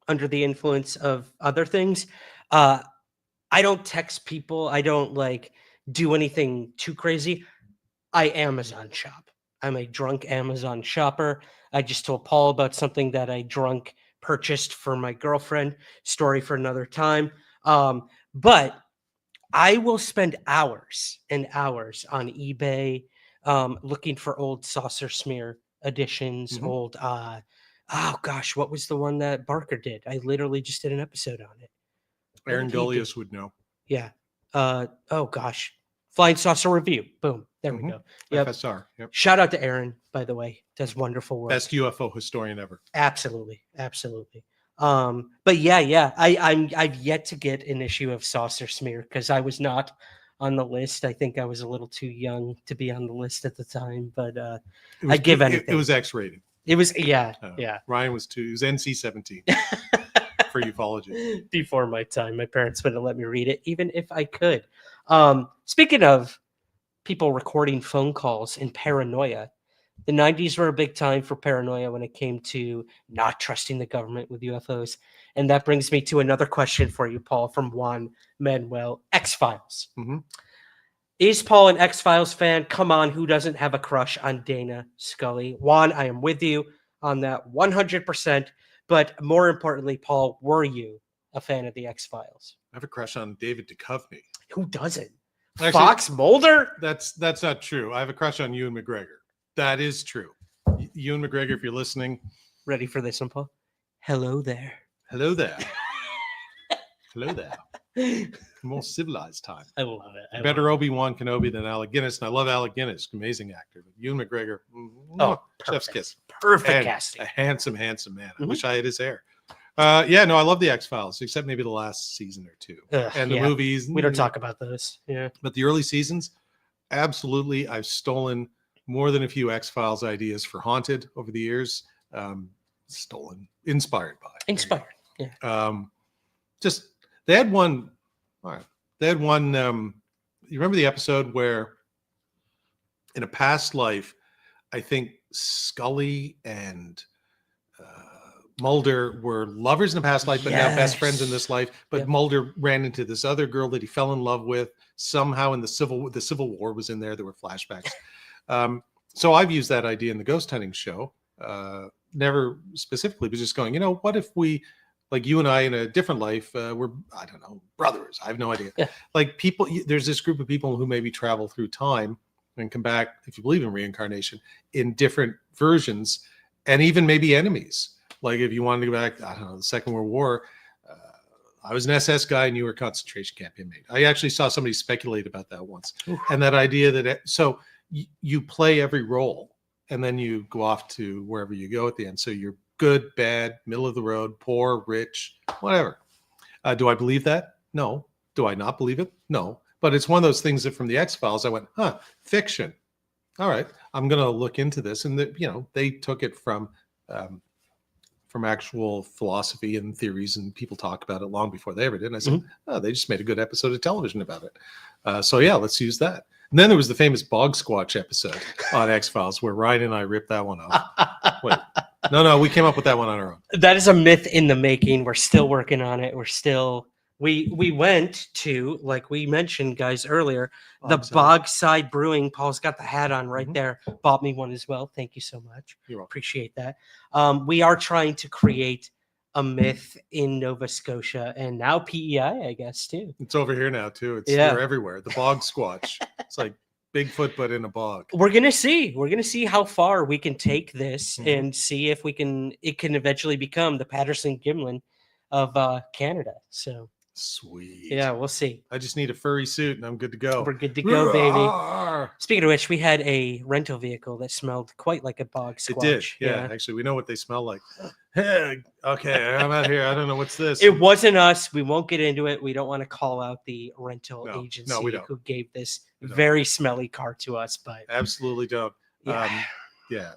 under the influence of other things, I don't text people. I don't like do anything too crazy. I Amazon shop. I'm a drunk Amazon shopper. I just told Paul about something that I drunk purchased for my girlfriend. Story for another time. But I will spend hours and hours on eBay looking for old saucer smear editions, old oh gosh, what was the one that Barker did? I literally just did an episode on it. Aaron Golias would know. Yeah. Oh gosh. Flying Saucer Review. Boom. There we go. Yep. FSR. Yep. Shout out to Aaron, by the way. Does wonderful work. Best UFO historian ever. Absolutely. Absolutely. But yeah. I've yet to get an issue of Saucer Smear because I was not on the list. I think I was a little too young to be on the list at the time, but I'd give anything. It was X-rated. It was yeah. Ryan was 2. He was NC-17 for ufology. Before my time, my parents wouldn't let me read it, even if I could. Speaking of people recording phone calls and paranoia, the 90s were a big time for paranoia when it came to not trusting the government with UFOs. And that brings me to another question for you, Paul, from Juan Manuel. X-Files. Is Paul an X-Files fan? Come on, who doesn't have a crush on Dana Scully? Juan, I am with you on that 100%. But more importantly, Paul, were you a fan of the X-Files? I have a crush on David Duchovny. Who doesn't? Actually, Fox Mulder? That's not true. I have a crush on Ewan McGregor. That is true. Ewan McGregor, if you're listening. Ready for this one, Paul? Hello there. Hello there. Hello there. More civilized time. I love it. Better Obi-Wan Kenobi than Alec Guinness. And I love Alec Guinness. Amazing actor. But Ewan McGregor. Chef's kiss. Perfect casting. A handsome man. I wish I had his hair. I love the X-Files, except maybe the last season or two. And the movies. We don't talk about those. Yeah. But the early seasons, absolutely. I've stolen more than a few X-Files ideas for Haunted over the years. Inspired by. Yeah. They had one. All right. They had one. You remember the episode where in a past life, I think Scully and Mulder were lovers in a past life, but now best friends in this life. But Mulder ran into this other girl that he fell in love with somehow in the Civil War was in there. There were flashbacks. So I've used that idea in the ghost hunting show. Never specifically, but just going, what if we, like you and I in a different life, we're, I don't know, brothers. I have no idea. Yeah. Like people, there's this group of people who maybe travel through time and come back, if you believe in reincarnation, in different versions and even maybe enemies. Like if you wanted to go back, I don't know, the Second World War, I was an SS guy and you were a concentration camp inmate. I actually saw somebody speculate about that once. Oof. And that idea that, so you play every role and then you go off to wherever you go at the end. So you're good, bad, middle of the road, poor, rich, whatever. Do I believe that? No. Do I not believe it? No. But it's one of those things that from the X-Files, I went, fiction. All right, I'm going to look into this. And, they took it from from actual philosophy and theories, and people talk about it long before they ever did. And I said, oh, they just made a good episode of television about it. So yeah, let's use that. And then there was the famous Bog Squatch episode on X-Files where Ryan and I ripped that one off. Wait, no, we came up with that one on our own. That is a myth in the making. We're still working on it. We're still we went to, like we mentioned, guys, earlier, the Bogside Brewing. Paul's got the hat on right there. Bought me one as well. Thank you so much. You're welcome. Appreciate that. We are trying to create a myth in Nova Scotia and now PEI, I guess, too. It's over here now too. They're everywhere. The Bog Squatch. It's like Bigfoot, but in a bog. We're gonna see how far we can take this and see if it can eventually become the Patterson Gimlin of Canada. So sweet. Yeah, we'll see. I just need a furry suit and I'm good to go. We're good to go, baby. Speaking of which, we had a rental vehicle that smelled quite like a bog squatch. It did. Yeah. Actually, we know what they smell like. Hey, okay, I'm out here. I don't know what's this. It wasn't us. We won't get into it. We don't want to call out the rental agency who gave this very smelly car to us, but absolutely don't. Yeah,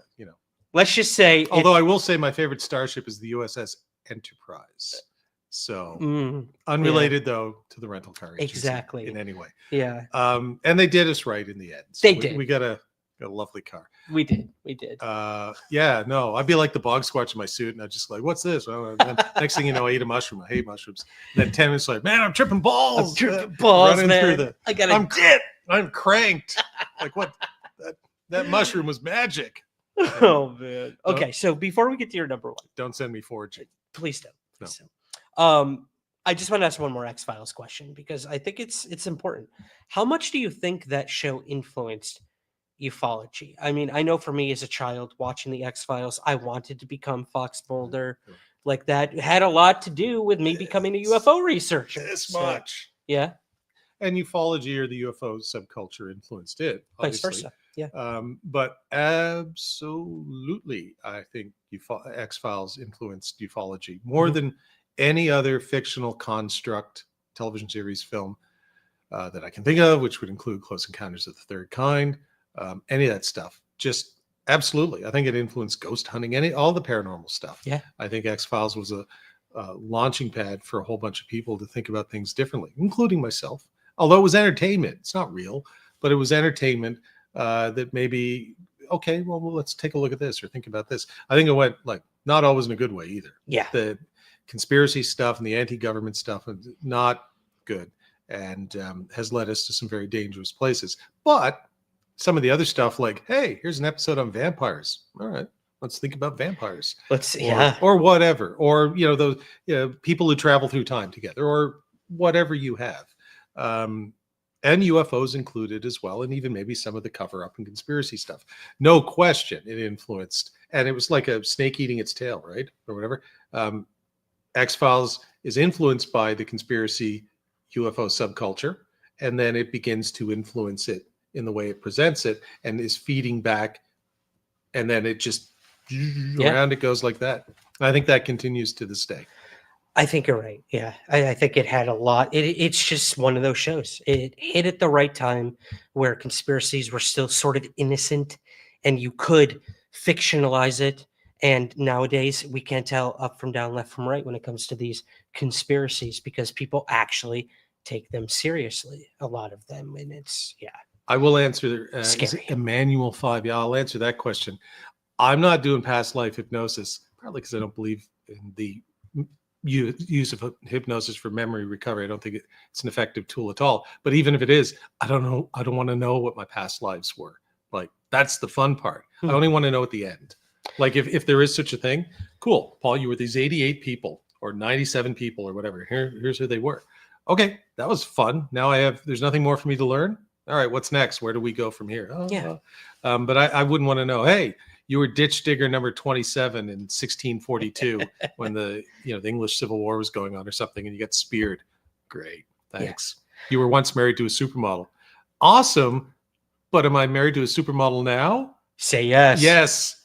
let's just say. Although I will say my favorite starship is the USS Enterprise. So unrelated though to the rental car agency exactly in any way. Yeah. And they did us right in the end. So they did. We got a lovely car. We did. Yeah, no, I'd be like the Bog Squatch in my suit, and I'd just like, what's this? Well, then next thing you know, I ate a mushroom. I hate mushrooms. And then 10 minutes like, man, I'm tripping balls. Man. I'm cranked. Like what? That mushroom was magic. Oh man. Okay, so before we get to your number one, don't send me foraging. Please don't. Please don't. I just want to ask one more X-Files question because I think it's important. How much do you think that show influenced ufology? I mean, I know for me as a child watching the X-Files, I wanted to become Fox Mulder. Like that had a lot to do with me becoming a UFO researcher. This much. Yeah. And ufology or the UFO subculture influenced it. Vice versa. Yeah. But absolutely, I think X-Files influenced ufology more than any other fictional construct, television series, film that I can think of, which would include Close Encounters of the Third Kind, any of that stuff. Just absolutely. I think it influenced ghost hunting, all the paranormal stuff. Yeah. I think X-Files was a launching pad for a whole bunch of people to think about things differently, including myself. Although it was entertainment. It's not real, but it was entertainment that maybe, okay, well, let's take a look at this or think about this. I think it went like not always in a good way either. Yeah. The conspiracy stuff and the anti-government stuff is not good and has led us to some very dangerous places. But some of the other stuff like, hey, here's an episode on vampires. All right, let's think about vampires. Or whatever. Or, those people who travel through time together or whatever you have. And UFOs included as well, and even maybe some of the cover-up and conspiracy stuff. No question it influenced. And it was like a snake eating its tail, right? Or whatever. X-Files is influenced by the conspiracy UFO subculture, and then it begins to influence it in the way it presents it and is feeding back, and then it just around it goes like that. I think that continues to this day. I think you're right. Yeah, I think it had a lot. It's just one of those shows. It hit at the right time where conspiracies were still sort of innocent and you could fictionalize it. And nowadays we can't tell up from down, left from right when it comes to these conspiracies because people actually take them seriously, a lot of them. And it's, I will answer scary. Emmanuel 5. Yeah, I'll answer that question. I'm not doing past life hypnosis, probably because I don't believe in the use of hypnosis for memory recovery. I don't think it's an effective tool at all. But even if it is, I don't know. I don't want to know what my past lives were. Like, that's the fun part. I only want to know at the end. Like, if there is such a thing, cool. Paul, you were these 88 people or 97 people or whatever. Here's who they were. Okay, that was fun. Now there's nothing more for me to learn. All right, what's next? Where do we go from here? But I wouldn't want to know, hey, you were ditch digger number 27 in 1642 when the English Civil War was going on or something, and you got speared. Great, thanks. You were once married to a supermodel. Awesome, but am I married to a supermodel now? Say yes.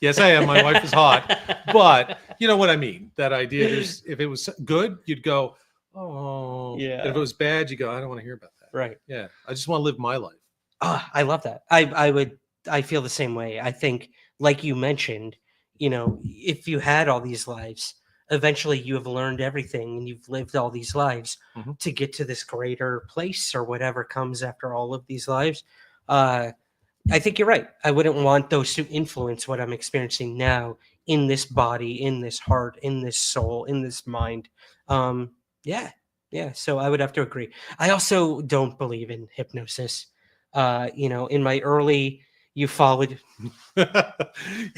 Yes, I am. My wife is hot, but you know what I mean. That idea. If it was good, you'd go, oh, yeah. And if it was bad, you go, I don't want to hear about that. Right. Yeah, I just want to live my life. I love that. I feel the same way. I think, like you mentioned, if you had all these lives, eventually you have learned everything and you've lived all these lives Mhm. to get to this greater place or whatever comes after all of these lives. I think you're right. I wouldn't want those to influence what I'm experiencing now in this body, in this heart, in this soul, in this mind. Yeah, yeah. So I would have to agree. I also don't believe in hypnosis. In my early ufology,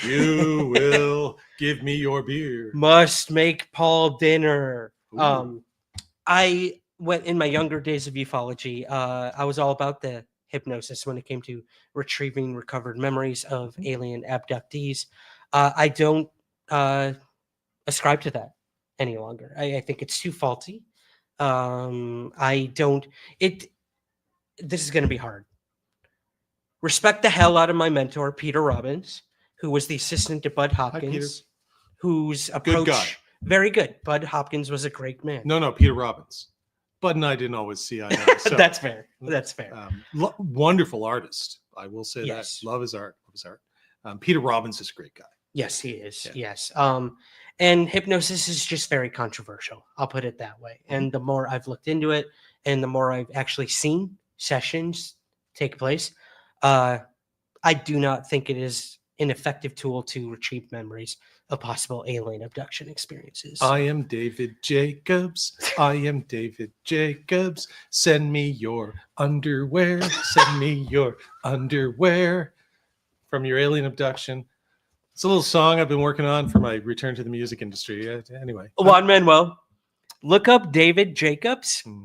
You will give me your beer. must make Paul dinner. Ooh. I went in my younger days of ufology. I was all about the hypnosis when it came to retrieving recovered memories of alien abductees. I don't ascribe to that any longer. I think it's too faulty. I don't. It. This is going to be hard. Respect the hell out of my mentor, Peter Robbins, who was the assistant to Bud Peter. Hopkins, whose Good approach guy. very good. Bud Hopkins was a great man. No, Peter Robbins. Bud and I didn't always see eye to eye. So, That's fair. That's fair. wonderful artist. I will say Yes. that. Love his art. Peter Robbins is a great guy. Yes, he is. Yeah. Yes. And hypnosis is just very controversial. I'll put it that way. And the more I've looked into it and the more I've actually seen sessions take place, I do not think it is an effective tool to retrieve memories of possible alien abduction experiences. I am David Jacobs. I am David Jacobs. Send me your underwear. Send me your underwear from your alien abduction. It's a little song I've been working on for my return to the music industry. Anyway. Juan Manuel, look up David Jacobs, Hmm.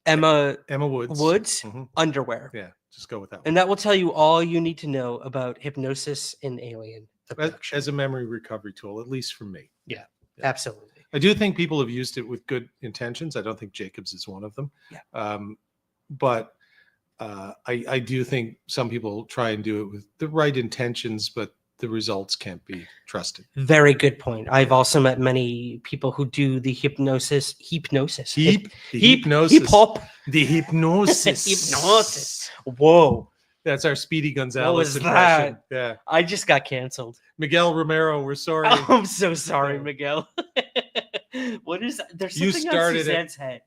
Emma Woods. Mhm. underwear. Yeah, just go with that one. And that will tell you all you need to know about hypnosis and alien abduction. As a memory recovery tool, at least for me. Yeah, absolutely. I do think people have used it with good intentions. I don't think Jacobs is one of them. Yeah. But I do think some people try and do it with the right intentions, but the results can't be trusted. Very good point. I've also met many people who do the hypnosis. The hypnosis. Hip hop. The hypnosis. Hypnosis. Whoa. That's our Speedy Gonzalez was impression. that? Yeah. I just got canceled. Miguel Romero, we're sorry. I'm so sorry, Yeah. Miguel. What is that? There's You something on started it. Suzanne's head.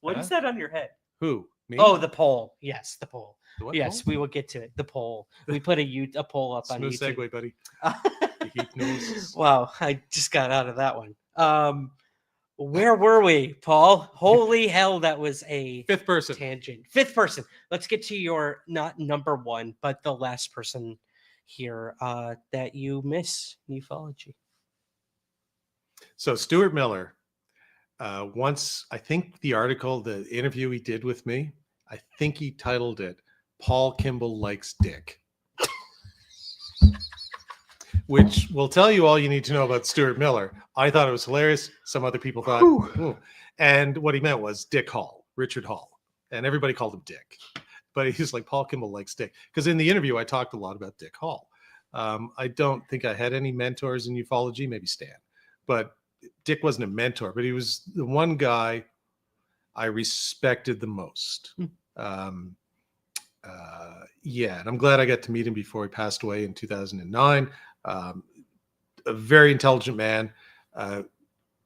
What is Huh? that on your head? Who? Me? Oh, the poll. Yes, the poll. The what Yes, poll? we will get to it. The poll. We put a poll up on Smooth YouTube. segue, buddy. Hypnosis. Wow, I just got out of that one. Where were we, Paul? Holy hell, that was a Fifth person. tangent. Fifth person. Let's get to your not number one, but the last person here that you miss in ufology. So Stuart Miller, once, I think the article, the interview he did with me, I think he titled it, Paul Kimball Likes Dick. Which will tell you all you need to know about Stuart Miller. I thought it was hilarious. Some other people thought, "Ooh." And what he meant was Dick Hall, Richard Hall. And everybody called him Dick. But he's like, Paul Kimball likes Dick. Because in the interview, I talked a lot about Dick Hall. I don't think I had any mentors in ufology, maybe Stan. But Dick wasn't a mentor, but he was the one guy I respected the most. Yeah, and I'm glad I got to meet him before he passed away in 2009. A very intelligent man,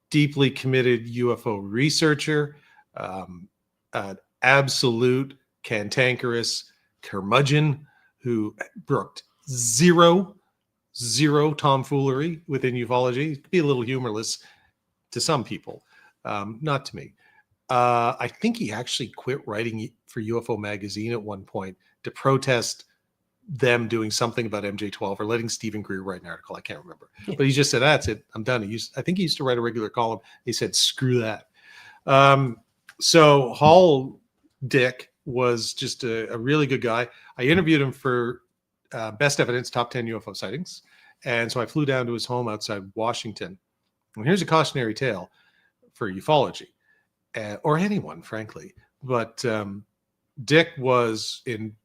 deeply committed UFO researcher, absolute cantankerous curmudgeon who brooked zero tomfoolery within ufology. It could be a little humorless to some people, not to me. I think he actually quit writing for UFO magazine at one point to protest them doing something about MJ12 or letting Stephen Greer write an article. I can't remember, but he just said, "That's it, I'm done." I think he used to write a regular column. He said, "Screw that." So Hall Dick was just a really good guy. I interviewed him for Best Evidence, Top 10 UFO Sightings. And so I flew down to his home outside Washington. And here's a cautionary tale for ufology, or anyone, frankly. But Dick was in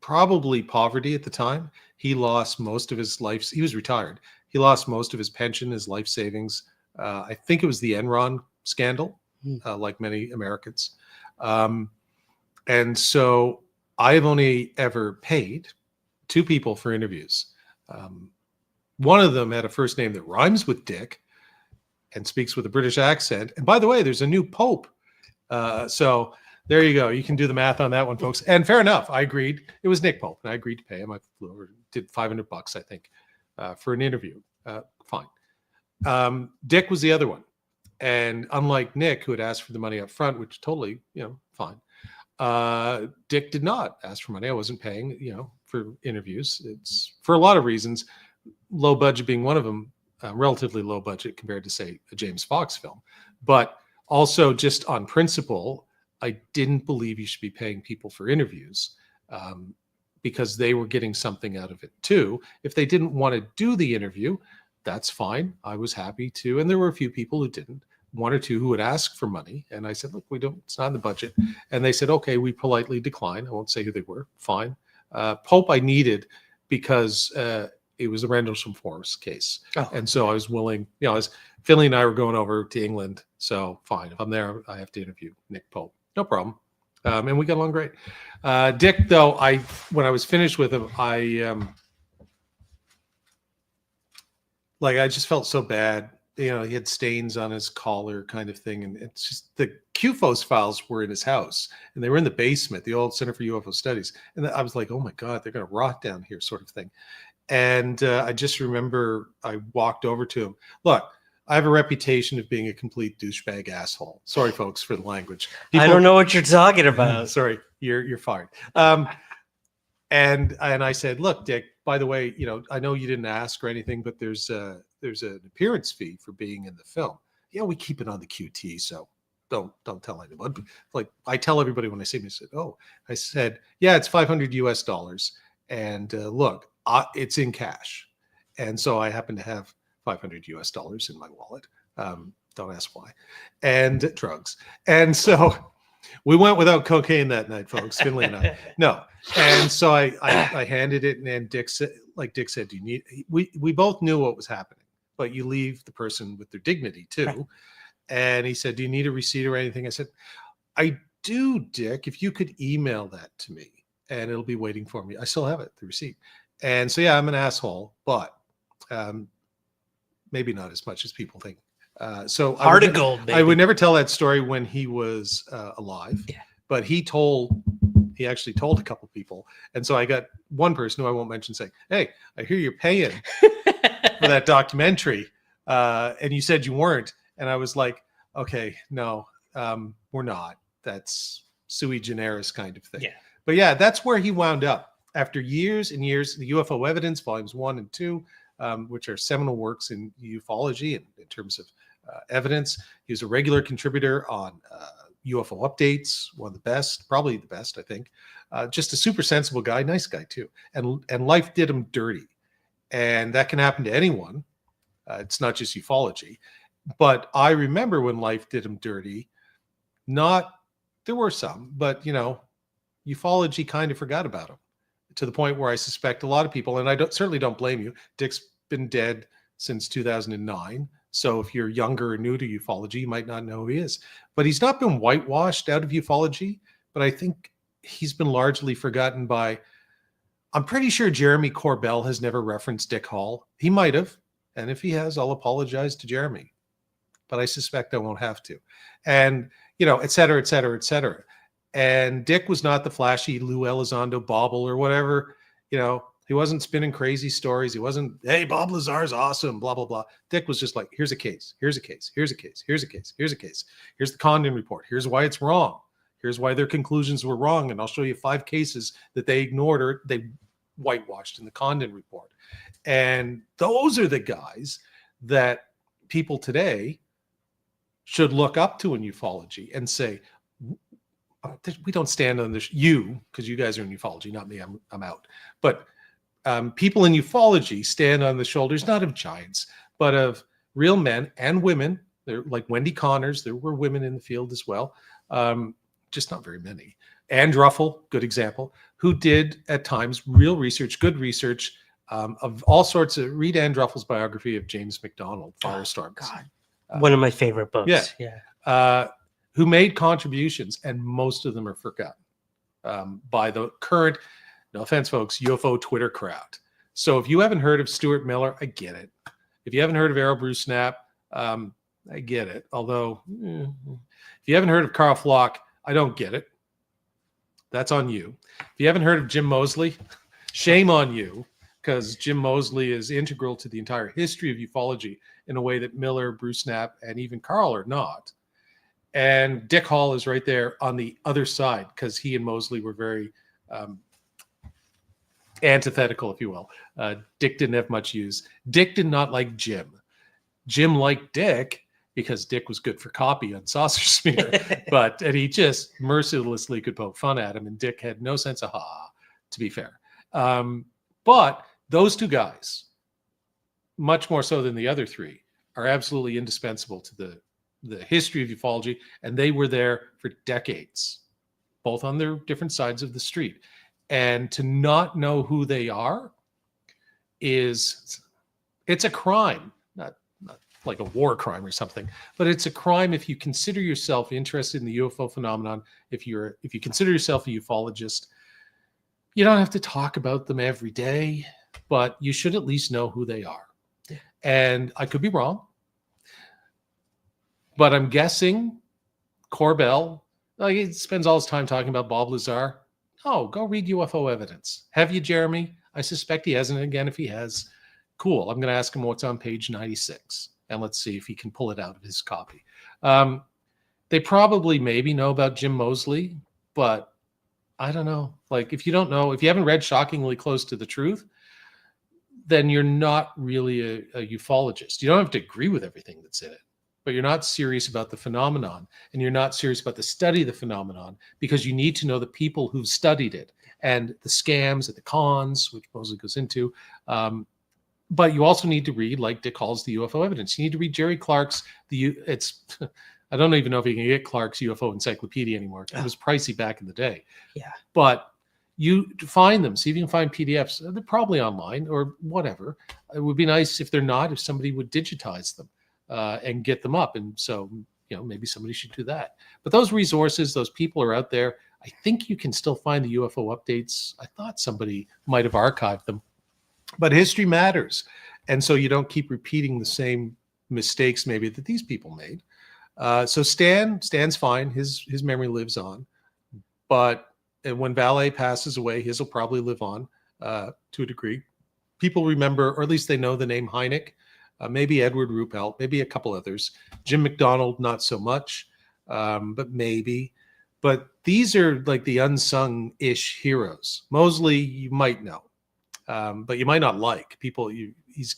probably poverty at the time. He lost most of his life. He was retired. He lost most of his pension, his life savings. I think it was the Enron scandal, like many Americans. And so I've only ever paid 2 people for interviews. One of them had a first name that rhymes with Dick and speaks with a British accent. And by the way, there's a new Pope. So there you go. You can do the math on that one, folks. And fair enough. I agreed. It was Nick Pope, and I agreed to pay him. I flew over, did $500, I think, for an interview. Fine. Dick was the other one. And unlike Nick, who had asked for the money up front, which totally, fine. Dick did not ask for money. I wasn't paying, for interviews. It's for a lot of reasons, low budget being one of them, relatively low budget compared to, say, a James Fox film. But also just on principle, I didn't believe you should be paying people for interviews because they were getting something out of it too. If they didn't want to do the interview, that's fine. I was happy to. And there were a few people who didn't, one or two who would ask for money. And I said, look, it's not in the budget. And they said, okay, we politely decline. I won't say who they were. Fine. Pope I needed because it was a Rendlesham Forest case. Oh. And so I was willing, Finley and I were going over to England. So fine. If I'm there, I have to interview Nick Pope. No problem. And we got along great. Dick, though, when I was finished with him, I just felt so bad. He had stains on his collar kind of thing. And it's just the QFOS files were in his house and they were in the basement, the old Center for UFO Studies. And I was like, oh my God, they're going to rot down here sort of thing. And I just remember I walked over to him. Look, I have a reputation of being a complete douchebag asshole. Sorry, folks, for the language. I don't know what you're talking about. Sorry, you're fired. And I said, look, Dick, by the way, I know you didn't ask or anything, but there's an appearance fee for being in the film. Yeah, we keep it on the QT, so don't tell anyone. Like I tell everybody when I see him, I said, yeah, it's $500 and look, it's in cash, and so I happen to have $500 in my wallet. Don't ask why, and drugs, and so. We went without cocaine that night, folks. Finley and I. No. And so I handed it, and Dick said, do you need? We both knew what was happening, but you leave the person with their dignity too. Right. And he said, do you need a receipt or anything? I said, I do, Dick. If you could email that to me, and it'll be waiting for me. I still have it, the receipt. And so yeah, I'm an asshole, but maybe not as much as people think. So heart of gold, baby. I would never tell that story when he was alive, but he actually told a couple people. And so I got one person who I won't mention saying, hey, I hear you're paying for that documentary. And you said you weren't. And I was like, okay, no, we're not. That's sui generis kind of thing. Yeah. But yeah, that's where he wound up after years and years. The UFO Evidence, volumes 1 and 2, which are seminal works in ufology and in terms of evidence. He was a regular contributor on UFO Updates, one of the best, probably the best, I think. Just a super sensible guy, nice guy too. And life did him dirty. And that can happen to anyone. It's not just ufology. But I remember when life did him dirty, there were some, but ufology kind of forgot about him to the point where I suspect a lot of people, and I certainly don't blame you. Dick's been dead since 2009. So if you're younger or new to ufology, you might not know who he is. But he's not been whitewashed out of ufology, but I think he's been largely forgotten by, I'm pretty sure Jeremy Corbell has never referenced Dick Hall. He might have. And if he has, I'll apologize to Jeremy. But I suspect I won't have to. And, et cetera, et cetera, et cetera. And Dick was not the flashy Lou Elizondo bauble or whatever, he wasn't spinning crazy stories. He wasn't, hey, Bob Lazar's awesome, blah, blah, blah. Dick was just like, here's a case, here's a case, here's a case, here's a case, here's a case. Here's the Condon report. Here's why it's wrong. Here's why their conclusions were wrong. And I'll show you 5 cases that they ignored or they whitewashed in the Condon report. And those are the guys that people today should look up to in ufology and say, we don't stand on this, because you guys are in ufology, not me, I'm out. But people in ufology stand on the shoulders, not of giants, but of real men and women. They're like Wendy Connors. There were women in the field as well, just not very many. Ann Druffel, good example, who did at times real research, good research of all sorts of. Read Ann Druffel's biography of James McDonald, Firestorms. Oh, God. One of my favorite books. Yeah. Who made contributions, and most of them are forgotten by the current, no offense, folks, UFO Twitter crowd. So if you haven't heard of Stuart Miller, I get it. If you haven't heard of Errol Bruce Knapp, I get it. Although, if you haven't heard of Carl Flock, I don't get it. That's on you. If you haven't heard of Jim Moseley, shame on you, because Jim Moseley is integral to the entire history of ufology in a way that Miller, Bruce Knapp, and even Carl are not. And Dick Hall is right there on the other side, because he and Moseley were very antithetical, if you will. Dick didn't have much use. Dick did not like Jim. Jim liked Dick because Dick was good for copy on Saucer Smear, and he just mercilessly could poke fun at him, and Dick had no sense of to be fair. But those two guys, much more so than the other three, are absolutely indispensable to the history of ufology, and they were there for decades, both on their different sides of the street. And to not know who they are it's a crime, not like a war crime or something, but it's a crime if you consider yourself interested in the UFO phenomenon. If you consider yourself a ufologist, you don't have to talk about them every day, but you should at least know who they are. And I could be wrong, but I'm guessing Corbell, he spends all his time talking about Bob Lazar. Oh, go read UFO evidence. Have you, Jeremy? I suspect he hasn't. Again, if he has, cool. I'm going to ask him what's on page 96, and let's see if he can pull it out of his copy. They probably maybe know about Jim Moseley, but I don't know. Like, if you don't know, if you haven't read Shockingly Close to the Truth, then you're not really a ufologist. You don't have to agree with everything that's in it, but you're not serious about the phenomenon, and you're not serious about the study of the phenomenon, because you need to know the people who've studied it and the scams and the cons, which Moseley goes into. But you also need to read, like Dick Hall's The UFO Evidence. You need to read Jerry Clark's I don't even know if you can get Clark's UFO Encyclopedia anymore. It was pricey back in the day. Yeah. But you find them. See if you can find PDFs. They're probably online or whatever. It would be nice if they're not, if somebody would digitize them and get them up. And so, maybe somebody should do that. But those resources, those people are out there. I think you can still find the UFO updates. I thought somebody might have archived them. But history matters. And so you don't keep repeating the same mistakes maybe that these people made. So Stan's fine. His memory lives on. But when Valet passes away, his will probably live on to a degree. People remember, or at least they know the name Hynek, maybe Edward Ruppelt, maybe a couple others. Jim McDonald, not so much, but maybe. But these are like the unsung-ish heroes. Moseley, you might know, but you might not like. He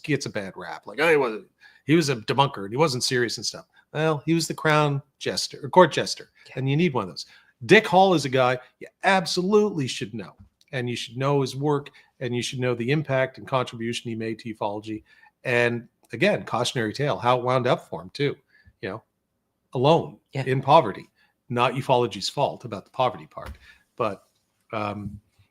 gets a bad rap. Like, oh, he was a debunker and he wasn't serious and stuff. Well, he was the crown jester or court jester, and you need one of those. Dick Hall is a guy you absolutely should know, and you should know his work, and you should know the impact and contribution he made to ufology. And again, cautionary tale, how it wound up for him too. Alone in poverty. Not ufology's fault about the poverty part, but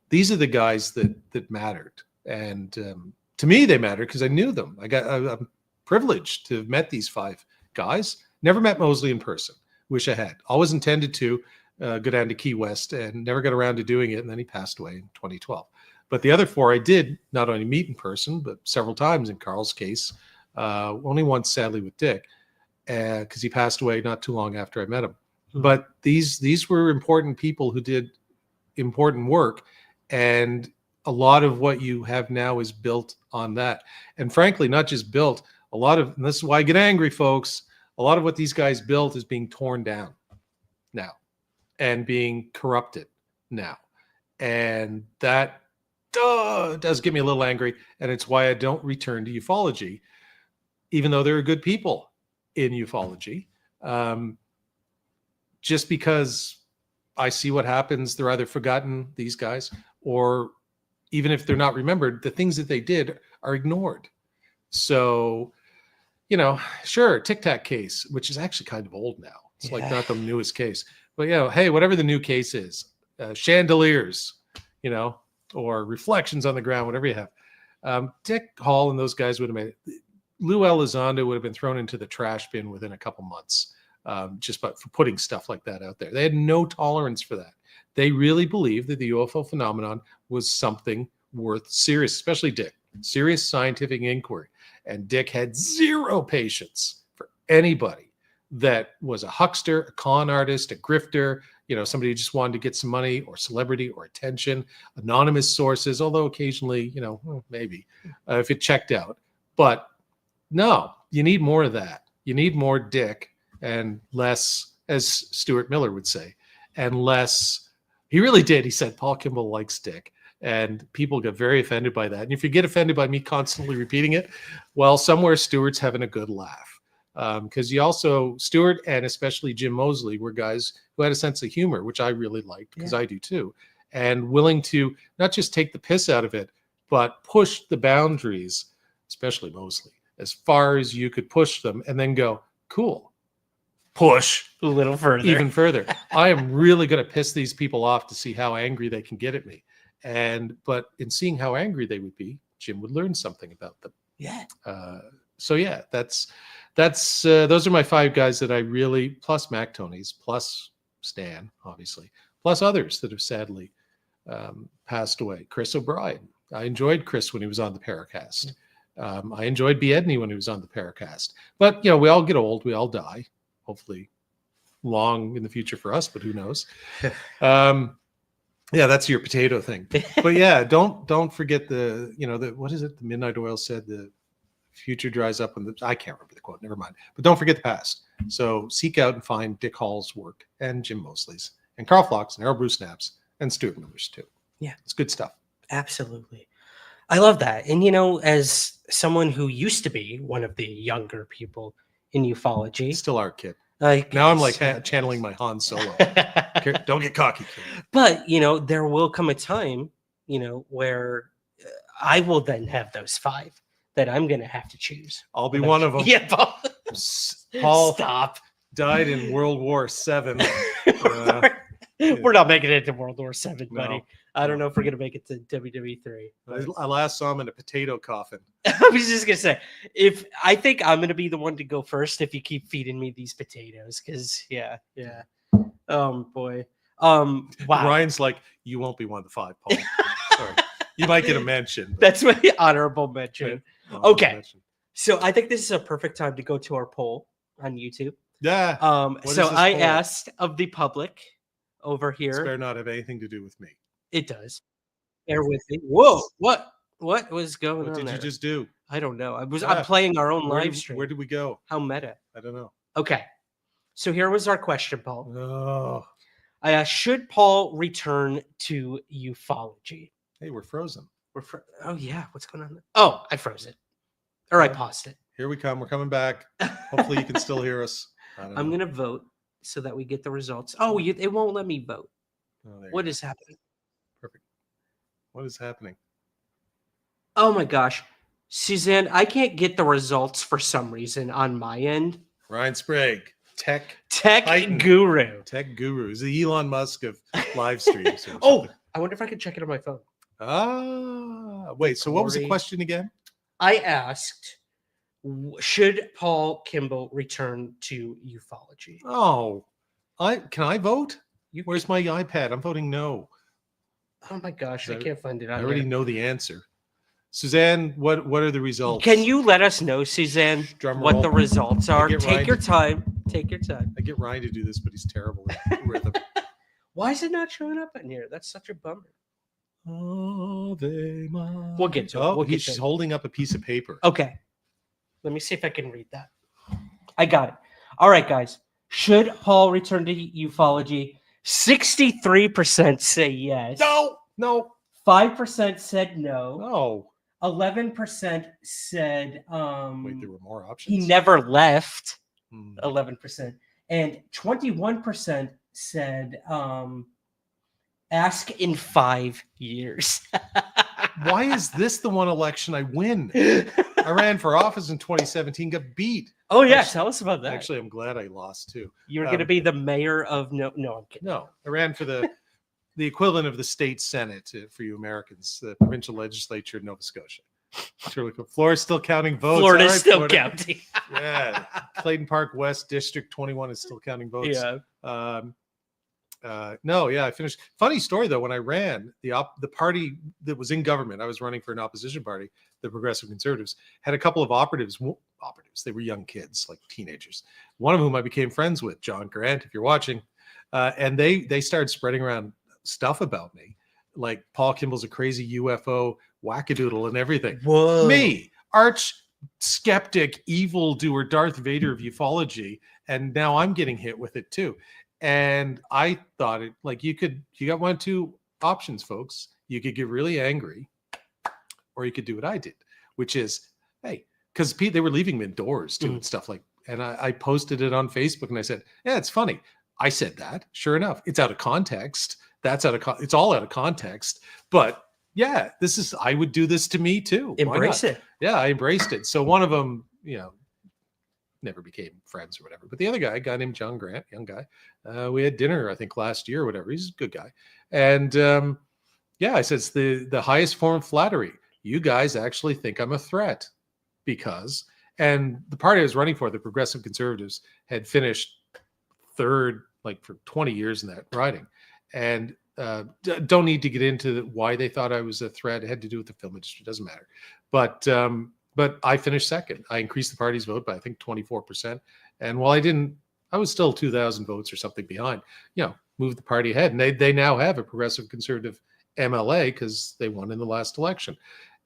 these are the guys that mattered, and to me they mattered because I knew them. I'm privileged to have met these five guys. Never met Moseley in person. Wish I had. Always intended to go down to Key West and never got around to doing it. And then he passed away in 2012. But the other four I did not only meet in person, but several times in Carl's case. Only once, sadly, with Dick, because he passed away not too long after I met him. But these were important people who did important work, and a lot of what you have now is built on that. And frankly, not just built, and this is why I get angry, folks, a lot of what these guys built is being torn down now and being corrupted now. And that does get me a little angry, and it's why I don't return to ufology, even though there are good people in ufology. Just because I see what happens, they're either forgotten, these guys, or even if they're not remembered, the things that they did are ignored. So, sure, Tic Tac case, which is actually kind of old now. It's like not the newest case. But, hey, whatever the new case is, chandeliers, or reflections on the ground, whatever you have. Dick Hall and those guys would have made it. Lou Elizondo would have been thrown into the trash bin within a couple months. Just for putting stuff like that out there. They had no tolerance for that. They really believed that the UFO phenomenon was something worth serious, especially Dick. serious scientific inquiry. And Dick had zero patience for anybody that was a huckster, a con artist, a grifter, somebody who just wanted to get some money or celebrity or attention, anonymous sources, although occasionally, maybe if it checked out. But no, you need more of that. You need more Dick and less, as Stuart Miller would say, and less. He really did. He said Paul Kimball likes Dick. And people get very offended by that. And if you get offended by me constantly repeating it, well, somewhere Stuart's having a good laugh. Because Stuart and especially Jim Moseley were guys who had a sense of humor, which I really liked, because I do too. And willing to not just take the piss out of it, but push the boundaries, especially Moseley, as far as you could push them and then go, cool, push A little further. even further. I am really going to piss these people off to see how angry they can get at me. But in seeing how angry they would be, Jim would learn something about them. Yeah. Those are my 5 guys that I really, plus Mac Tonys, plus Stan, obviously, plus others that have sadly passed away. Chris O'Brien. I enjoyed Chris when he was on the Paracast. I enjoyed B. Edney when he was on the Paracast. But, we all get old. We all die. Hopefully long in the future for us, but who knows? Yeah, that's your potato thing. But yeah, don't forget what is it? The Midnight Oil said the future dries up when I can't remember the quote, never mind. But don't forget the past. So seek out and find Dick Hall's work and Jim Moseley's and Carl Flock's and Errol Bruce Knapp's and Stuart Miller's too. Yeah. It's good stuff. Absolutely. I love that. And, as someone who used to be one of the younger people in ufology. Still our kid. Now I'm like channeling my Han Solo. Don't get cocky, kid. But, there will come a time, where I will then have those 5 that I'm going to have to choose. I'll be one of them. Yeah, Paul. Paul Stop. died in World War VII. We're not making it to World War VII, buddy. No. I don't know if we're going to make it to WWE3. I last saw him in a potato coffin. I was just going to say, I think I'm going to be the one to go first if you keep feeding me these potatoes. Because, yeah. Boy. Wow. Ryan's like, you won't be one of the 5, Paul. Sorry. You might get a mention. That's my honorable mention. Honorable Okay. mention. So I think this is a perfect time to go to our poll on YouTube. Yeah. So I poll? asked of the public over here. This better not have anything to do with me. It does. Bear with me. Whoa! What was going on? What did there? you just do? I don't know. I'm playing our own live stream. Where did we go? How meta? I don't know. Okay. So here was our question, Paul. Oh. I asked, should Paul return to ufology? Hey, we're frozen. Oh yeah, what's going on? Oh, I froze it. Or I paused it. Here we come. We're coming back. Hopefully you can still hear us. I'm gonna vote so that we get the results. Oh, it won't let me vote. What is happening? Perfect. What is happening? Oh my gosh, Suzanne, I can't get the results for some reason on my end. Ryan Sprague, tech Titan. Guru. Tech guru. Is the Elon Musk of live streams. Oh, I wonder if I could check it on my phone. Wait. So what was the question again? I asked, should Paul Kimball return to ufology? Oh, can I vote? Where's my iPad? I'm voting no. Oh my gosh, I can't find it. I already know the answer. Suzanne, what are the results? Can you let us know, Suzanne, what the results are? Take your time. Take your time. I get Ryan to do this, but he's terrible at rhythm. Why is it not showing up in here? That's such a bummer. Oh, We'll get to it. Oh, he's holding up a piece of paper. Okay. Let me see if I can read that. I got it. All right, guys. Should Paul return to ufology? 63% say yes. No. 5% said no. No. 11% said Wait, there were more options. he never left. 11%. And 21% said ask in 5 years. Why is this the one election I win? I ran for office in 2017, got beat. Oh yeah, tell us about that. Actually, I'm glad I lost too. You were going to be the mayor of no, I'm kidding. No, I ran for the equivalent of the state senate for you Americans, the provincial legislature in Nova Scotia. It's really cool. Florida's still counting votes. Florida's right, still Florida. counting. Yeah, Clayton Park West District 21 is still counting votes. Yeah. No, yeah, I finished. Funny story though, when I ran the party that was in government, I was running for an opposition party, the Progressive Conservatives, had a couple of operatives. They were young kids, like teenagers. One of whom I became friends with, John Grant, if you're watching, and they started spreading around stuff about me, like Paul Kimball's a crazy UFO wackadoodle and everything. Whoa. Me, arch skeptic, evil doer, Darth Vader of ufology, and now I'm getting hit with it too. And I thought it like you got one of two options, folks. You could get really angry, or you could do what I did, which is, hey, because they were leaving me indoors doing stuff like, and I posted it on Facebook and I said, yeah, it's funny. I said that. Sure enough, it's out of context. It's all out of context. But yeah, I would do this to me too. Embrace it. Yeah, I embraced it. So one of them, never became friends or whatever. But the other guy, a guy named John Grant, young guy, we had dinner, I think last year or whatever. He's a good guy. And I said, it's the highest form of flattery. You guys actually think I'm a threat and the party I was running for, the Progressive Conservatives, had finished third, like for 20 years in that riding. And don't need to get into why they thought I was a threat. It had to do with the film industry. Doesn't matter. But I finished second. I increased the party's vote by, I think, 24%. And while I was still 2,000 votes or something behind, moved the party ahead. And they now have a Progressive Conservative MLA because they won in the last election.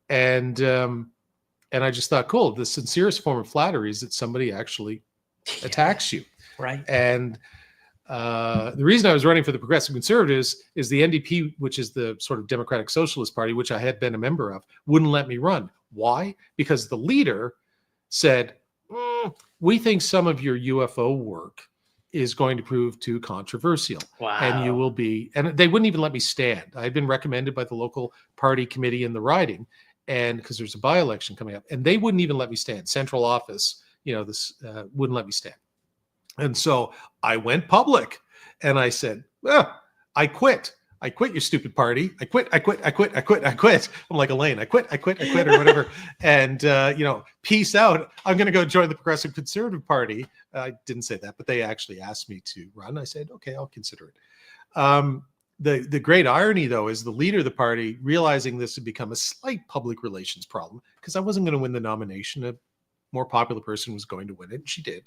And I just thought, cool, the sincerest form of flattery is that somebody actually attacks you. Right. And the reason I was running for the Progressive Conservatives is the NDP, which is the sort of Democratic Socialist Party, which I had been a member of, wouldn't let me run. Why? Because the leader said, we think some of your UFO work is going to prove too controversial. Wow. And you will be, and they wouldn't even let me stand. I had been recommended by the local party committee in the riding, and because there's a by-election coming up, and they wouldn't even let me stand. Central office, this wouldn't let me stand. And so I went public and I said, I quit. I quit your stupid party. I quit. I'm like Elaine. I quit or whatever. And, peace out. I'm going to go join the Progressive Conservative Party. I didn't say that, but they actually asked me to run. I said, okay, I'll consider it. The great irony, though, is the leader of the party, realizing this had become a slight public relations problem, because I wasn't going to win the nomination. A more popular person was going to win it, and she did.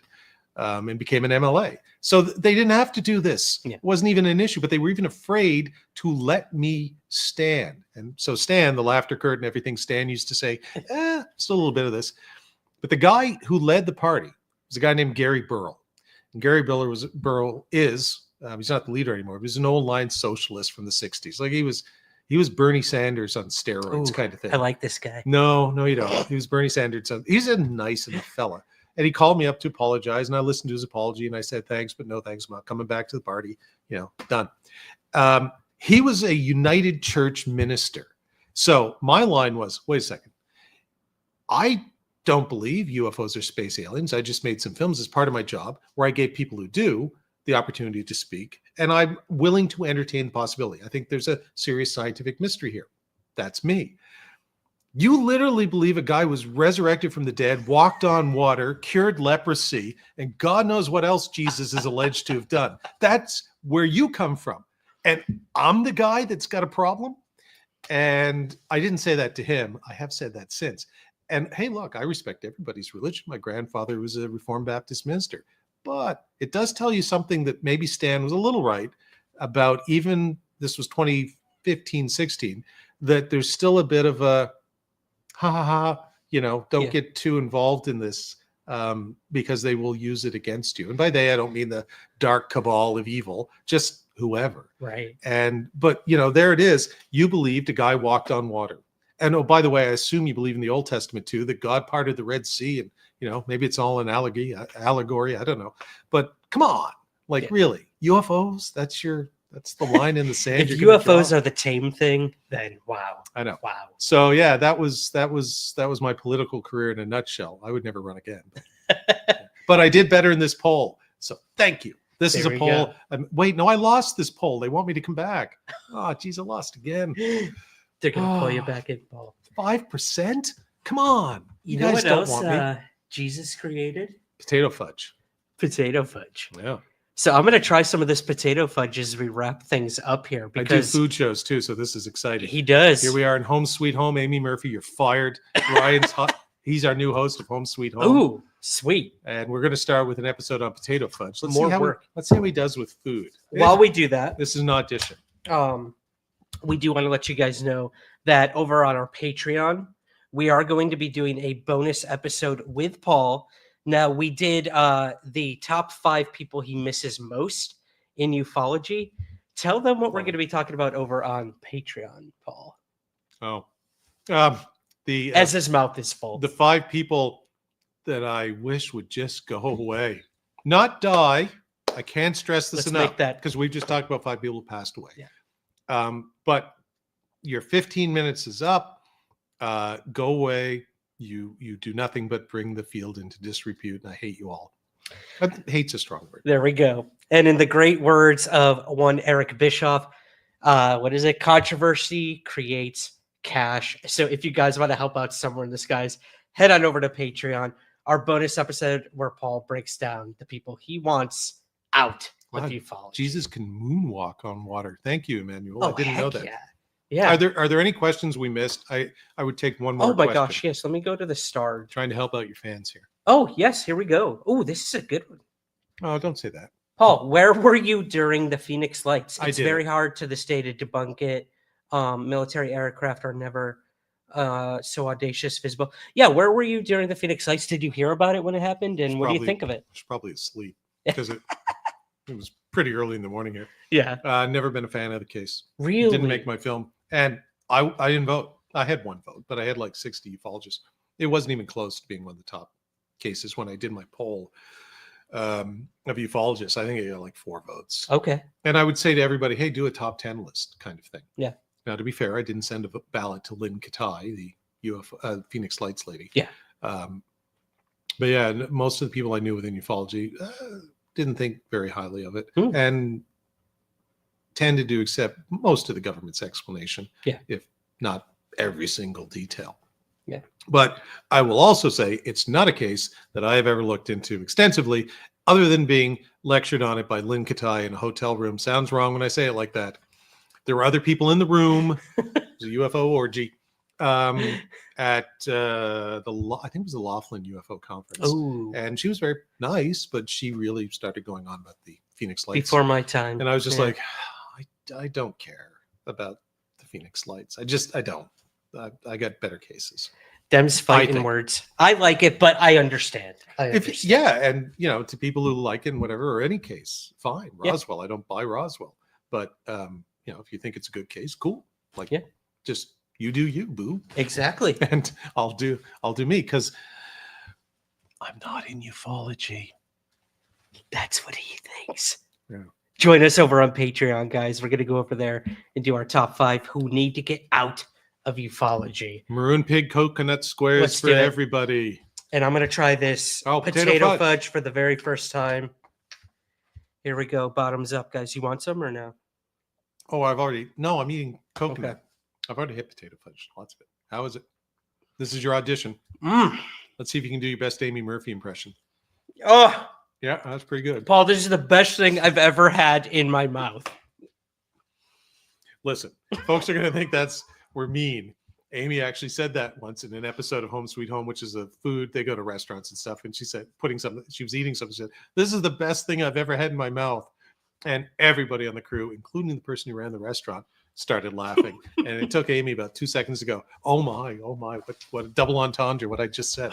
And became an MLA. So they didn't have to do this. Yeah. It wasn't even an issue, but they were even afraid to let me stand. And so Stan, the laughter curtain, everything, Stan used to say, still a little bit of this. But the guy who led the party was a guy named Gary Burrell. And Gary Burrell is, he's not the leader anymore, but he's an old line socialist from the 60s. Like he was Bernie Sanders on steroids. Ooh, kind of thing. I like this guy. No, you don't. He was Bernie Sanders. He's a nice enough fella. And he called me up to apologize, and I listened to his apology, and I said, thanks, but no thanks. I'm not coming back to the party. Done. He was a United Church minister. So my line was, wait a second. I don't believe UFOs are space aliens. I just made some films as part of my job where I gave people who do the opportunity to speak, and I'm willing to entertain the possibility. I think there's a serious scientific mystery here. That's me. You literally believe a guy was resurrected from the dead, walked on water, cured leprosy, and God knows what else Jesus is alleged to have done. That's where you come from. And I'm the guy that's got a problem? And I didn't say that to him. I have said that since. And hey, look, I respect everybody's religion. My grandfather was a Reformed Baptist minister. But it does tell you something that maybe Stan was a little right about, even this was 2015, 16, that there's still a bit of a, don't get too involved in this because they will use it against you. And by they, I don't mean the dark cabal of evil, just whoever. Right. But there it is. You believed a guy walked on water. And oh, by the way, I assume you believe in the Old Testament too, that God parted the Red Sea, and maybe it's all an allegory. I don't know. But come on, really, UFOs, that's the line in the sand. If UFOs are the tame thing, then wow. I know. Wow. So yeah, that was my political career in a nutshell. I would never run again. But I did better in this poll. So thank you. This is a poll. Wait, no, I lost this poll. They want me to come back. Oh, geez, I lost again. They're going to pull you back in, Paul. 5%? Come on. You know guys what don't else want me. Jesus created? Potato fudge. Potato fudge. Yeah. So I'm gonna try some of this potato fudge as we wrap things up here I do because food shows too, so this is exciting. he does. Here we are in Home Sweet Home. Amy Murphy, you're fired. Ryan's hot. He's our new host of Home Sweet Home. Ooh, sweet. And we're going to start with an episode on potato fudge. Let's More see how work. let's see how he does with food. While we do that, This is an audition. we do want to let you guys know that over on our Patreon, we are going to be doing a bonus episode with Paul. Now, we did the top 5 people he misses most in ufology. Tell them what we're going to be talking about over on Patreon, Paul. Oh, the As his mouth is full. the 5 people that I wish would just go away, not die. I can't stress this Let's enough make that- because we've just talked about 5 people who passed away. Yeah. But your 15 minutes is up. Go away. You do nothing but bring the field into disrepute, and I hate you all. But hate's a strong word. There we go. And in the great words of one Eric Bischoff, what is it? Controversy creates cash. So if you guys want to help out somewhere in this, guys, head on over to Patreon. Our bonus episode where Paul breaks down the people he wants out of Wow, ufology. Jesus can moonwalk on water. Thank you, Emmanuel. Oh, I didn't know heck that. Yeah. Yeah. Are there any questions we missed? I would take one more. Oh my question. gosh, yes. Let me go to the star. Trying to help out your fans here. Oh, yes, here we go. Oh, this is a good one. Oh, don't say that. Paul, where were you during the Phoenix Lights? I It's did. very hard to this day to debunk it. Military aircraft are never so audacious, visible. Yeah, where were you during the Phoenix Lights? Did you hear about it when it happened? And what do you think of it? I was probably asleep because it was pretty early in the morning here. Yeah, Never been a fan of the case. really? Didn't make my film, and I didn't vote. I had one vote, but I had like 60 ufologists. It wasn't even close to being one of the top cases when I did my poll of ufologists. I think I got like 4 votes. Okay. And I would say to everybody, hey, do a top 10 list kind of thing. Yeah. Now, to be fair, I didn't send a ballot to Lynn Katai, the Phoenix Lights lady. Yeah. But yeah, most of the people I knew within ufology didn't think very highly of it and tended to accept most of the government's explanation, if not every single detail. Yeah. But I will also say it's not a case that I have ever looked into extensively, other than being lectured on it by Lynn Katai in a hotel room. Sounds wrong when I say it like that. There were other people in the room. It was a UFO orgy at I think it was the Laughlin UFO conference. Oh, And she was very nice, but she really started going on about the Phoenix Lights. before my time. And I was just Yeah. like, I don't care about the Phoenix Lights. I don't. I got better cases. Them's fighting think. words. I like it, but I understand. Yeah, and to people who like it and whatever, or any case, fine. Yeah. Roswell, I don't buy Roswell, but if you think it's a good case, cool. Like, just you do you, boo, Exactly. and I'll do me because I'm not in ufology. That's what he thinks. Yeah. Join us over on Patreon, guys. We're going to go over there and do our top 5 who need to get out of ufology. Maroon pig coconut squares Let's for do it. everybody. And I'm going to try this Potato potato fudge. fudge for the very first time. Here we go. Bottoms up, guys. You want some or no? Oh, I'm eating coconut. Okay. I've already hit potato fudge. Lots of it. How is it? This is your audition. Mm. Let's see if you can do your best Amy Murphy impression. Oh, Yeah, that's pretty good. Paul, this is the best thing I've ever had in my mouth. Listen, folks are going to think we're mean. Amy actually said that once in an episode of Home Sweet Home, which is a food. They go to restaurants and stuff. And she said, she was eating something. She said, this is the best thing I've ever had in my mouth. And everybody on the crew, including the person who ran the restaurant, started laughing. And it took Amy about 2 seconds to go, oh my, what a double entendre, what I just said.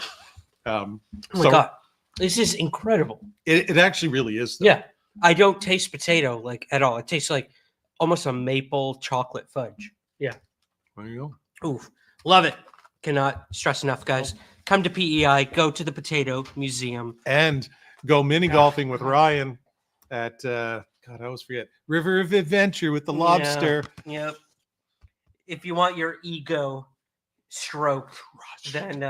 Oh my God. This is incredible. It actually really is. Though. Yeah. I don't taste potato like at all. It tastes like almost a maple chocolate fudge. Yeah. There you go. Oof. Love it. Cannot stress enough, guys. Come to PEI. Go to the Potato Museum. And go mini golfing with Ryan at, God, I always forget, River of Adventure with the lobster. Yep. If you want your ego stroked, then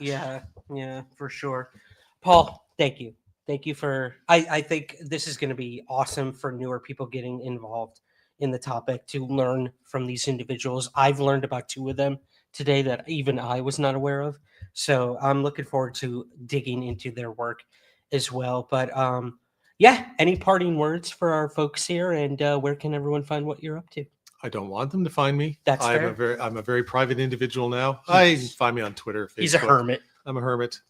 yeah, for sure. Paul, thank you. Thank you for I think this is going to be awesome for newer people getting involved in the topic to learn from these individuals. I've learned about 2 of them today that even I was not aware of. So I'm looking forward to digging into their work as well. But yeah, any parting words for our folks here, and where can everyone find what you're up to? I don't want them to find me. That's fair. I'm a very private individual now. I Yes. find me on Twitter, Facebook. He's a hermit. I'm a hermit.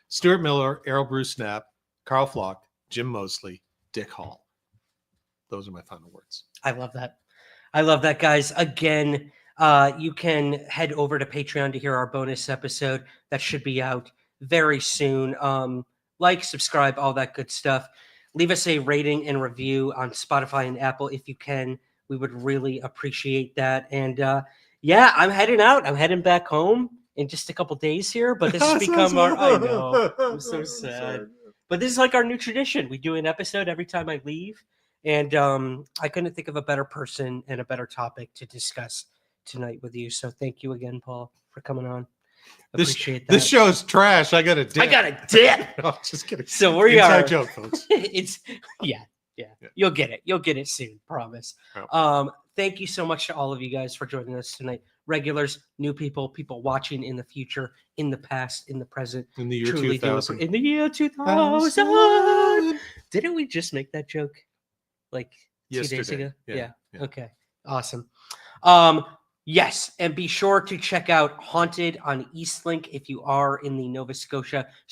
Stuart Miller, Errol Bruce Knapp, Carl Flock, Jim Mosley, Dick Hall. Those are my final words. I love that. I love that, guys. Again, you can head over to Patreon to hear our bonus episode. That should be out very soon. Like, subscribe, all that good stuff. Leave us a rating and review on Spotify and Apple if you can. We would really appreciate that. And yeah, I'm heading out. I'm heading back home in just a couple days here. But this has become our. I know. I'm so sad. But this is like our new tradition. We do an episode every time I leave. And I couldn't think of a better person and a better topic to discuss tonight with you. So thank you again, Paul, for coming on. Appreciate that. This show's trash. I got a dip. No, just kidding. So we Inside are. joke, folks. It's yeah. You'll get it. You'll get it soon. Promise. Oh. Thank you so much to all of you guys for joining us tonight. Regulars, new people, people watching in the future, in the past, in the present. In the year 2000. In the year 2000. Didn't we just make that joke like 2 days Yesterday. ago? Yeah. Okay. Awesome. Yes, and be sure to check out Haunted on Eastlink if you are in the Nova Scotia /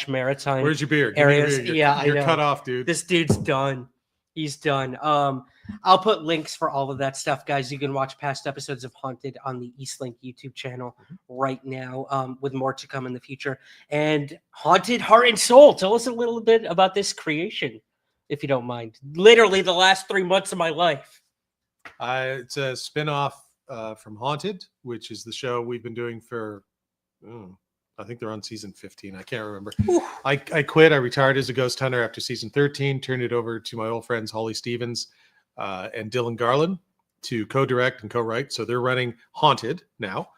Maritime. Where's your beer? Give me your areas. beer. Yeah, I You're know. cut off, dude. This dude's done. He's done. I'll put links for all of that stuff, guys. You can watch past episodes of Haunted on the Eastlink YouTube channel right now, with more to come in the future. And Haunted Heart and Soul. Tell us a little bit about this creation, if you don't mind. Literally the last 3 months of my life. It's a spin-off from Haunted, which is the show we've been doing for, I think they're on season 15. I can't remember. I quit. I retired as a ghost hunter after season 13, turned it over to my old friends Holly Stevens and Dylan Garland to co-direct and co-write. So they're running Haunted now,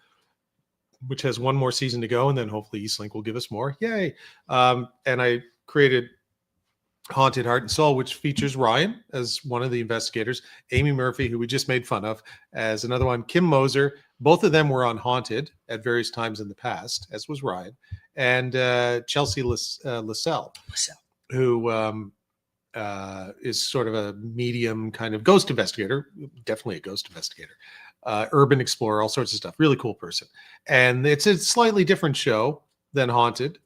which has one more season to go, and then hopefully Eastlink will give us more. Yay. And I created Haunted Heart and Soul, which features Ryan as one of the investigators, Amy Murphy, who we just made fun of, as another one, Kim Moser. Both of them were on Haunted at various times in the past, as was Ryan, and Chelsea Lassell, who is sort of a medium kind of ghost investigator, definitely a ghost investigator, urban explorer, all sorts of stuff. Really cool person. And it's a slightly different show than Haunted.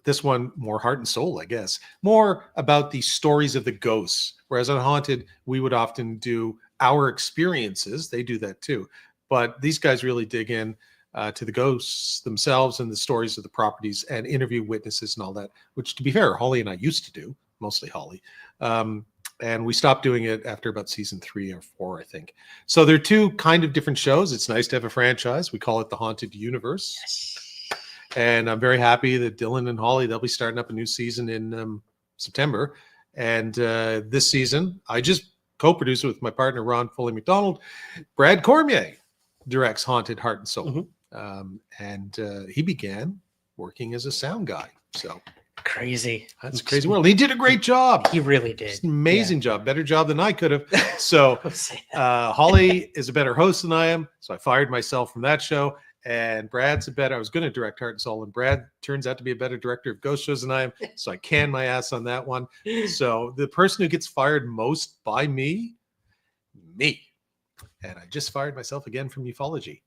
This one, more heart and soul, I guess. More about the stories of the ghosts. Whereas on Haunted, we would often do our experiences. They do that too. But these guys really dig in to the ghosts themselves and the stories of the properties and interview witnesses and all that, which, to be fair, Holly and I used to do, mostly Holly. And we stopped doing it after about season 3 or 4, I think. So they're two kind of different shows. It's nice to have a franchise. We call it the Haunted Universe. Yes. And I'm very happy that Dylan and Holly, they'll be starting up a new season in September. And this season, I just co-produced it with my partner, Ron Foley McDonald. Brad Cormier directs Haunted Heart and Soul. And he began working as a sound guy. So crazy. That's a crazy world. He did a great job. He really did. Just an amazing job. Better job than I could have. So Holly is a better host than I am. So I fired myself from that show. And Brad's I was going to direct Heart and Soul, and Brad turns out to be a better director of ghost shows than I am. So I canned my ass on that one. So the person who gets fired most by me. And I just fired myself again from UFOlogy.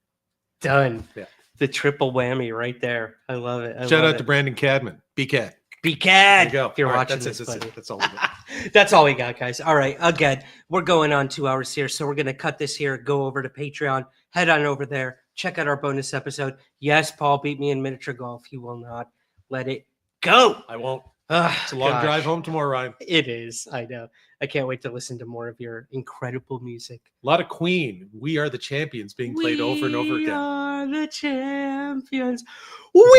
Done. Yeah. The triple whammy right there. I love it. Shout out to Brandon Cadman. BCAD. BCAD. There you go. If you're all right, watching that's this, it. buddy. That's all we got. That's all we got, guys. All right. Again, we're going on 2 hours here. So we're going to cut this here, go over to Patreon, head on over there, check out our bonus episode. Yes, Paul beat me in miniature golf. He will not let it go. I won't. It's a long drive home tomorrow, Ryan. It is. I know. I can't wait to listen to more of your incredible music. A lot of Queen. We Are the Champions being played over and over again. We are the champions. We